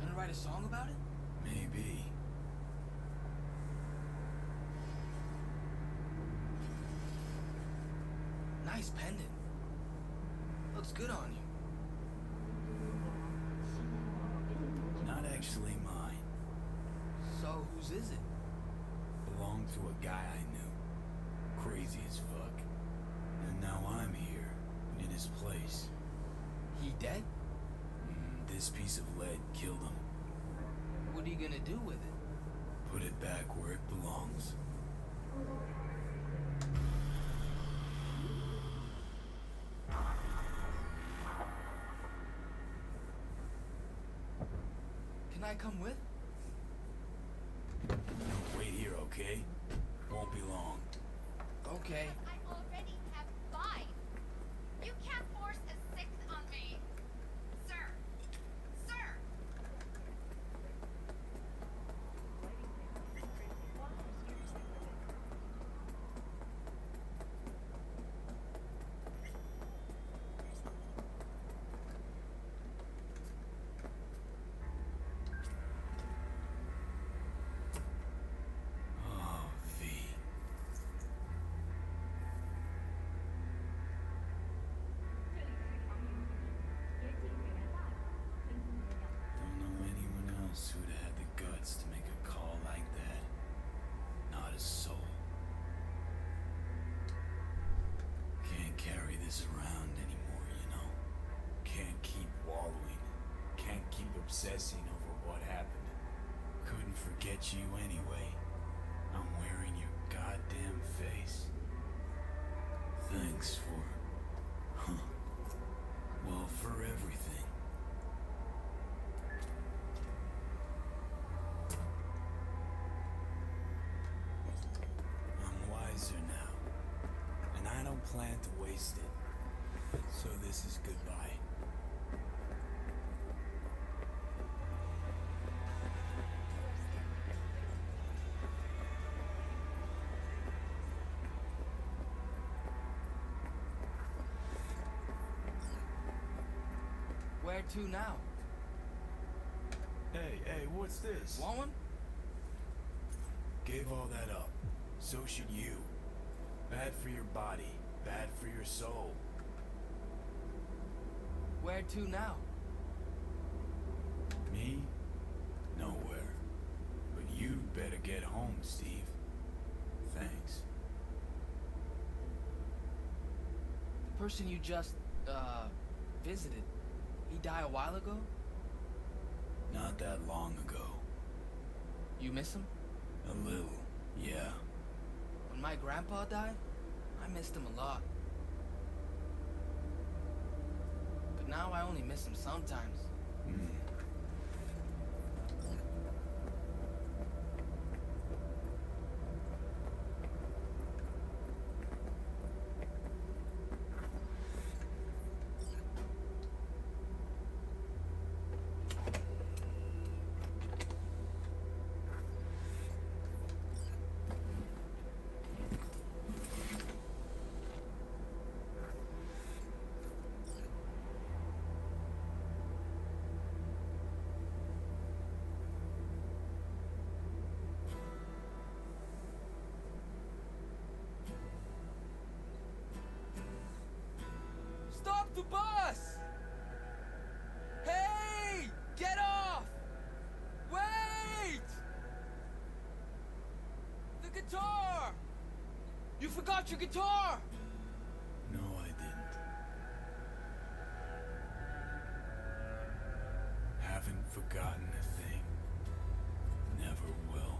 Gonna write a song about it?
Maybe.
Nice pendant. Looks good on you.
Not actually mine.
So whose is it?
Belonged to a guy I knew. Crazy as fuck. And now I'm here, in his place.
He dead?
This piece of lead killed him.
What are you gonna do with it?
Put it back where it belongs.
Can I come with?
Wait here, okay? Won't be long.
Okay.
I already have 5. You can't force a 6th on me. Sir. Sir.
Oh, V. Don't know anyone else who'd had the guts to make a call like that. Not a soul. Can't carry this around anymore, you know? Can't keep wallowing. Can't keep obsessing over what happened. Couldn't forget you anyway. I'm wearing your goddamn face. Thanks for... Well, for everything. I'm wiser now. And I don't plan to waste it. So this is goodbye.
Where to now?
Hey, what's this?
Want one?
Gave all that up. So should you. Bad for your body. Bad for your soul.
Where to now?
Me? Nowhere. But you'd better get home, Steve. Thanks.
The person you just, visited, he died a while ago?
Not that long ago.
You miss him?
A little, yeah.
When my grandpa died, I missed him a lot. But now I only miss him sometimes. Stop the bus! Hey! Get off! Wait! The guitar! You forgot your guitar!
No, I didn't. Haven't forgotten a thing. Never will.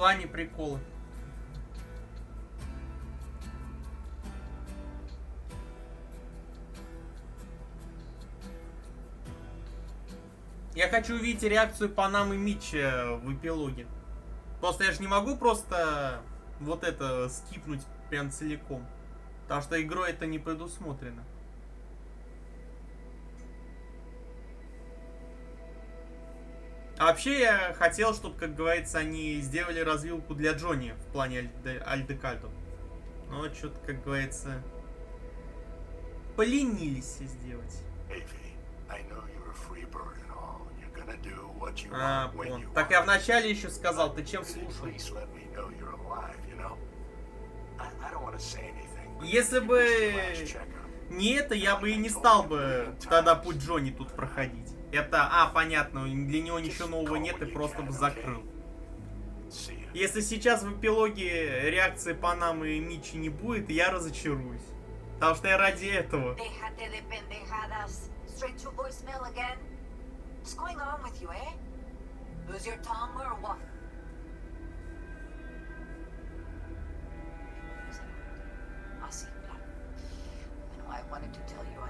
клане приколы. Я хочу увидеть реакцию Панамы Митча в эпилоге. Просто я же не могу просто вот это скипнуть прям целиком. Потому что игрой это не предусмотрено. А вообще я хотел, чтобы, как говорится, они сделали развилку для Джонни в плане Альдекальдо. Но что-то, как говорится, поленились сделать. А, вон. Так я вначале еще сказал, ты чем слушал? Если бы не это, я бы и не стал бы тогда путь Джонни тут проходить. Это, понятно, для него ничего нового нет и просто бы закрыл. Если сейчас в эпилоге реакции Панамы и Митчи не будет, я разочаруюсь. Потому что я ради этого.
What's going on with you, eh? Lose your tongue or what? I see. You know, I wanted to tell you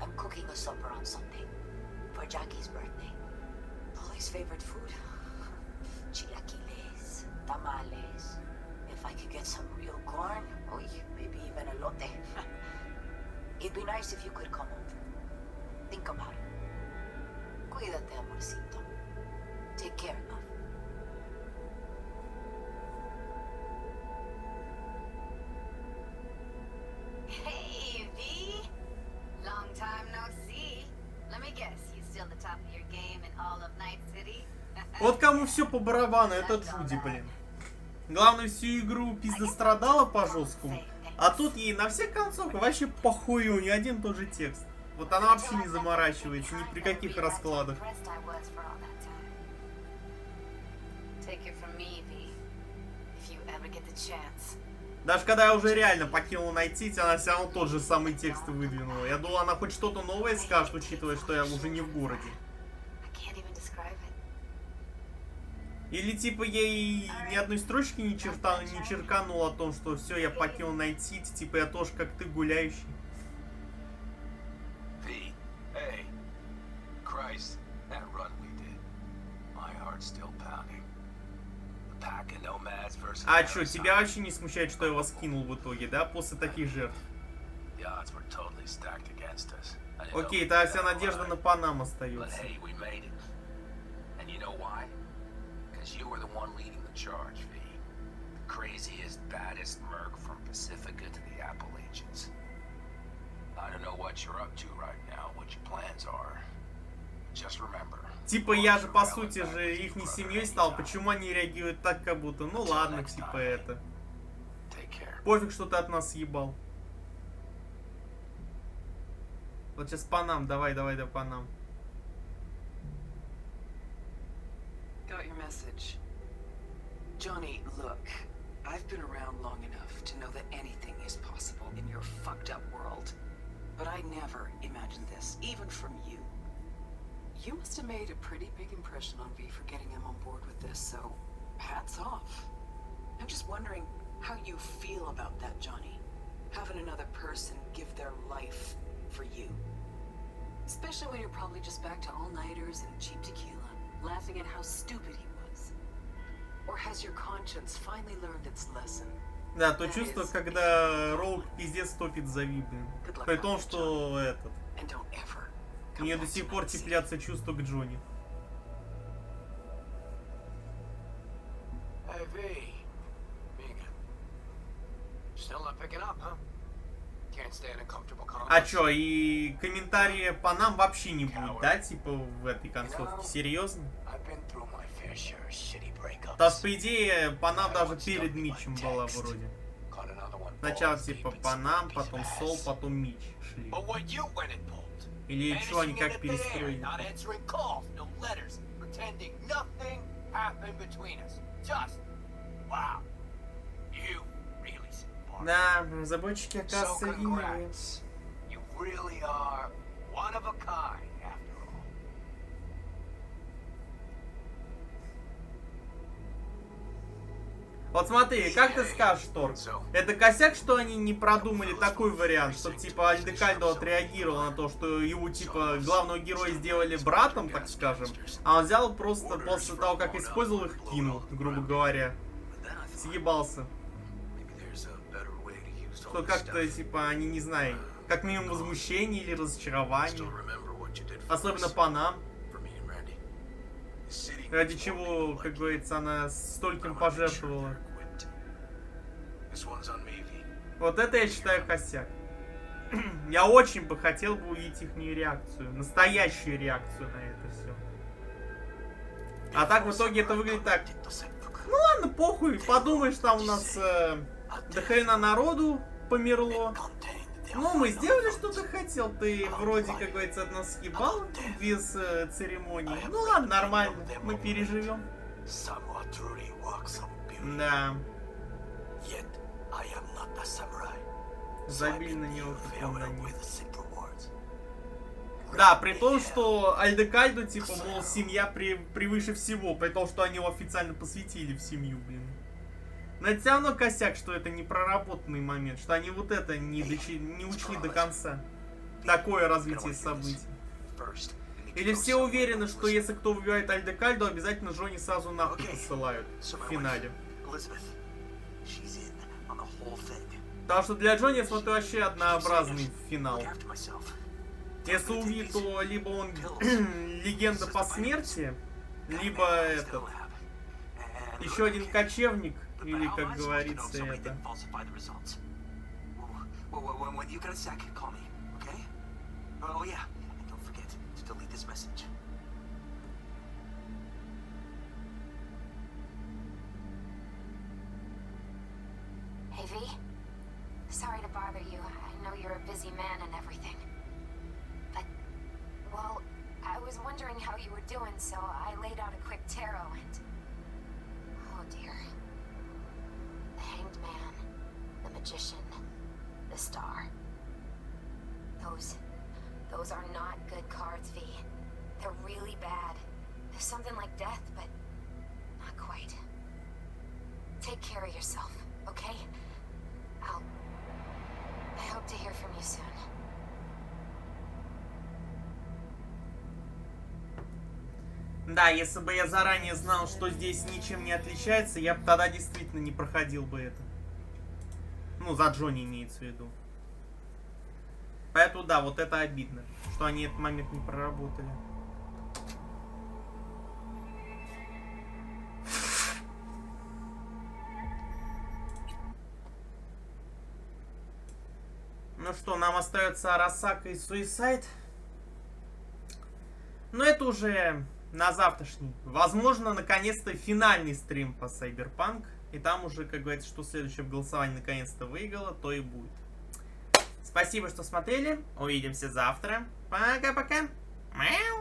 I'm cooking a supper on Sunday for Jackie's birthday. Polly's favorite food. Chilaquiles, tamales. If I could get some real corn, maybe even elote. It'd be nice if you could come over. Think about it. Cuídate, amorcito. Take care, love.
Hey, V! Long time no see. Let me guess, you still the top of your game in all of Night City?
Вот кому все по барабану, это Джуди, блин. Главное, всю игру пиздострадала по жесткому, а тут ей на всех концовках вообще похую, ни один тот же текст. Вот она вообще не заморачивается ни при каких раскладах. Даже когда я уже реально покинул найти, она все равно тот же самый текст выдвинула. Я думал, она хоть что-то новое скажет, учитывая, что я уже не в городе. Или типа ей ни одной строчки не черканул о том, что все, я покинул найти, типа я тоже как ты гуляющий.
Hey, Christ, that run we did. My heart's still pounding. The pack of nomads versus.
А чё, тебя вообще не смущает, что я вас кинул в итоге, да, после таких жертв? Окей, тогда вся надежда на Панам остается.
You were the one leading the charge, V. The craziest, baddest merc from Pacifica to the Appalachians. I don't know what you're up to right now, what your plans are. Just remember.
Типа я же по сути же их не семьей стал, почему они реагируют так, как будто, ну ладно, типа это. Пофиг, что ты от нас съебал. Вот сейчас Панам, давай Панам.
Got your message. Johnny, look, I've been around long enough to know that anything is possible in your fucked up world. But I never imagined this, even from you. You must have made a pretty big impression on V for getting him on board with this, so hats off. I'm just wondering how you feel about that, Johnny. Having another person give their life for you. Especially when you're probably just back to all-nighters and cheap tequila. Laughing at how stupid he was. Or has your conscience finally learned its lesson?
Да, то чувство, когда Роук пиздец топит за Ви, блин. При том, что этот... У нее до сих пор теплятся чувства к Джонни.
Hey, V. Megan. Still not picking up, huh? Can't stay in a comfortable conversation.
А чё, и комментарии по нам вообще не будет, да? Типа в этой концовке. Серьезно? Потому что, по идее, по нам даже перед Митчем была вроде. Сначала типа по нам, потом Сол, потом Митч шли. Или что, они как перестроили? Да, разработчики, оказывается, ленивые. Вот смотри, как ты скажешь, Торг? Это косяк, что они не продумали такой вариант, что типа Альдекальдо отреагировал на то, что его типа главного героя сделали братом, так скажем, а он взял просто после того, как использовал их, кинул, грубо говоря. Съебался. Что как-то типа они, не знаю, как минимум возмущение или разочарование. Особенно по нам. Ради чего, как говорится, она стольким пожертвовала. Вот это я считаю косяк. Я очень бы хотел бы увидеть их реакцию. Настоящую реакцию на это все. А так в итоге это выглядит так. Ну ладно, похуй. Подумаешь, там у нас до хрена народу померло. Ну, мы сделали, что ты хотел. Ты вроде, как говорится, от нас съебал без церемонии. Ну ладно, нормально. Мы переживем. Да. Забили на него поклонение. Да, при том, что Альдекальдо, типа, мол, семья превыше всего. При том, что они его официально посвятили в семью, блин. Но это все равно косяк, что это не проработанный момент, что они вот это не учли до конца. Такое развитие событий. Или все уверены, что если кто выбивает Альдекальдо, обязательно Джонни сразу нахуй посылают в финале. Потому что для Джонни это вообще однообразный финал. Если увидит, то либо он легенда по смерти, либо этот еще один кочевник. Или, как говорится, это.
Hey V, sorry to bother you. I know you're a busy man and everything. But, well, I was wondering how you were doing, so I laid out a quick tarot and... Oh dear. The Hanged Man, the Magician, the Star. Those are not good cards, V. They're really bad. There's something like death, but not quite. Take care of yourself, okay? I hope to hear from you soon.
Да, если бы я заранее знал, что здесь ничем не отличается, я бы тогда действительно не проходил бы это. Ну, за Джонни имеется в виду. Поэтому да, вот это обидно, что они этот момент не проработали. Ну что, нам остается Арасака и Суисайд. Но это уже на завтрашний. Возможно, наконец-то финальный стрим по Cyberpunk. И там уже, как говорится, что следующее в голосовании наконец-то выиграло, то и будет. Спасибо, что смотрели. Увидимся завтра. Пока-пока. Мяу.